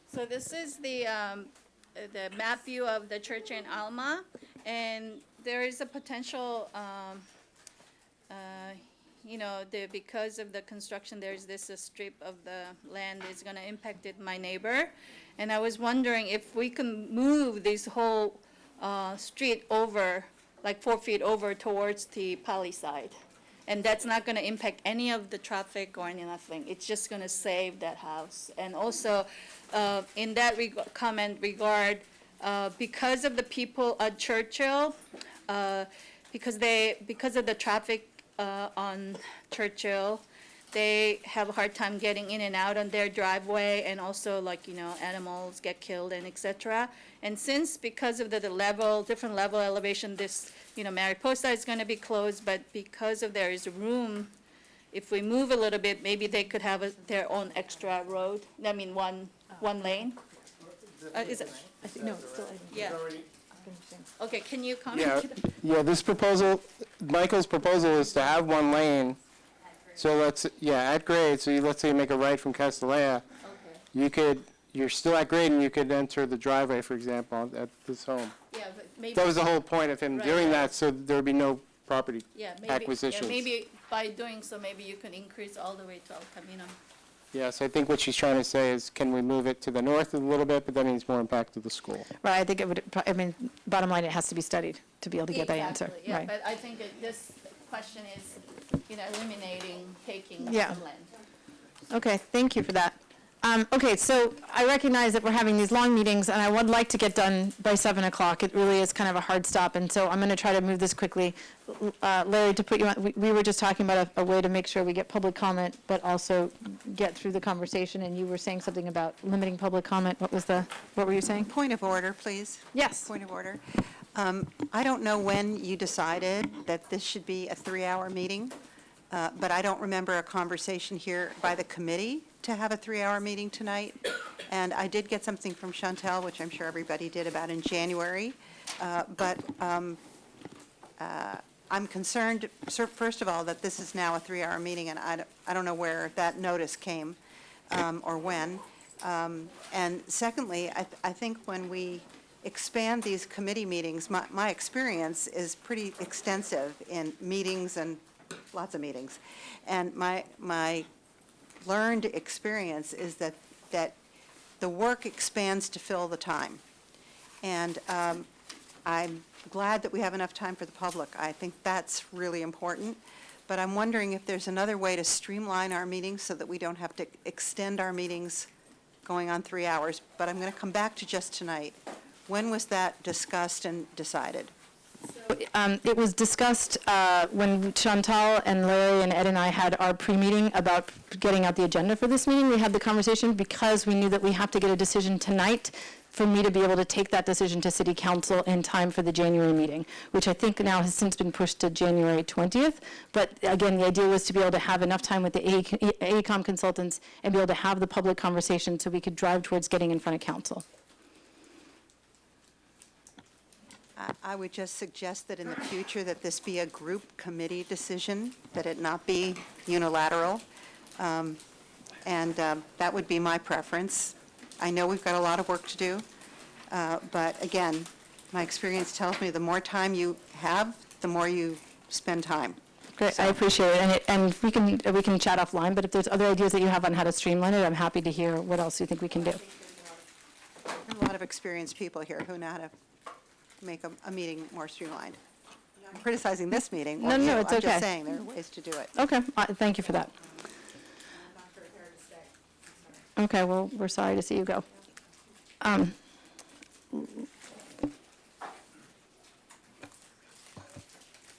So this is the map view of the church in Alma, and there is a potential, because of the construction, there's this strip of the land is going to impact my neighbor. And I was wondering if we can move this whole street over, like 4 feet over towards the Pali side. And that's not going to impact any of the traffic or anything. It's just going to save that house. And also, in that comment regard, because of the people at Churchill, because of the traffic on Churchill, they have a hard time getting in and out on their driveway, and also animals get killed and etc. And since because of the different level elevation, this Mariposa is going to be closed, but because of there is room, if we move a little bit, maybe they could have their own extra road. I mean, one lane. Is it? I think, no, it's still. Yeah. Okay, can you comment? Yeah, this proposal, Michael's proposal is to have one lane. So at grade, so let's say you make a right from Castellea. Okay. You're still at grade and you could enter the driveway, for example, at this home. Yeah, but maybe. That was the whole point of him doing that, so there would be no property acquisitions. Maybe by doing so, maybe you can increase all the way to El Camino. Yes, I think what she's trying to say is, can we move it to the north a little bit, but that means more impact to the school. Right, I think it would, bottom line, it has to be studied to be able to get that answer. Exactly, yeah, Right. but I think this question is, eliminating taking some Yeah. land. Okay, thank you for that. Okay, so I recognize that we're having these long meetings, and I would like to get done by 7 o'clock. It really is kind of a hard stop, and so I'm going to try to move this quickly. Larry, to put you on, we were just talking about a way to make sure we get public comment, but also get through the conversation, and you were saying something about limiting public comment. What were you saying? Point of order, please. Yes. Point of order. I don't know when you decided that this should be a 3-hour meeting, but I don't remember a conversation here by the committee to have a 3-hour meeting tonight. And I did get something from Chantel, which I'm sure everybody did, about in January. But I'm concerned, first of all, that this is now a 3-hour meeting, and I don't know where that notice came or when. And secondly, I think when we expand these committee meetings, my experience is pretty extensive in meetings and lots of meetings. And my learned experience is that the work expands to fill the time. And I'm glad that we have enough time for the public. I think that's really important. But I'm wondering if there's another way to streamline our meetings so that we don't have to extend our meetings going on 3 hours, but I'm going to come back to just tonight. When was that discussed and decided? It was discussed when Chantal and Larry and Ed and I had our pre-meeting about getting out the agenda for this meeting. We had the conversation because we knew that we have to get a decision tonight for me to be able to take that decision to City Council in time for the January meeting, which I think now has since been pushed to January 20th. But again, the idea was to be able to have enough time with the AECOM consultants and be able to have the public conversation so we could drive towards getting in front of council. I would just suggest that in the future that this be a group committee decision, that it not be unilateral. And that would be my preference. I know we've got a lot of work to do, but again, my experience tells me the more time you have, the more you spend time. Great, I appreciate it, and we can chat offline, but if there's other ideas that you have on how to streamline it, I'm happy to hear what else you think we can do. There are a lot of experienced people here who know how to make a meeting more streamlined. I'm criticizing this meeting. or No, you. it's I'm okay. just saying there are ways to do it. Okay, thank you for that. Okay, well, we're sorry to see you go.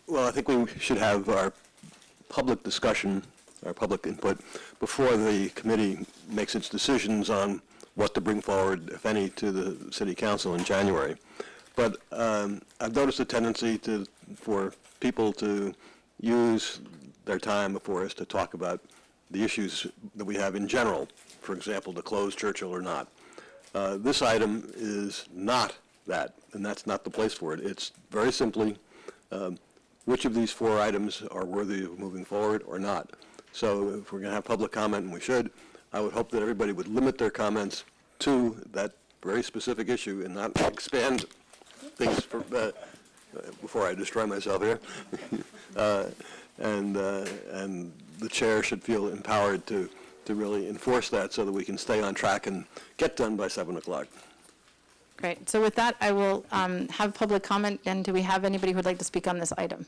Well, I think we should have our public discussion, our public input, before the committee makes its decisions on what to bring forward, if any, to the city council in January. But I've noticed a tendency for people to use their time before us to talk about the issues that we have in general, for example, to close Churchill or not. This item is not that, and that's not the place for it. It's very simply which of these 4 items are worthy of moving forward or not. So if we're going to have public comment, and we should, I would hope that everybody would limit their comments to that very specific issue and not expand things before I destroy myself here. And the chair should feel empowered to really enforce that so that we can stay on track and get done by 7 o'clock. Great, so with that, I will have public comment, and do we have anybody who would like to speak on this item?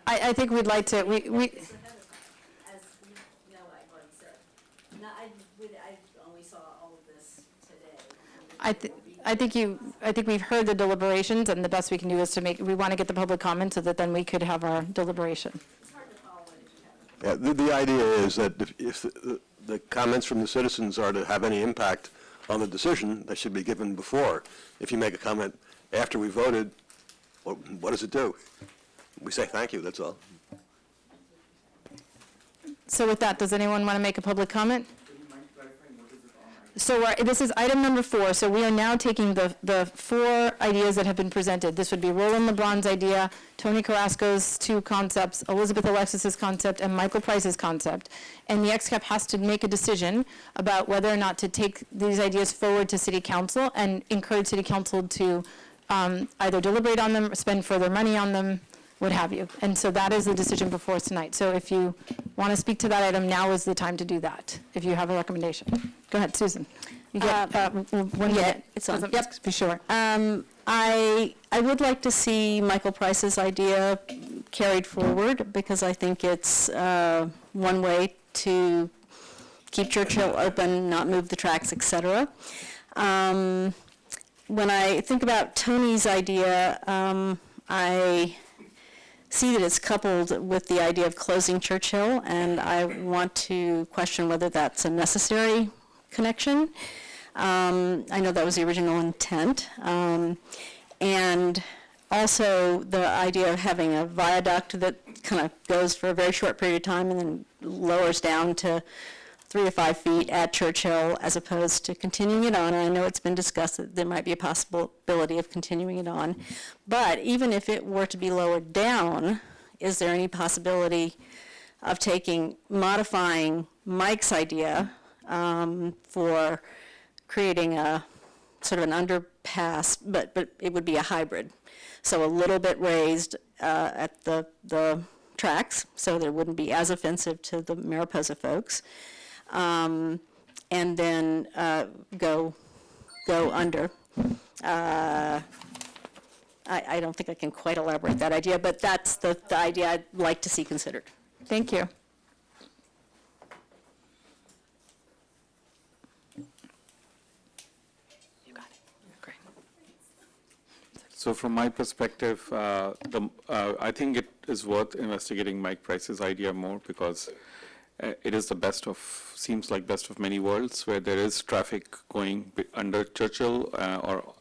I think we'd like to, As you know, I've already said. I only saw all of this today. I think we've heard the deliberations, and the best we can do is to we want to get the public comment so that then we could have our deliberation. Yeah, the idea is that if the comments from the citizens are to have any impact on the decision, they should be given before. If you make a comment after we voted, what does it do? We say thank you, that's all. So with that, does anyone want to make a public comment? So this is item number 4. So we are now taking the 4 ideas that have been presented. This would be Roland LeBron's idea, Tony Carrasco's 2 concepts, Elizabeth Alexis's concept, and Michael Price's concept. And the XCAP has to make a decision about whether or not to take these ideas forward to City Council and encourage City Council to either deliberate on them, spend further money on them, what have you. And so that is the decision before us tonight. So if you want to speak to that item, now is the time to do that, if you have a recommendation. Go ahead, Susan. You get 1 minute. It's on. Yep. Be sure. I would like to see Michael Price's idea carried forward because I think it's one way to keep Churchill open, not move the tracks, etc. When I think about Tony's idea, I see that it's coupled with the idea of closing Churchill, and I want to question whether that's a necessary connection. I know that was the original intent. And also the idea of having a viaduct that kind of goes for a very short period of time and then lowers down to 3 to 5 feet at Churchill as opposed to continuing it on. And I know it's been discussed that there might be a possibility of continuing it on. But even if it were to be lowered down, is there any possibility of modifying Mike's idea for creating a sort of an underpass, but it would be a hybrid. So a little bit raised at the tracks, so that it wouldn't be as offensive to the Mariposa folks. And then go under. I don't think I can quite elaborate that idea, but that's the idea I'd like to see considered. Thank you. So from my perspective, I think it is worth investigating Mike Price's idea more because it is the seems like best of many worlds where there is traffic going under Churchill or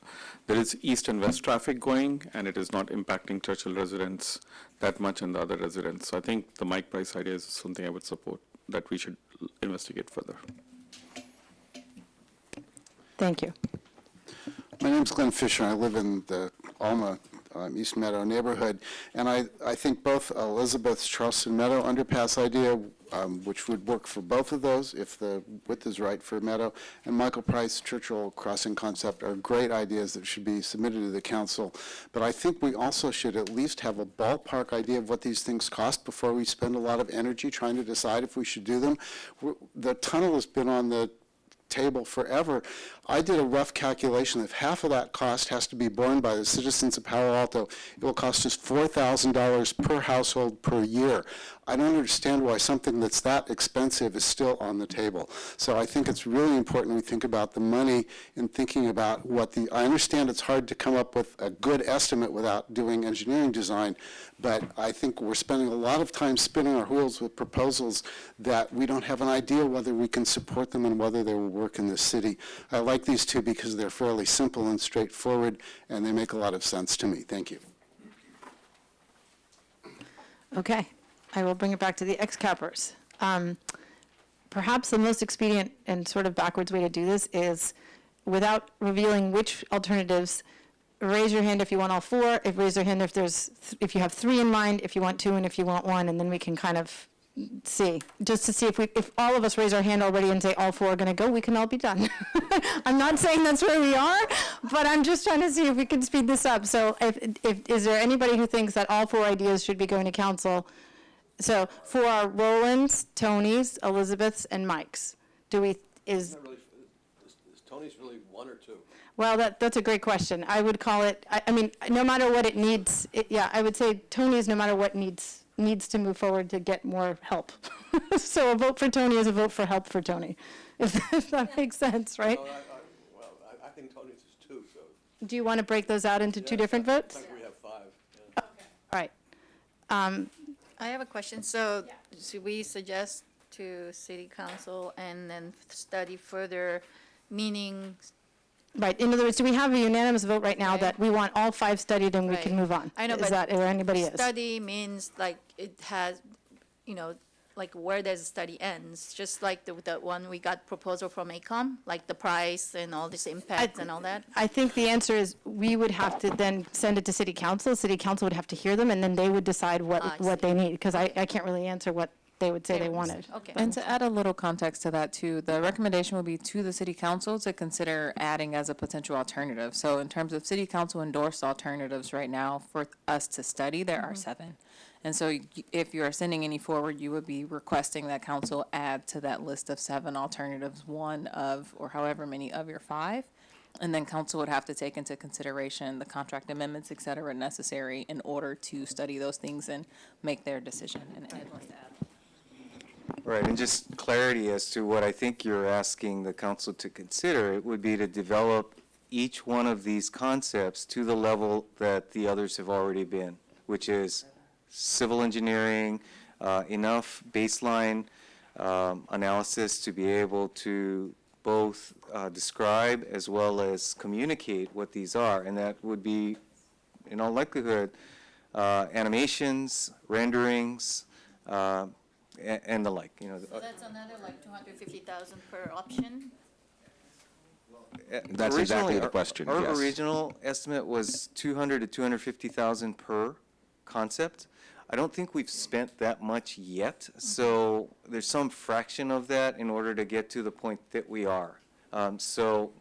there is east and west traffic going and it is not impacting Churchill residents that much and the other residents. So I think the Mike Price idea is something I would support that we should investigate further. Thank you. My name's Glenn Fisher. I live in the Alma East Meadow neighborhood, and I think both Elizabeth's Charleston Meadow underpass idea, which would work for both of those if the width is right for Meadow, and Michael Price Churchill crossing concept are great ideas that should be submitted to the council. But I think we also should at least have a ballpark idea of what these things cost before we spend a lot of energy trying to decide if we should do them. The tunnel has been on the table forever. I did a rough calculation. If half of that cost has to be borne by the citizens of Palo Alto, it will cost us $4,000 per household per year. I don't understand why something that's that expensive is still on the table. So I think it's really important we think about the money in thinking about I understand it's hard to come up with a good estimate without doing engineering design, but I think we're spending a lot of time spinning our wheels with proposals that we don't have an idea whether we can support them and whether they will work in the city. I like these two because they're fairly simple and straightforward, and they make a lot of sense to me. Thank you. Okay, I will bring it back to the ex-cappers. Perhaps the most expedient and sort of backwards way to do this is, without revealing which alternatives, raise your hand if you want all four, raise your hand if you have three in mind, if you want two, and if you want one, and then we can kind of see, just to see if all of us raise our hand already and say all four are going to go, we can all be done. I'm not saying that's where we are, but I'm just trying to see if we can speed this up. So is there anybody who thinks that all four ideas should be going to council? So for our Roland's, Tony's, Elizabeth's, and Mike's, is Tony's really one or two? well, that's a great question. I would call it, I mean, no matter what it needs, I would say Tony's no matter what needs to move forward to get more help. So a vote for Tony is a vote for help for Tony, if that makes sense, right? No, I think Tony's is two, so. Do you want to break those out into two different votes? I think we have five. All right. I have a question. So should we suggest to city council and then study further, meaning? Right, in other words, do we have a unanimous vote right now that we want all five studied and we can move on? I know, Is but that where anybody is? study means like it has, like where does the study ends? Just like the one we got proposal from ACOM, like the price and all this impact and all that? I think the answer is we would have to then send it to city council. City council would have to hear them, and then they would decide what they need, because I can't really answer what they would say they wanted. Okay. And to add a little context to that too, the recommendation will be to the city council to consider adding as a potential alternative. So in terms of city council endorsed alternatives right now for us to study, there are 7. And so if you are sending any forward, you would be requesting that council add to that list of 7 alternatives, one of, or however many of your 5. And then council would have to take into consideration the contract amendments, et cetera, necessary in order to study those things and make their decision. And Ed wants to add. Right, and just clarity as to what I think you're asking the council to consider, it would be to develop each one of these concepts to the level that the others have already been, which is civil engineering, enough baseline analysis to be able to both describe as well as communicate what these are, and that would be, in all likelihood, animations, renderings, and the like. So that's another like 250,000 per option? That's exactly the question, Our yes. original estimate was 200 to 250,000 per concept. I don't think we've spent that much yet, so there's some fraction of that in order to get to the point that we are. So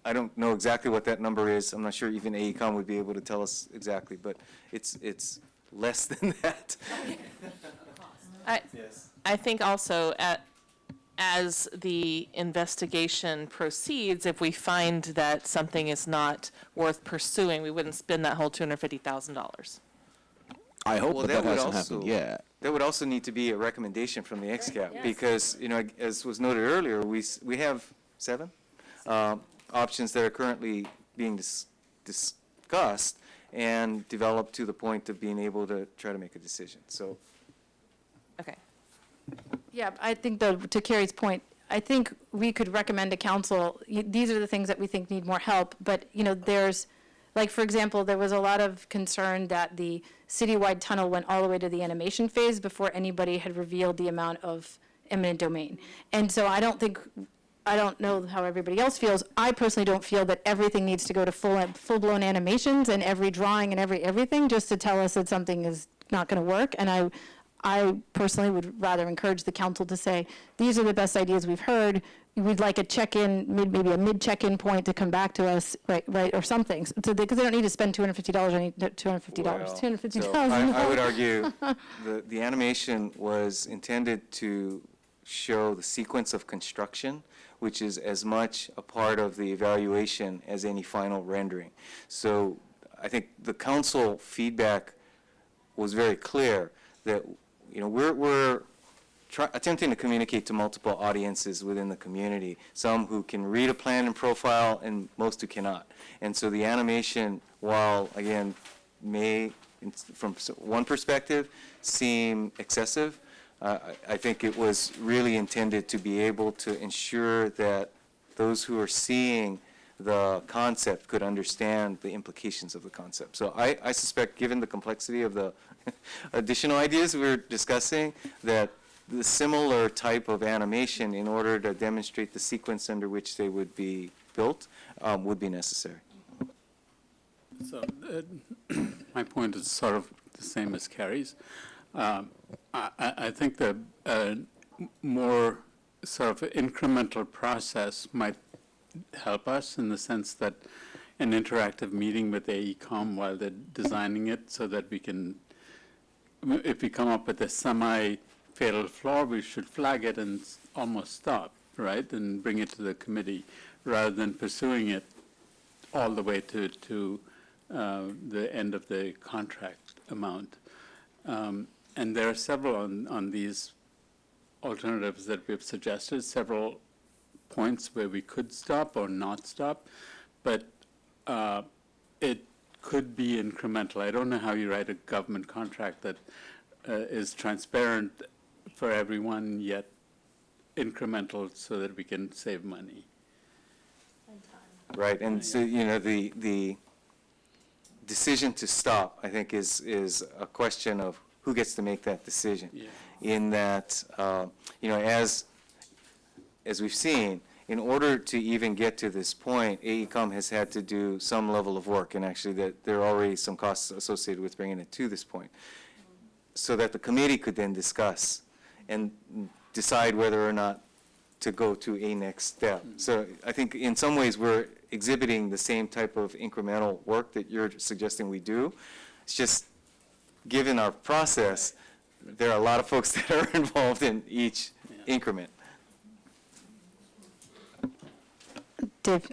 I don't know exactly what that number is. I'm not sure even AECOM would be able to tell us exactly, but it's less than that. I think also as the investigation proceeds, if we find that something is not worth pursuing, we wouldn't spend that whole $250,000. I hope Well, that would hasn't also- happened yet. That would also need to be a recommendation from the XCAP, because, as was noted earlier, we have 7 options that are currently being discussed, and develop to the point of being able to try to make a decision. So Okay. Yeah, I think though, to Carrie's point, I think we could recommend to council, these are the things that we think need more help, but, there's, like, for example, there was a lot of concern that the citywide tunnel went all the way to the animation phase before anybody had revealed the amount of eminent domain. And so I don't know how everybody else feels. I personally don't feel that everything needs to go to full-blown animations and every drawing and everything just to tell us that something is not going to work. And I personally would rather encourage the council to say, these are the best ideas we've heard. We'd like a check-in, maybe a mid-check-in point to come back to us, right, or something. So because they don't need to spend $250, I need $250, $250,000. So I would argue the animation was intended to show the sequence of construction, which is as much a part of the evaluation as any final rendering. So I think the council feedback was very clear that, we're attempting to communicate to multiple audiences within the community, some who can read a plan and profile and most who cannot. And so the animation, while, again, may, from one perspective, seem excessive, I think it was really intended to be able to ensure that those who are seeing the concept could understand the implications of the concept. So I suspect, given the complexity of the additional ideas we're discussing, that the similar type of animation, in order to demonstrate the sequence under which they would be built, would be necessary. So my point is sort of the same as Carrie's. I think the more sort of incremental process might help us in the sense that an interactive meeting with AECom while they're designing it, so that we can, if we come up with a semi-fatal flaw, we should flag it and almost stop, right, and bring it to the committee, rather than pursuing it all the way to the end of the contract amount. And there are several on these alternatives that we've suggested, several points where we could stop or not stop, but it could be incremental. I don't know how you write a government contract that is transparent for everyone, yet incremental so that we can save money. Right, and so, the decision to stop, I think, is a question of who gets to make that decision. Yeah. In that, as we've seen, in order to even get to this point, AECom has had to do some level of work, and actually that there are already some costs associated with bringing it to this point, so that the committee could then discuss and decide whether or not to go to a next step. So I think in some ways we're exhibiting the same type of incremental work that you're suggesting we do. It's just, given our process, there are a lot of folks that are involved in each increment. Dave?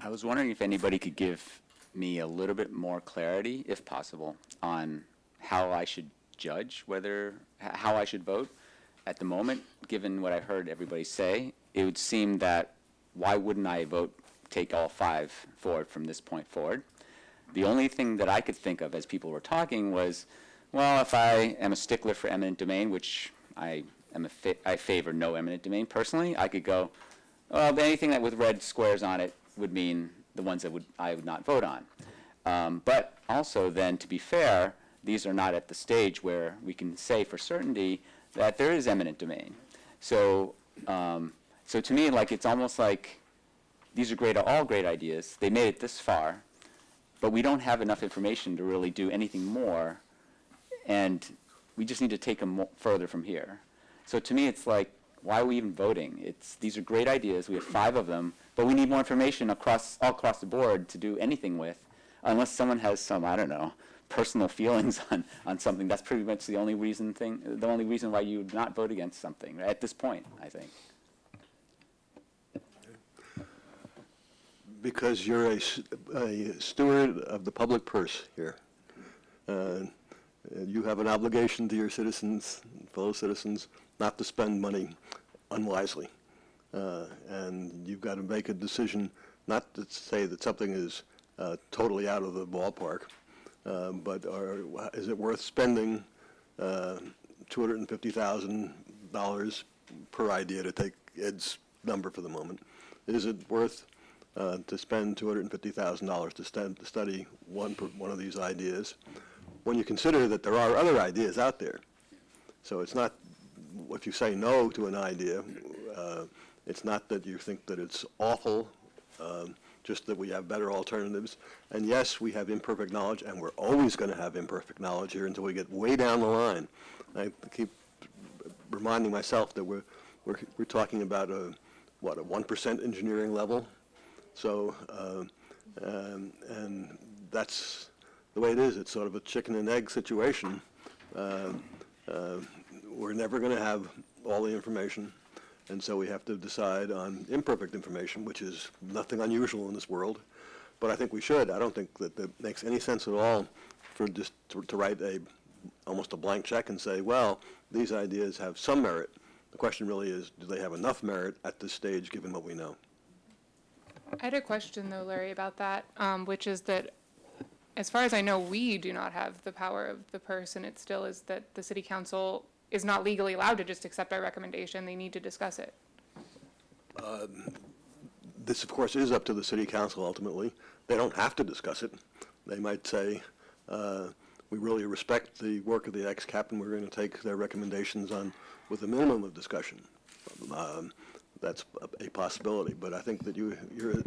I was wondering if anybody could give me a little bit more clarity, if possible, on how I should judge how I should vote. At the moment, given what I heard everybody say, it would seem that why wouldn't I take all 5 forward from this point forward? The only thing that I could think of as people were talking was, well, if I am a stickler for eminent domain, which I favor no eminent domain personally, I could go, well, anything that with red squares on it would mean the ones that I would not vote on. But also then, to be fair, these are not at the stage where we can say for certainty that there is eminent domain. So to me, it's almost like these are all great ideas. They made it this far, but we don't have enough information to really do anything more, and we just need to take them further from here. So to me, it's like, why are we even voting? These are great ideas. We have 5 of them, but we need more information all across the board to do anything with, unless someone has some, I don't know, personal feelings on something. That's pretty much the only reason why you would not vote against something at this point, I think. Because you're a steward of the public purse here. You have an obligation to your citizens, fellow citizens, not to spend money unwisely. And you've got to make a decision not to say that something is totally out of the ballpark. But is it worth spending $250,000 per idea, to take Ed's number for the moment? Is it worth to spend $250,000 to study one of these ideas, when you consider that there are other ideas out there? So it's not, if you say no to an idea, it's not that you think that it's awful, just that we have better alternatives. And yes, we have imperfect knowledge, and we're always going to have imperfect knowledge here until we get way down the line. I keep reminding myself that we're talking about a 1% engineering level. So, and that's the way it is. It's sort of a chicken and egg situation. We're never going to have all the information, and so we have to decide on imperfect information, which is nothing unusual in this world. But I think we should. I don't think that it makes any sense at all for just to write almost a blank check and say, well, these ideas have some merit. The question really is, do they have enough merit at this stage, given what we know? I had a question, though, Larry, about that, which is that, as far as I know, we do not have the power of the purse, and it still is that the city council is not legally allowed to just accept our recommendation. They need to discuss it. This, of course, is up to the city council ultimately. They don't have to discuss it. They might say, we really respect the work of the ex-cap, and we're going to take their recommendations on with a minimum of discussion. That's a possibility. But I think that you're,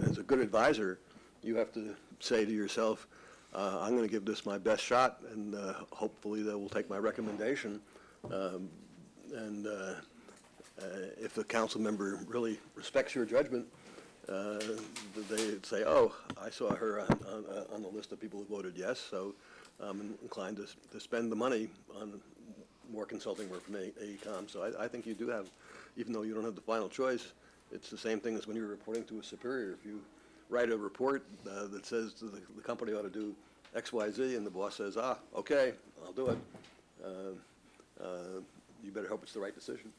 as a good advisor, you have to say to yourself, I'm going to give this my best shot, and hopefully they will take my recommendation. If the council member really respects your judgment, they'd say, oh, I saw her on the list of people who voted yes, so I'm inclined to spend the money on more consulting work from AECOM. So I think you do have, even though you don't have the final choice, it's the same thing as when you're reporting to a superior. If you write a report that says the company ought to do X, Y, Z, and the boss says, okay, I'll do it, you better hope it's the right decision.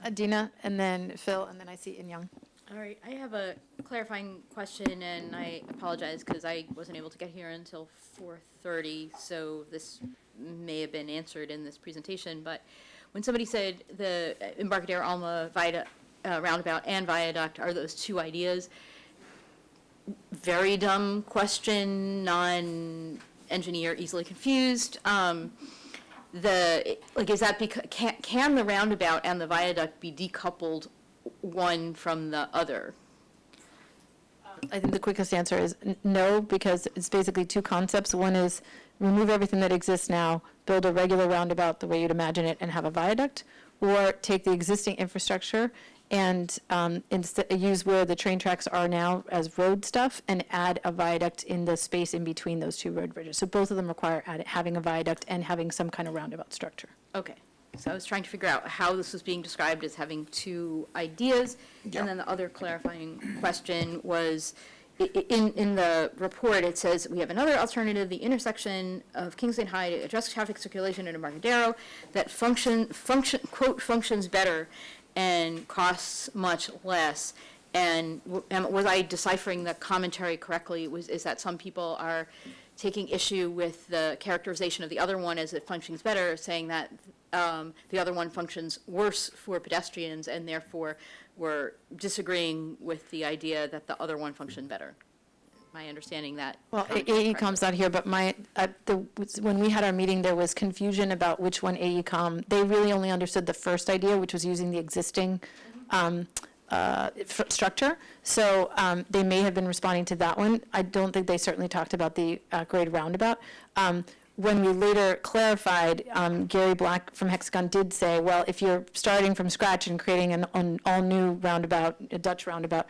Adina, and then Phil, and then I see In Young. All right, I have a clarifying question, and I apologize because I wasn't able to get here until 4:30, so this may have been answered in this presentation. But when somebody said the Embarcadero Alma roundabout and viaduct are those two ideas, very dumb question, non-engineer, easily confused. Is that because can the roundabout and the viaduct be decoupled one from the other? I think the quickest answer is no, because it's basically two concepts. One is remove everything that exists now, build a regular roundabout the way you'd imagine it, and have a viaduct, or take the existing infrastructure and use where the train tracks are now as road stuff and add a viaduct in the space in between those two road bridges. So both of them require having a viaduct and having some kind of roundabout structure. Okay, so I was trying to figure out how this was being described as having two ideas. Yeah. And then the other clarifying question was, in the report, it says, we have another alternative, the intersection of Kingsley and Hyde, address traffic circulation in Embarcadero, that quote, functions better and costs much less. And was I deciphering the commentary correctly? Is that some people are taking issue with the characterization of the other one as it functions better, saying that the other one functions worse for pedestrians, and therefore we're disagreeing with the idea that the other one functioned better? My understanding that. Well, AECOM's not here, but when we had our meeting, there was confusion about which one AECOM, they really only understood the first idea, which was using the existing structure. So they may have been responding to that one. I don't think they certainly talked about the grade roundabout. When we later clarified, Gary Black from Hexagon did say, well, if you're starting from scratch and creating an all-new roundabout, a Dutch roundabout,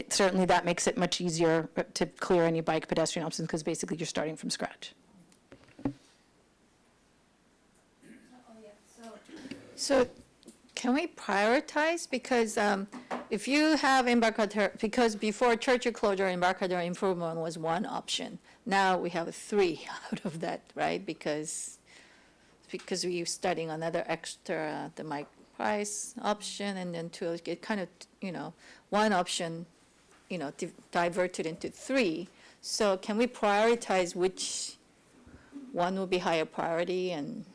certainly that makes it much easier to clear any bike pedestrian options, because basically you're starting from scratch. So can we prioritize? Because if you have Embarcadero, because before Churchill closure, Embarcadero improvement was one option. Now we have 3 out of that, right? Because we're studying another extra, the Mike Price option, and then 2, it kind of, one option diverted into 3. So can we prioritize which one will be higher priority and,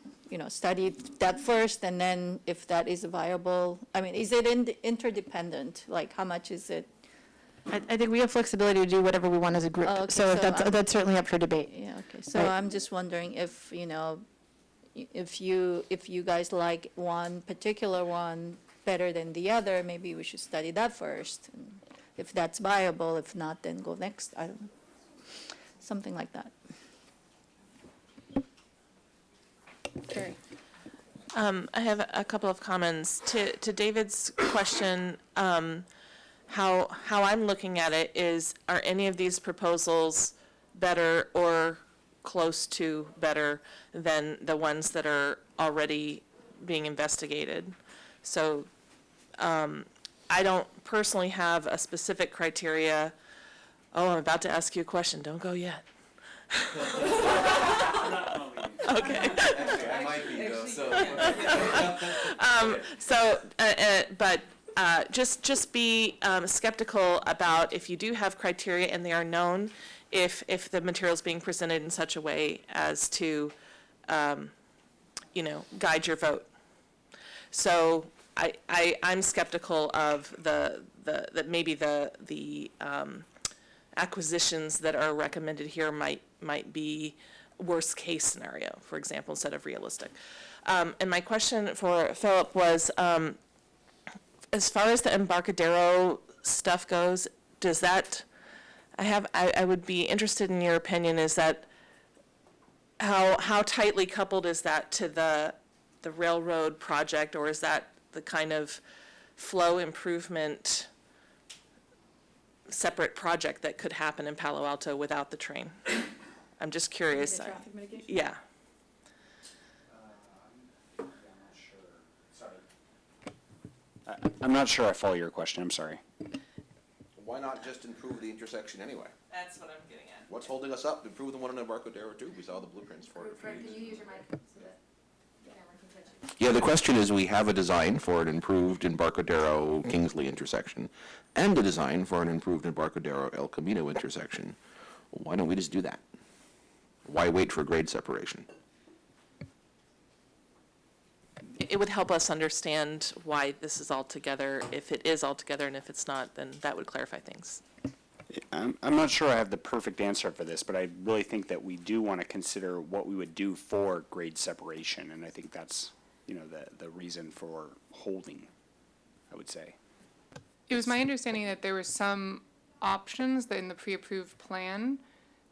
study that first, and then if that is viable? I mean, is it interdependent? Like, how much is it? I think we have flexibility to do whatever we want as a group. Oh, okay, So if so that's certainly up for debate. Yeah, okay, so Right. I'm just wondering if, if you guys like one particular one better than the other, maybe we should study that first. And if that's viable, if not, then go next, I don't know. Something like that. Carrie. I have a couple of comments. To David's question, how I'm looking at it is, are any of these proposals better or close to better than the ones that are already being investigated? So I don't personally have a specific criteria. Oh, I'm about to ask you a question. Don't go yet. Okay. I might be though, But just be skeptical about, if you do have criteria and they are known, if the material is being presented in such a way as to, guide your vote. So I'm skeptical of that maybe the acquisitions that are recommended here might be worst case scenario, for example, instead of realistic. And my question for Philip was, as far as the Embarcadero stuff goes, does that, I would be interested in your opinion, is that, how tightly coupled is that to the railroad project, or is that the kind of flow improvement separate project that could happen in Palo Alto without the train? I'm just curious. Traffic mitigation? Yeah. I'm not sure I follow your question, I'm sorry. Why not just improve the intersection anyway? That's what I'm getting at. What's holding us up? Improve the one in Embarcadero too. We saw the blueprints for it. Can you use your mic so that the camera can catch you? Yeah, the question is, we have a design for an improved Embarcadero-Kingsley intersection and a design for an improved Embarcadero-El Camino intersection. Why don't we just do that? Why wait for grade separation? It would help us understand why this is all together, if it is all together, and if it's not, then that would clarify things. I'm not sure I have the perfect answer for this, but I really think that we do want to consider what we would do for grade separation, and I think that's, the reason for holding, I would say. It was my understanding that there were some options that in the pre-approved plan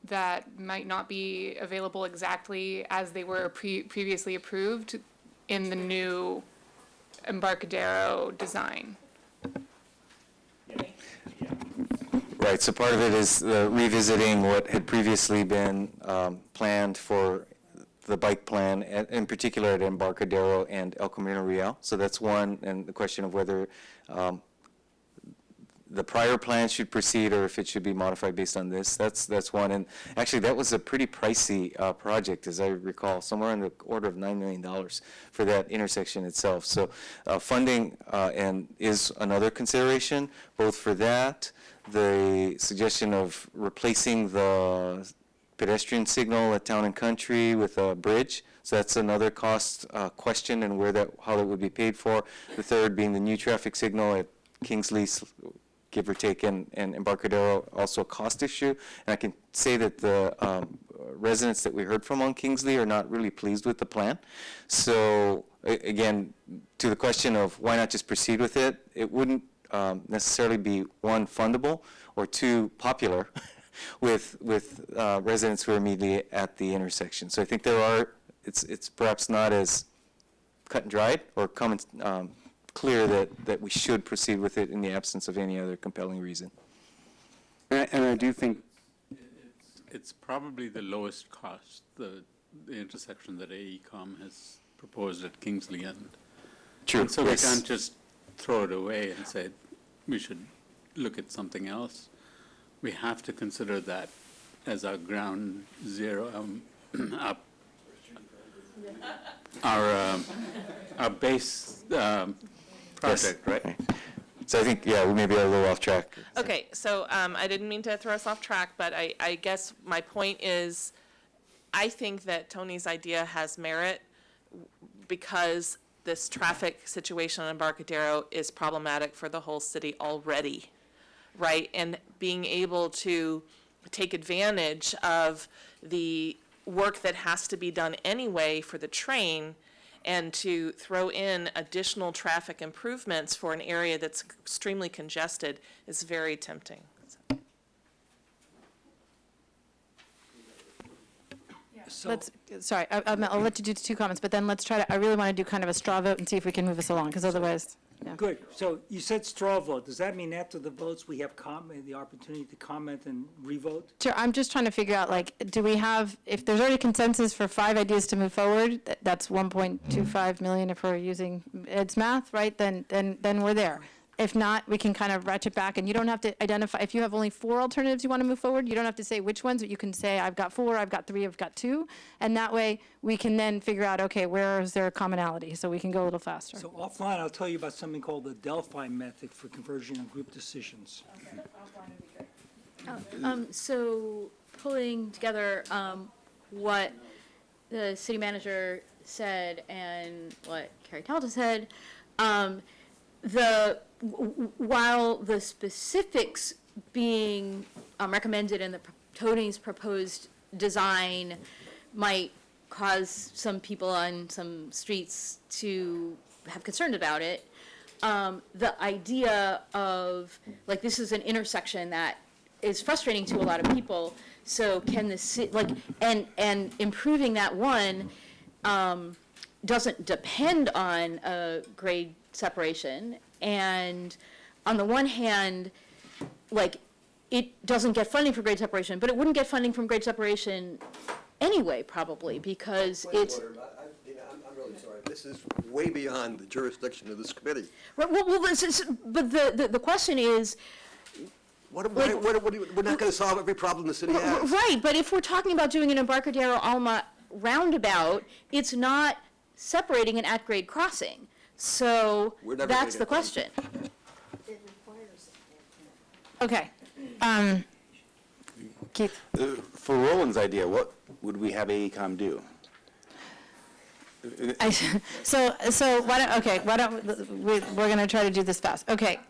that might not be available exactly as they were previously approved in the new Embarcadero design. Right, so part of it is revisiting what had previously been planned for the bike plan, in particular at Embarcadero and El Camino Real. So that's one, and the question of whether the prior plan should proceed or if it should be modified based on this. That's one, and actually that was a pretty pricey project, as I recall, somewhere in the order of $9 million for that intersection itself. So funding and is another consideration, both for that, the suggestion of replacing the pedestrian signal at Town and Country with a bridge. So that's another cost question, and how that would be paid for. The third being the new traffic signal at Kingsley, give or take, and Embarcadero, also a cost issue. And I can say that the residents that we heard from on Kingsley are not really pleased with the plan. So again, to the question of why not just proceed with it, it wouldn't necessarily be, one, fundable, or two, popular with residents who are immediately at the intersection. So I think it's perhaps not as cut and dried or clear that we should proceed with it in the absence of any other compelling reason. And I do think it's probably the lowest cost, the intersection that AECom has proposed at Kingsley End. True. And so yes. we can't just throw it away and say we should look at something else. We have to consider that as our ground zero, our base project, right? So I think, yeah, we may be a little off track. Okay, so I didn't mean to throw us off track, but I guess my point is, I think that Tony's idea has merit because this traffic situation on Embarcadero is problematic for the whole city already, right? And being able to take advantage of the work that has to be done anyway for the train and to throw in additional traffic improvements for an area that's extremely congested is very tempting. Let's, sorry, I'll let you do 2 comments, but then let's try to, I really want to do kind of a straw vote and see if we can move us along, because otherwise, yeah. Good. So you said straw vote. Does that mean after the votes, we have the opportunity to comment and re-vote? Sure, I'm just trying to figure out, like, do we have, if there's already consensus for 5 ideas to move forward, that's 1.25 million if we're using Ed's math, right? Then we're there. If not, we can kind of ratchet back, and you don't have to identify, if you have only 4 alternatives you want to move forward, you don't have to say which ones, but you can say, I've got 4, I've got 3, I've got 2, and that way, we can then figure out, okay, where is there a commonality, so we can go a little faster. So offline, I'll tell you about something called the Delphi method for conversion of group decisions. So pulling together what the city manager said and what Carrie Talta said, while the specifics being recommended in Tony's proposed design might cause some people on some streets to have concern about it, the idea of, like, this is an intersection that is frustrating to a lot of people, so can the city, like, and improving that one doesn't depend on a grade separation, and on the one hand, like, it doesn't get funding for grade separation, but it wouldn't get funding from grade separation anyway, probably, because it's. I'm really sorry. This is way beyond the jurisdiction of this committee. Well, but the question is. We're not going to solve every problem the city has. Right, but if we're talking about doing an Embarcadero Alma roundabout, it's not separating an at-grade crossing. So that's the question. Okay. Keith? For Roland's idea, what would we have AECom do? So why don't we're going to try to do this fast. Okay.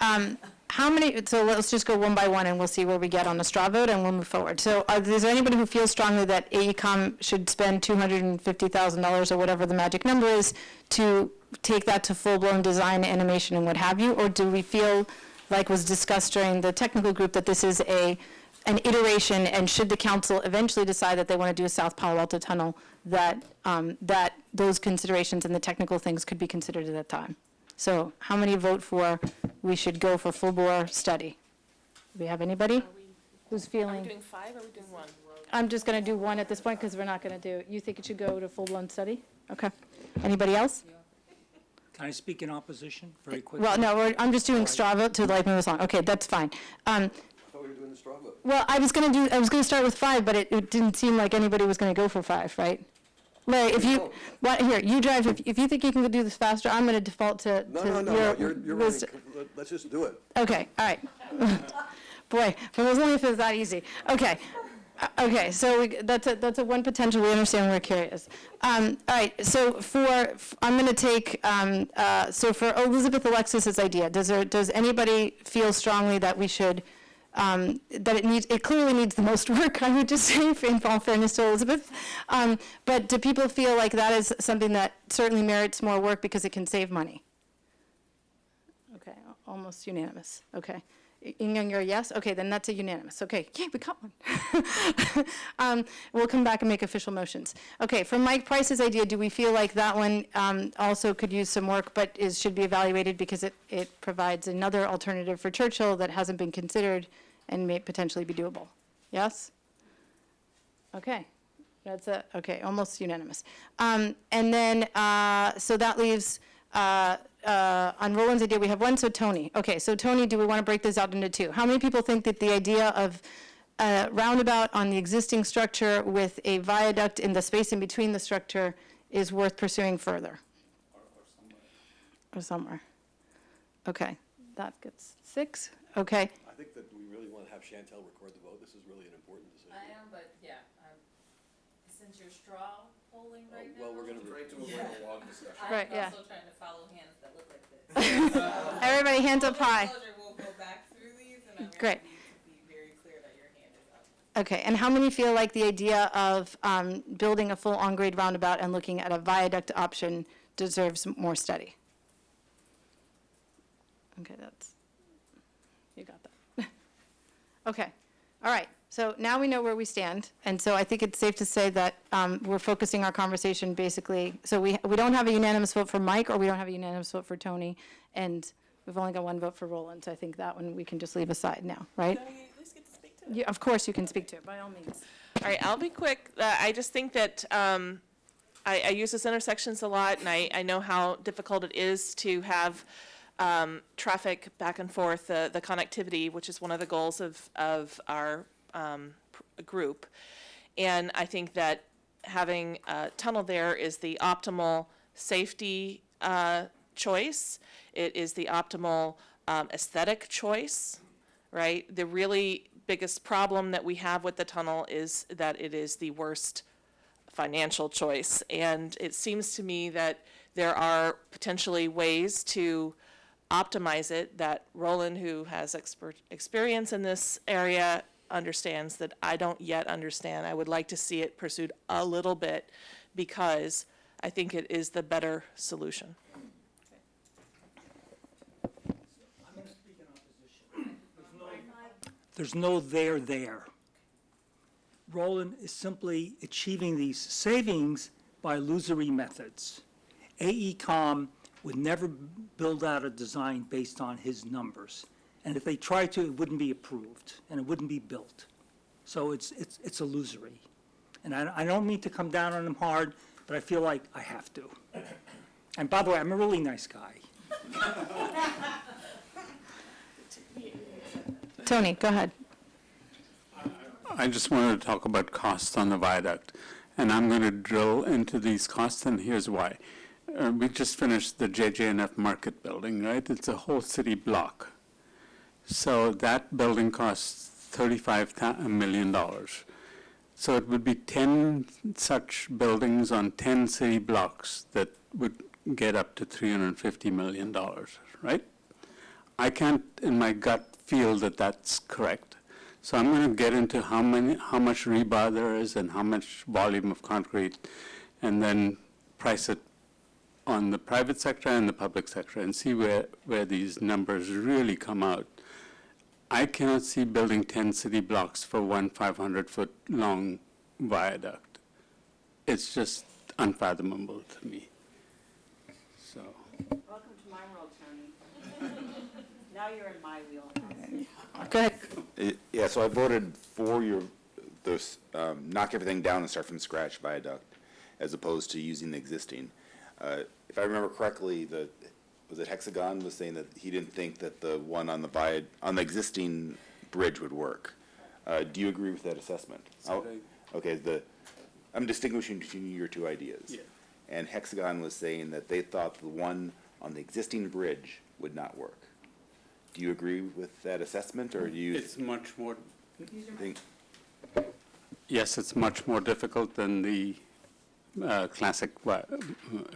How many, so let's just go one by one and we'll see where we get on the straw vote and we'll move forward. So is there anybody who feels strongly that AECom should spend $250,000 or whatever the magic number is to take that to full-blown design, animation, and what have you? Or do we feel, like was discussed during the technical group, that this is an iteration, and should the council eventually decide that they want to do a South Palo Alto tunnel, that those considerations and the technical things could be considered at that time? So how many vote for we should go for full-bore study? Do we have anybody who's feeling? Are we doing 5 or are we doing 1? I'm just going to do 1 at this point because we're not going to do, you think it should go to full-blown study? Okay. Anybody else? Can I speak in opposition very quickly? Well, no, I'm just doing straw vote to like move us on. Okay, that's fine. I thought we were doing the straw vote. Well, I was going to start with 5, but it didn't seem like anybody was going to go for 5, right? Larry, if you, here, you drive, if you think you can do this faster, I'm going to default to No, you're right. Let's just do it. Okay, all right. Boy, if it was only if it was that easy. Okay. Okay, so that's a one potential. We understand. We're curious. All right. So I'm going to take. So for Elizabeth Alexis's idea, does anybody feel strongly that we should? That it clearly needs the most work, I would just say, in all fairness to Elizabeth. But do people feel like that is something that certainly merits more work because it can save money? Okay, almost unanimous. Okay. Young, you're a yes? Okay, then that's a unanimous. Okay, yeah, we got one. We'll come back and make official motions. Okay, for Mike Price's idea, do we feel like that one also could use some work, but should be evaluated because it provides another alternative for Churchill that hasn't been considered and may potentially be doable? Yes? Okay, okay, almost unanimous. And then, so that leaves, on Roland's idea, we have 1, so Tony. Okay, so Tony, do we want to break this out into 2? How many people think that the idea of a roundabout on the existing structure with a viaduct in the space in between the structure is worth pursuing further? Or somewhere. Okay, that gets 6. Okay. I think that we really want to have Chantel record the vote. This is really an important decision. I am, but yeah, since you're straw polling right now. Well, we're going to. Trying to avoid a long discussion. Right, yeah. I'm also trying to follow hands that look like this. Everybody, hands up high. We'll go back through these, and I'm Great. going to need to be very clear that your hand is up. Okay, and how many feel like the idea of building a full on-grade roundabout and looking at a viaduct option deserves more study? Okay, you got that. Okay, all right, so now we know where we stand, and so I think it's safe to say that we're focusing our conversation basically, so we don't have a unanimous vote for Mike, or we don't have a unanimous vote for Tony, and we've only got one vote for Roland, so I think that one we can just leave aside now, right? Yeah, of course you can speak to it, by all means. All right, I'll be quick. I just think that I use these intersections a lot, and I know how difficult it is to have traffic back and forth, the connectivity, which is one of the goals of our group. And I think that having a tunnel there is the optimal safety choice. It is the optimal aesthetic choice, right? The really biggest problem that we have with the tunnel is that it is the worst financial choice. And it seems to me that there are potentially ways to optimize it that Roland, who has experience in this area, understands that I don't yet understand. I would like to see it pursued a little bit because I think it is the better solution. I'm going to speak in opposition. There's no there. Roland is simply achieving these savings by illusory methods. AECom would never build out a design based on his numbers. And if they tried to, it wouldn't be approved, and it wouldn't be built. So it's illusory. And I don't mean to come down on him hard, but I feel like I have to. And by the way, I'm a really nice guy. Tony, go ahead. I just wanted to talk about costs on the viaduct, and I'm going to drill into these costs, and here's why. We just finished the JJNF Market building, right? It's a whole city block. So that building costs $35 million. So it would be 10 such buildings on 10 city blocks that would get up to $350 million, right? I can't, in my gut, feel that that's correct. So I'm going to get into how much rebar there is and how much volume of concrete, and then price it on the private sector and the public sector and see where these numbers really come out. I cannot see building 10 city blocks for one 500-foot long viaduct. It's just unfathomable to me. So. Welcome to my world, Tony. Now you're in my wheelhouse. Go ahead. Yeah, so I voted for this knock everything down and start from scratch viaduct as opposed to using the existing. If I remember correctly, was it Hexagon was saying that he didn't think that the one on the existing bridge would work. Do you agree with that assessment? Okay, I'm distinguishing between your two ideas. Yeah. And Hexagon was saying that they thought the one on the existing bridge would not work. Do you agree with that assessment, or do you? It's much more. Think? Yes, it's much more difficult than the classic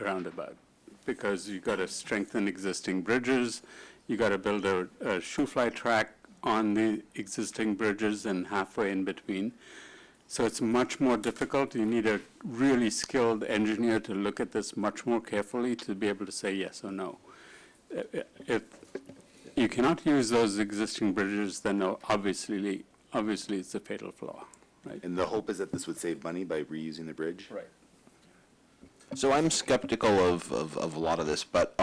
roundabout, because you got to strengthen existing bridges, you got to build a shoe-fly track on the existing bridges and halfway in between. So it's much more difficult. You need a really skilled engineer to look at this much more carefully to be able to say yes or no. If you cannot use those existing bridges, then obviously it's a fatal flaw, right? And the hope is that this would save money by reusing the bridge? Right. So I'm skeptical of a lot of this, but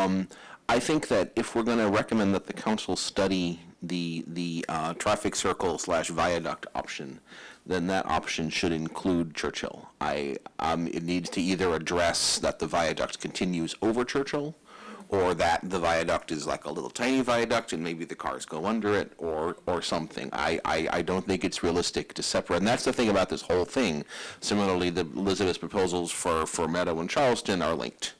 I think that if we're going to recommend that the council study the traffic circle / viaduct option, then that option should include Churchill. It needs to either address that the viaduct continues over Churchill, or that the viaduct is like a little tiny viaduct and maybe the cars go under it, or something. I don't think it's realistic to separate. And that's the thing about this whole thing. Similarly, the Elizabeth's proposals for Meadow and Charleston are linked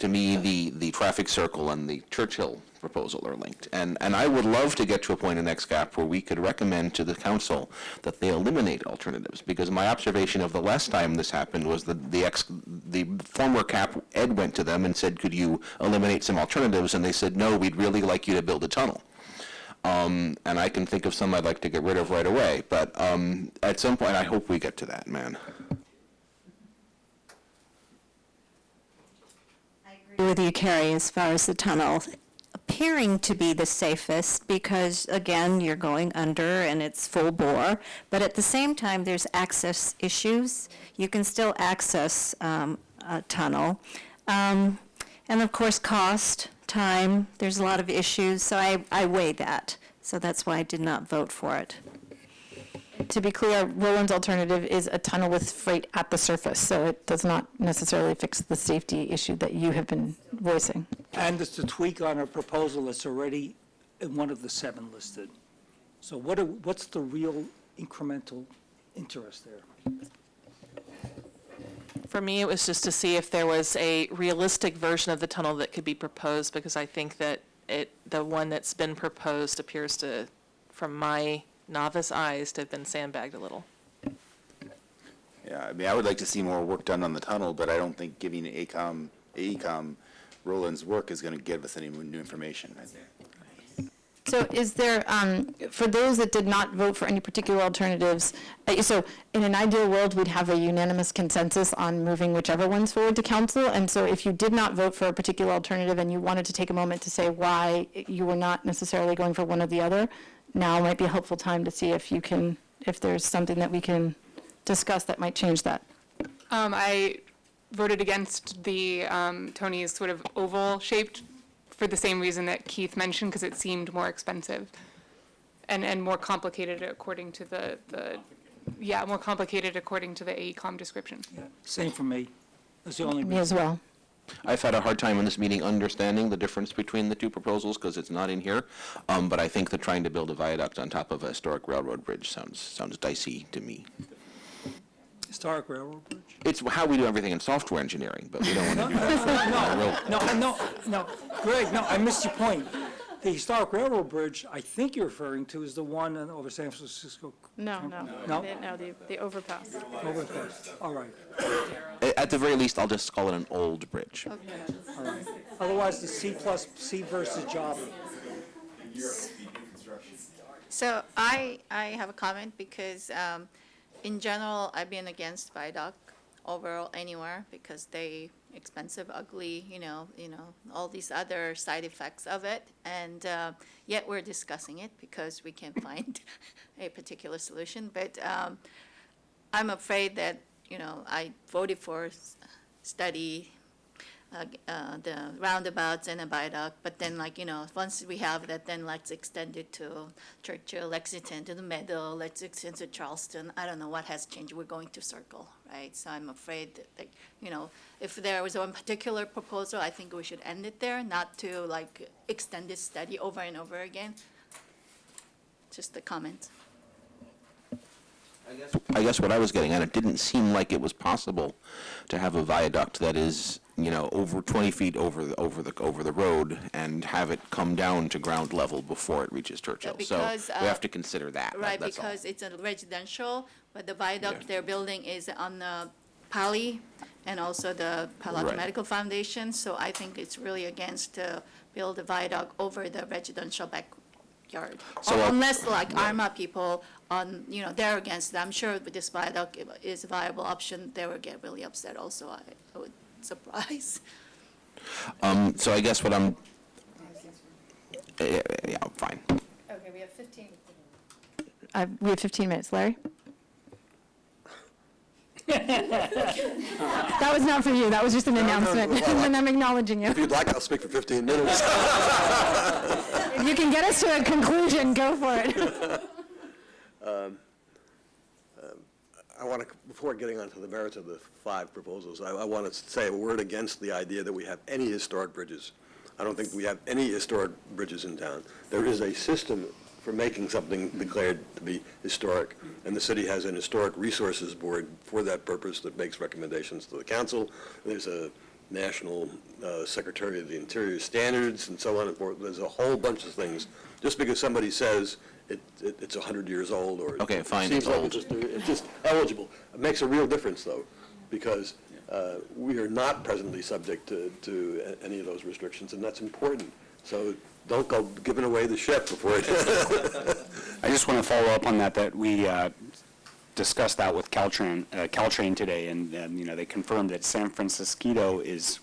To me, the traffic circle and the Churchill proposal are linked. And I would love to get to a point in XCAP where we could recommend to the council that they eliminate alternatives, because my observation of the last time this happened was that the former CAP, Ed, went to them and said, could you eliminate some alternatives? And they said, no, we'd really like you to build a tunnel. And I can think of some I'd like to get rid of right away, but at some point I hope we get to that, man. With you, Carrie, as far as the tunnel appearing to be the safest because, again, you're going under and it's full bore, but at the same time, there's access issues. You can still access a tunnel. And of course, cost, time, there's a lot of issues, so I weigh that. So that's why I did not vote for it. To be clear, Roland's alternative is a tunnel with freight at the surface, so it does not necessarily fix the safety issue that you have been voicing. And it's a tweak on a proposal that's already in one of the 7 listed. So what's the real incremental interest there? For me, it was just to see if there was a realistic version of the tunnel that could be proposed, because I think that the one that's been proposed appears to, from my novice eyes, to have been sandbagged a little. Yeah, I mean, I would like to see more work done on the tunnel, but I don't think giving AECOM Roland's work is going to give us any new information. So is there, for those that did not vote for any particular alternatives, so in an ideal world, we'd have a unanimous consensus on moving whichever one's forward to council, and so if you did not vote for a particular alternative and you wanted to take a moment to say why you were not necessarily going for one or the other, now might be a helpful time to see if there's something that we can discuss that might change that. I voted against the Tony's sort of oval-shaped for the same reason that Keith mentioned, because it seemed more expensive and more complicated according to more complicated according to the AECOM description. Yeah, same for me. That's the only reason. Me as well. I've had a hard time in this meeting understanding the difference between the two proposals because it's not in here, but I think that trying to build a viaduct on top of a historic railroad bridge sounds dicey to me. Historic railroad bridge? It's how we do everything in software engineering, but we don't want to do that. No, Greg, no, I missed your point. The historic railroad bridge, I think you're referring to, is the one over San Francisco. No? No? The overpass. Overpass, all right. At the very least, I'll just call it an old bridge. All right. Otherwise, the C versus Java. So I have a comment because in general, I've been against viaduct overall anywhere because they expensive, ugly, all these other side effects of it. And yet we're discussing it because we can't find a particular solution. But I'm afraid that, I voted for study the roundabouts and a viaduct, but then once we have that, then let's extend it to Churchill, Lexington, to the Meadow, let's extend to Charleston. I don't know what has changed. We're going to circle, right? So I'm afraid that, if there was one particular proposal, I think we should end it there, not to extend this study over and over again. Just a comment. I guess what I was getting at, it didn't seem like it was possible to have a viaduct that is, over 20 feet over the road and have it come down to ground level before it reaches Churchill. So we have to consider that. Right, that's all. because it's a residential, but the viaduct they're building is on the Pali and also the Palo Alto Right. Medical Foundation. So I think it's really against to build a viaduct over the residential backyard. So, Unless ARMA people they're against it. I'm sure with this viaduct is a viable option, they would get really upset also. I would surprise. So I guess what I'm, yeah, fine. Okay, we have 15. We have 15 minutes. Larry? That was not for you. That was just an announcement. And I'm acknowledging you. If you'd like, I'll speak for 15 minutes. If you can get us to a conclusion, go for it. I want to, before getting onto the merits of the 5 proposals, I want to say a word against the idea that we have any historic bridges. I don't think we have any historic bridges in town. There is a system for making something declared to be historic, and the city has an historic resources board for that purpose that makes recommendations to the council. There's a National Secretary of the Interior standards and so on and forth. There's a whole bunch of things. Just because somebody says it's 100 years old or Okay, fine, seems it's like old. it's just eligible. It makes a real difference, though, because we are not presently subject to any of those restrictions, and that's important. So don't go giving away the ship before it. I just want to follow up on that we discussed that with Caltrain today, and they confirmed that San Francisco is,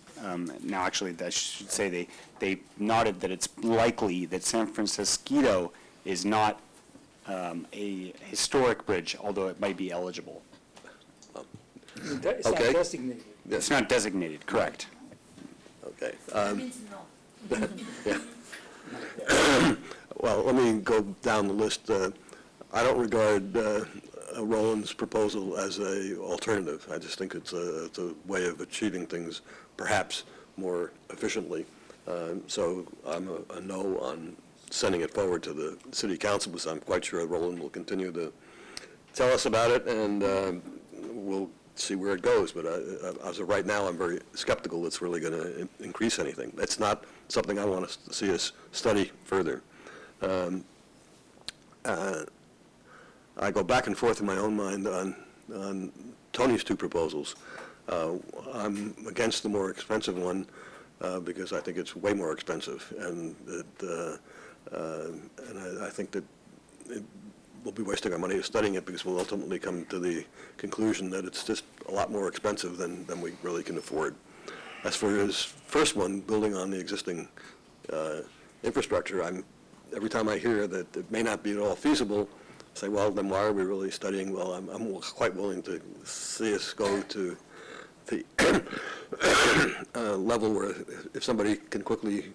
now actually I should say they noted that it's likely that San Francisco is not a historic bridge, although it might be eligible. It's not Okay. designated. It's not designated, correct. Okay. Yeah. Well, let me go down the list. I don't regard Roland's proposal as a alternative. I just think it's a way of achieving things perhaps more efficiently. So I'm a no on sending it forward to the city council, because I'm quite sure Roland will continue to tell us about it, and we'll see where it goes. But as of right now, I'm very skeptical it's really going to increase anything. It's not something I want to see us study further. I go back and forth in my own mind on Tony's two proposals. I'm against the more expensive one because I think it's way more expensive, and I think that we'll be wasting our money studying it, because we'll ultimately come to the conclusion that it's just a lot more expensive than we really can afford. As for his first one, building on the existing infrastructure, every time I hear that it may not be at all feasible, I say, well, then why are we really studying? Well, I'm quite willing to see us go to the level where if somebody can quickly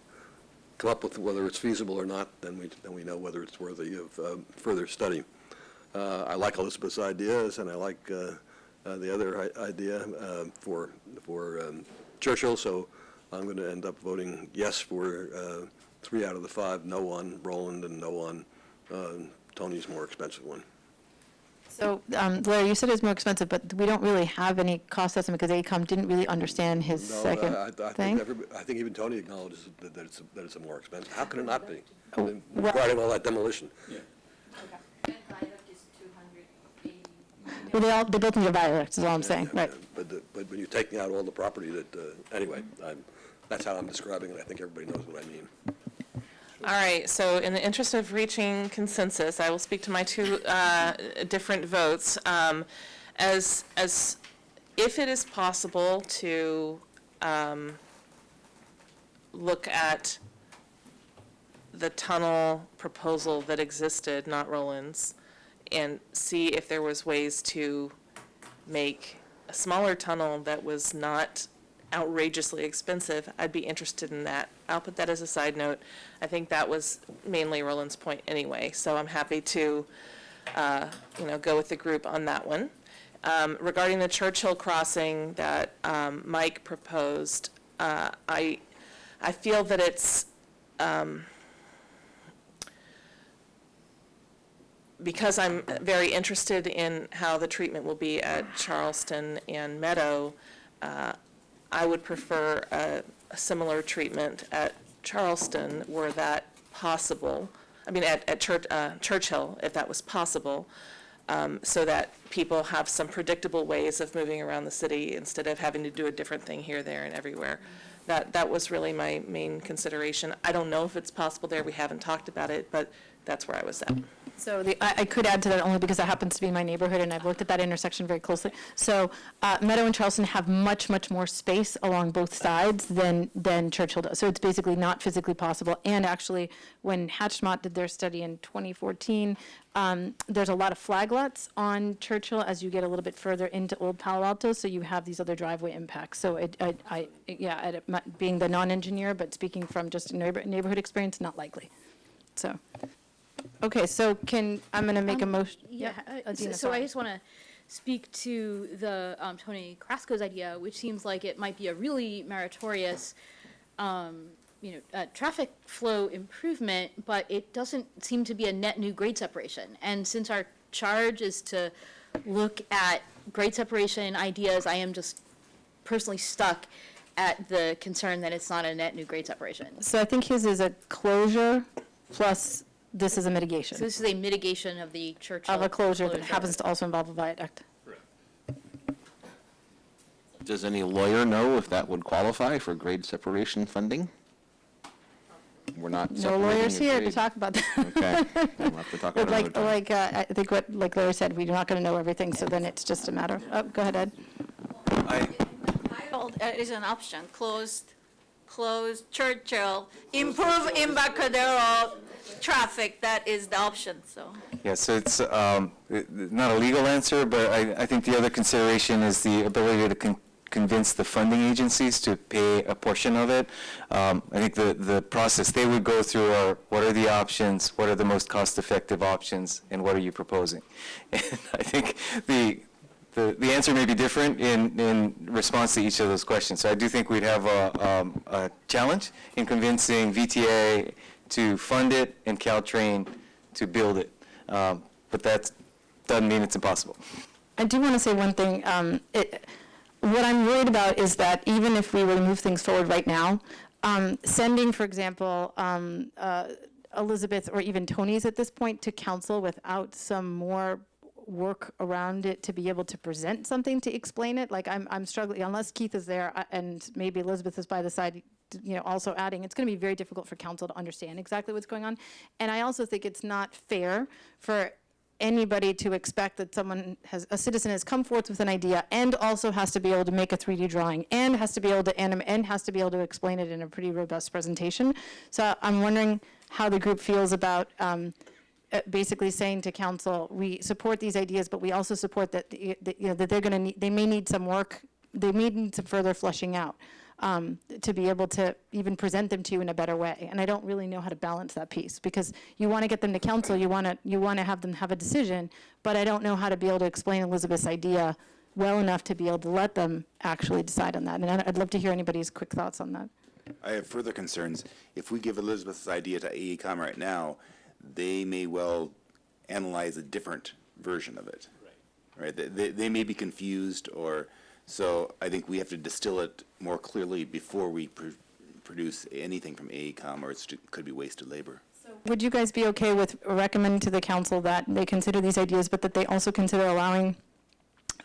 come up with whether it's feasible or not, then we know whether it's worthy of further study. I like Elizabeth's ideas, and I like the other idea for Churchill, so I'm going to end up voting yes for 3 out of the 5, no on Roland, and no on Tony's more expensive one. So, Larry, you said it's more expensive, but we don't really have any cost estimate because AECOM didn't really understand his second I thing. think even Tony acknowledges that it's a more expensive. How can it not be? Oh, Regarding all that demolition. Well, they built into a viaduct, is all I'm saying, right. But when you're taking out all the property that, anyway, that's how I'm describing it. I think everybody knows what I mean. All right, so in the interest of reaching consensus, I will speak to my two different votes. As if it is possible to look at the tunnel proposal that existed, not Roland's, and see if there was ways to make a smaller tunnel that was not outrageously expensive, I'd be interested in that. I'll put that as a side note. I think that was mainly Roland's point anyway, so I'm happy to, go with the group on that one. Regarding the Churchill crossing that Mike proposed, I feel that it's because I'm very interested in how the treatment will be at Charleston and Meadow. I would prefer a similar treatment at Charleston, were that possible. I mean, at Churchill, if that was possible, so that people have some predictable ways of moving around the city instead of having to do a different thing here, there, and everywhere. That was really my main consideration. I don't know if it's possible there. We haven't talked about it, but that's where I was at. So I could add to that only because that happens to be my neighborhood, and I've looked at that intersection very closely. So Meadow and Charleston have much, much more space along both sides than Churchill does. So it's basically not physically possible. And actually, when Hatchmont did their study in 2014, there's a lot of flag lots on Churchill as you get a little bit further into Old Palo Alto, so you have these other driveway impacts. So being the non-engineer, but speaking from just a neighborhood experience, not likely. So. Okay, so I'm going to make a motion. Yeah, Adina, so I sorry. just want to speak to the Tony Krasko's idea, which seems like it might be a really meritorious, traffic flow improvement, but it doesn't seem to be a net new grade separation. And since our charge is to look at grade separation ideas, I am just personally stuck at the concern that it's not a net new grade separation. So I think his is a closure plus this is a So mitigation this is a mitigation of the Churchill of a closure that happens to also involve a viaduct. Does any lawyer know if that would qualify for grade separation funding? We're not No separating lawyers a here to grade. talk about that. Okay, we'll have to talk But about it another time. I think like Larry said, we're not going to know everything, so then it's just a matter of, oh, go ahead, Ed. Is an option, close Churchill, improve Embarcadero traffic, that is the option, so. Yeah, so it's not a legal answer, but I think the other consideration is the ability to convince the funding agencies to pay a portion of it. I think the process they would go through are, what are the options, what are the most cost-effective options, and what are you proposing? And I think the answer may be different in response to each of those questions. So I do think we'd have a challenge in convincing VTA to fund it and Caltrain to build it. But that doesn't mean it's impossible. I do want to say one thing. What I'm worried about is that even if we were to move things forward right now, sending, for example, Elizabeth or even Tony's at this point to council without some more work around it to be able to present something to explain it, like I'm struggling, unless Keith is there and maybe Elizabeth is by the side, also adding, it's going to be very difficult for council to understand exactly what's going on. And I also think it's not fair for anybody to expect that a citizen has come forth with an idea and also has to be able to make a 3D drawing and has to be able to animate and has to be able to explain it in a pretty robust presentation. So I'm wondering how the group feels about basically saying to council, we support these ideas, but we also support that that they're going to they may need some work, they may need some further fleshing out to be able to even present them to you in a better way. And I don't really know how to balance that piece, because you want to get them to council, you want to have them have a decision, but I don't know how to be able to explain Elizabeth's idea well enough to be able to let them actually decide on that. And I'd love to hear anybody's quick thoughts on that. I have further concerns. If we give Elizabeth's idea to AECom right now, they may well analyze a different version of it. Right? They may be confused, or so I think we have to distill it more clearly before we produce anything from AECom, or it could be wasted labor. Would you guys be okay with recommending to the council that they consider these ideas, but that they also consider allowing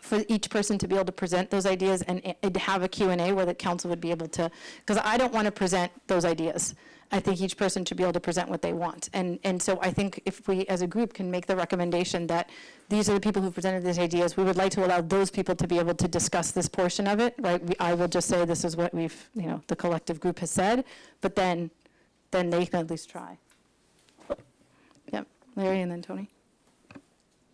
for each person to be able to present those ideas and have a Q&A where the council would be able to, because I don't want to present those ideas. I think each person should be able to present what they want. And so I think if we as a group can make the recommendation that these are the people who presented these ideas, we would like to allow those people to be able to discuss this portion of it, right? I will just say this is what we've, the collective group has said, but then they can at least try. Yep, Larry and then Tony.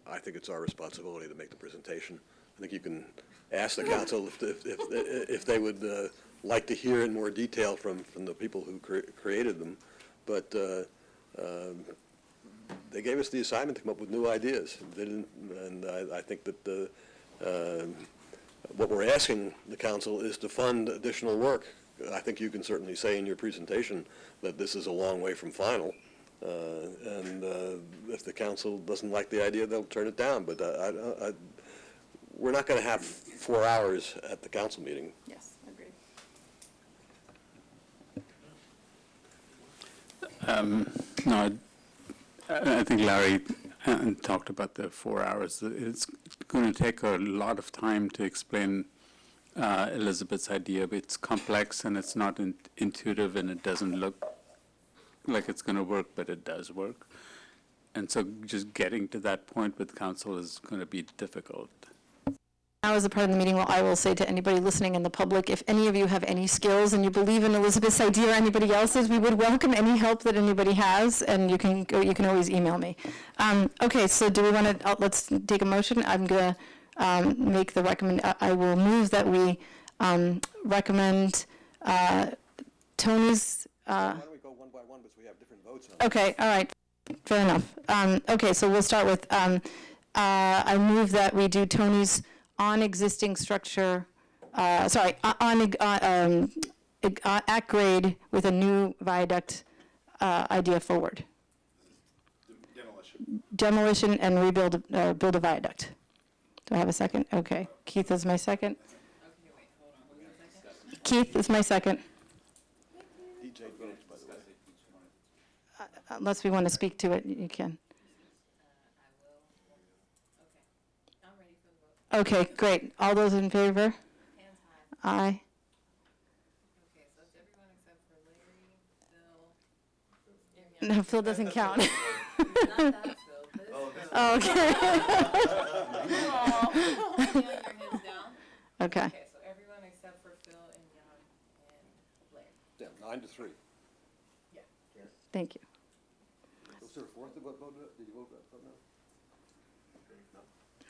I think it's our responsibility to make the presentation. I think you can ask the council if they would like to hear in more detail from the people who created them, but they gave us the assignment to come up with new ideas. They didn't, and I think that what we're asking the council is to fund additional work. I think you can certainly say in your presentation that this is a long way from final. And if the council doesn't like the idea, they'll turn it down. But we're not going to have 4 hours at the council meeting. Yes, agreed. No, I think Larry talked about the 4 hours. It's going to take a lot of time to explain Elizabeth's idea. It's complex and it's not intuitive, and it doesn't look like it's going to work, but it does work. And so just getting to that point with council is going to be difficult. Now, as a part of the meeting, I will say to anybody listening in the public, if any of you have any skills and you believe in Elizabeth's idea or anybody else's, we would welcome any help that anybody has, and you can always email me. Okay, so do we want to, let's take a motion. I'm going to make the I will move that we recommend Tony's. Why don't we go one by one, because we have different votes on it. Okay, all right, fair enough. Okay, so we'll start with, I move that we do Tony's on existing structure, at grade with a new viaduct idea forward. Demolition and rebuild, build a viaduct. Do I have a second? Okay, Keith is my second. Keith is my second. DJ votes, by the way. Unless we want to speak to it, you can. Okay, great. All those in favor? Aye. No, Phil doesn't count. Oh, okay. Okay. So everyone except for Phil and Jan and Blair. Yeah, 9-3. Thank you. Was there a fourth vote? Did you vote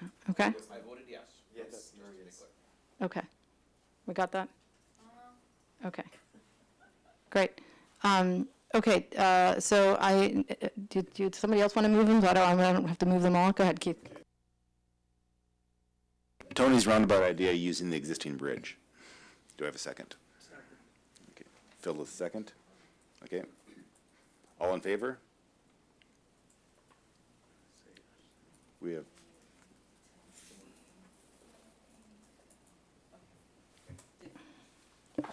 no? Okay, I voted yes. Yes. okay. We got that? Okay. Great. Okay, so do somebody else want to move them? I don't have to move them all. Go ahead, Keith. Tony's roundabout idea using the existing bridge. Do I have a second? Okay. Phil is second. Okay. All in favor? We have. Okay,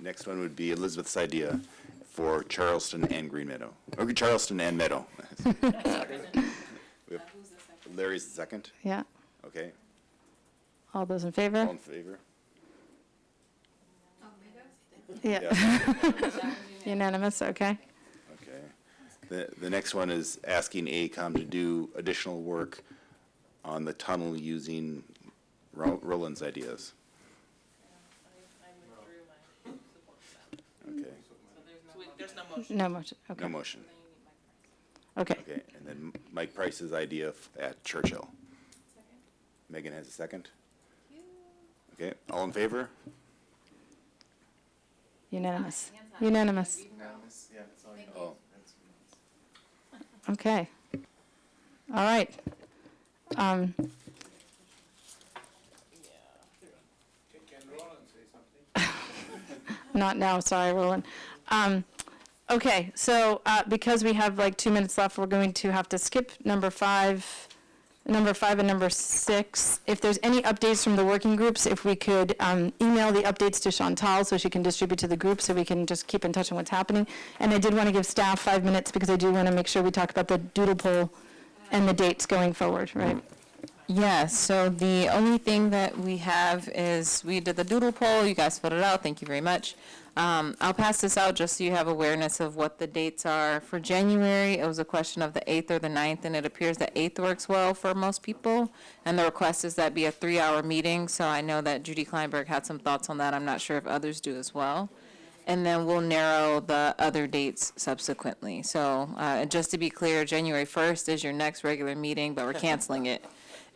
next one would be Elizabeth's idea for Charleston and Green Meadow. Or Charleston and Meadow. We have Larry's the second. Yeah, Okay. all those in favor? All in favor? Yeah. Unanimous, okay. Okay. The next one is asking AECom to do additional work on the tunnel using Roland's ideas. Okay. There's no motion. No motion, okay. No motion. Okay, Okay, and then Mike Price's idea at Churchill. Megan has a second? Okay, all in favor? unanimous. Unanimous. Oh. Okay. All right. Not now, sorry, Roland. Okay, so because we have like 2 minutes left, we're going to have to skip number 5 and number 6. If there's any updates from the working groups, if we could email the updates to Chantal so she can distribute to the group so we can just keep in touch on what's happening. And I did want to give staff 5 minutes because I do want to make sure we talk about the doodle poll and the dates going forward, right? Yeah, so the only thing that we have is we did the doodle poll. You guys filled it out. Thank you very much. I'll pass this out just so you have awareness of what the dates are. For January, it was a question of the 8th or the 9th, and it appears the 8th works well for most people. And the request is that be a 3-hour meeting, so I know that Judy Kleinberg had some thoughts on that. I'm not sure if others do as well. And then we'll narrow the other dates subsequently. So just to be clear, January 1st is your next regular meeting, but we're canceling it.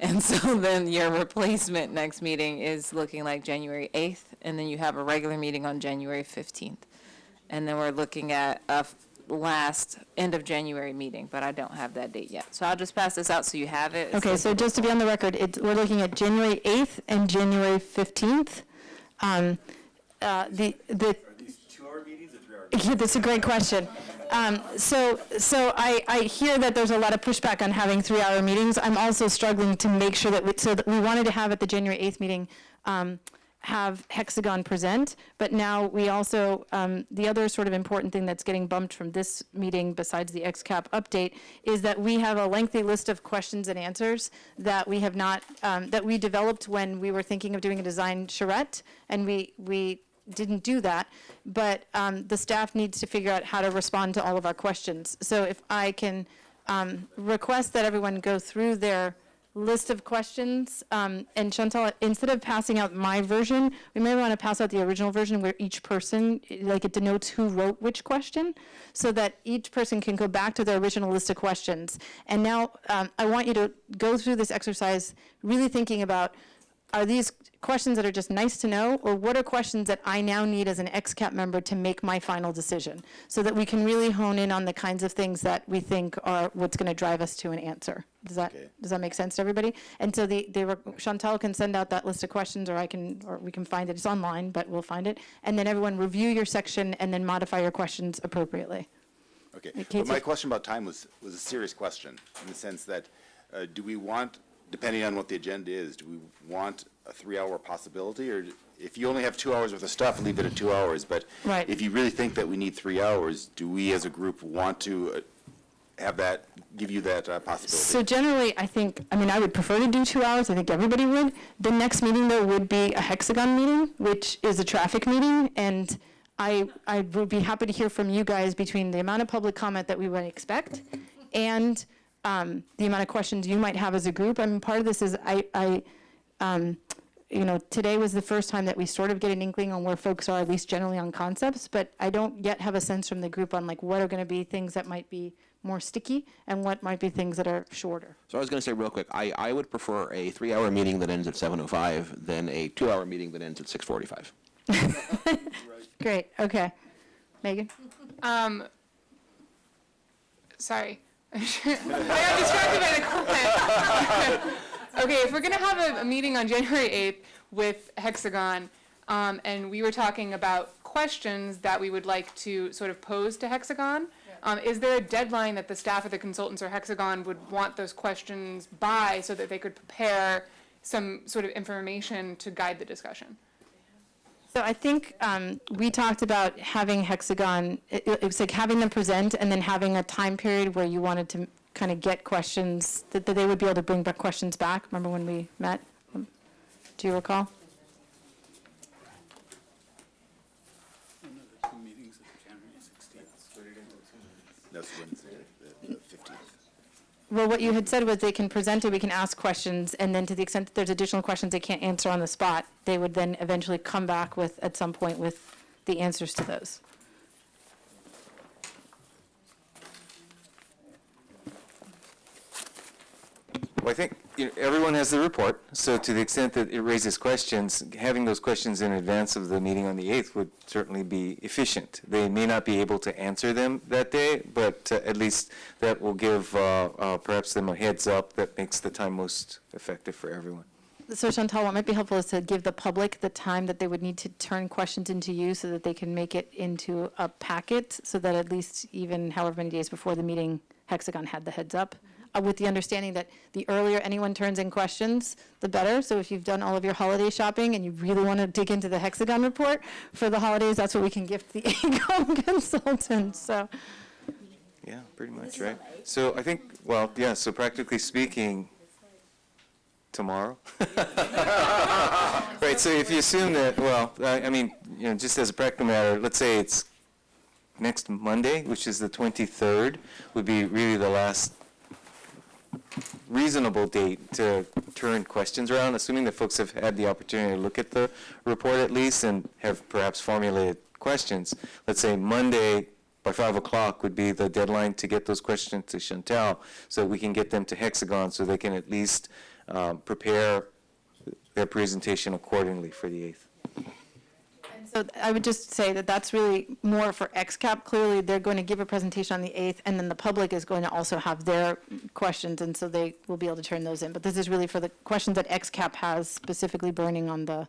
And so then your replacement next meeting is looking like January 8th, and then you have a regular meeting on January 15th. And then we're looking at a last end of January meeting, but I don't have that date yet. So I'll just pass this out so you have it. Okay, so just to be on the record, we're looking at January 8th and January 15th. Are these 2-hour meetings or 3-hour meetings? Yeah, that's a great question. So I hear that there's a lot of pushback on having 3-hour meetings. I'm also struggling to make sure that we wanted to have at the January 8th meeting, have Hexagon present, but now we also, the other sort of important thing that's getting bumped from this meeting besides the XCAP update is that we have a lengthy list of questions and answers that we have not, that we developed when we were thinking of doing a design charrette, and we didn't do that, but the staff needs to figure out how to respond to all of our questions. So if I can request that everyone go through their list of questions, and Chantal, instead of passing out my version, we may want to pass out the original version where each person, like it denotes who wrote which question, so that each person can go back to their original list of questions. And now I want you to go through this exercise really thinking about, are these questions that are just nice to know, or what are questions that I now need as an XCAP member to make my final decision, so that we can really hone in on the kinds of things that we think are what's going to drive us to an answer. Does that make sense to everybody? And so Chantal can send out that list of questions, or we can find it. It's online, but we'll find it. And then everyone review your section and then modify your questions appropriately. Okay, but my question about time was a serious question, in the sense that, do we want, depending on what the agenda is, do we want a 3-hour possibility? Or if you only have 2 hours worth of stuff, leave it at 2 hours. But Right. if you really think that we need 3 hours, do we as a group want to have that, give you that possibility? So generally, I would prefer to do 2 hours. I think everybody would. The next meeting, though, would be a hexagon meeting, which is a traffic meeting. And I would be happy to hear from you guys between the amount of public comment that we would expect and the amount of questions you might have as a group. I mean, part of this is today was the first time that we sort of get an inkling on where folks are, at least generally on concepts, but I don't yet have a sense from the group on like what are going to be things that might be more sticky and what might be things that are shorter. So I was going to say real quick, I would prefer a 3-hour meeting that ends at 7:05 than a 2-hour meeting that ends at 6:45. Great, okay. Megan? Sorry. I got distracted by the comment. Okay, if we're gonna have a meeting on January 8th with Hexagon, and we were talking about questions that we would like to sort of pose to Hexagon, is there a deadline that the staff of the consultants or Hexagon would want those questions by so that they could prepare some sort of information to guide the discussion? So I think we talked about having Hexagon, it was like having them present and then having a time period where you wanted to kind of get questions, that they would be able to bring back questions back. Remember when we met? Do you recall? That's Wednesday, the 15th. Well, what you had said was they can present it, we can ask questions, and then to the extent that there's additional questions they can't answer on the spot, they would then eventually come back with, at some point, with the answers to those. Well, I think everyone has the report, so to the extent that it raises questions, having those questions in advance of the meeting on the 8th would certainly be efficient. They may not be able to answer them that day, but at least that will give perhaps them a heads up that makes the time most effective for everyone. So Chantal, what might be helpful is to give the public the time that they would need to turn questions into you so that they can make it into a packet, so that at least even however many days before the meeting, Hexagon had the heads up. With the understanding that the earlier anyone turns in questions, the better. So if you've done all of your holiday shopping and you really want to dig into the Hexagon report for the holidays, that's what we can gift the AECOM consultants. So. Yeah, pretty much, right? So I think, well, yeah, so practically speaking, tomorrow? Right, so if you assume that, well, I mean, just as a practical matter, let's say it's next Monday, which is the 23rd, would be really the last reasonable date to turn questions around, assuming that folks have had the opportunity to look at the report at least and have perhaps formulated questions. Let's say Monday by 5 o'clock would be the deadline to get those questions to Chantal, so we can get them to Hexagon so they can at least prepare their presentation accordingly for the 8th. So I would just say that that's really more for XCAP. Clearly, they're going to give a presentation on the 8th, and then the public is going to also have their questions, and so they will be able to turn those in. But this is really for the questions that XCAP has specifically burning on the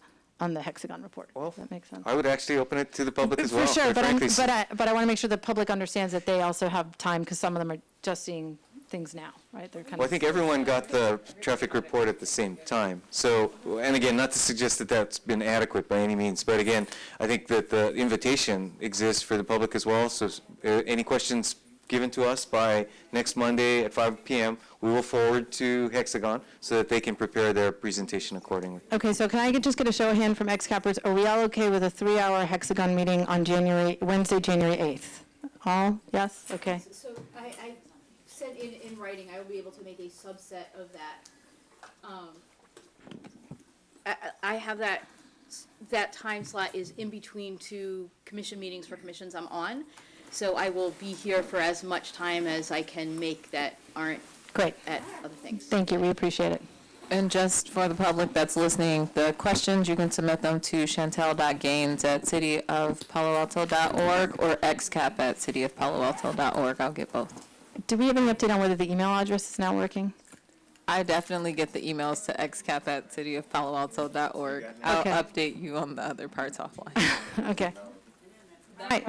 Hexagon report. Well, Does that make sense? I would actually open it to the public as well. For sure, quite frankly. but I want to make sure the public understands that they also have time, because some of them are just seeing things now, right? They're kind Well, I of. think everyone got the traffic report at the same time. So, and again, not to suggest that that's been adequate by any means, but again, I think that the invitation exists for the public as well. So any questions given to us by next Monday at 5 p.m., we will forward to Hexagon so that they can prepare their presentation accordingly. Okay, so can I just get a show of hand from XCAPers? Are we all okay with a 3-hour Hexagon meeting on Wednesday, January 8th? All? Yes? Okay. So I said in writing, I will be able to make a subset of that. I have that time slot is in between two commission meetings for commissions I'm on. So I will be here for as much time as I can make that aren't Great. at other things. Thank you, we appreciate it. And just for the public that's listening, the questions, you can submit them to chantel.gaines@cityofpaloalto.org or xcap@cityofpaloalto.org. I'll get both. Do we have any update on whether the email address is now working? I definitely get the emails to xcap@cityofpaloalto.org. I'll Okay. update you on the other parts offline. Okay. All right.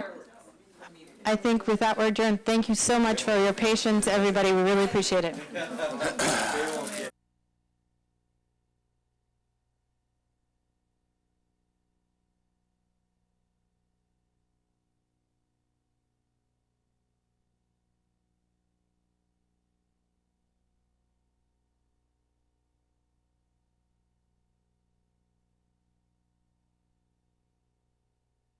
I think with that, we're adjourned. Thank you so much for your patience, everybody. We really appreciate it.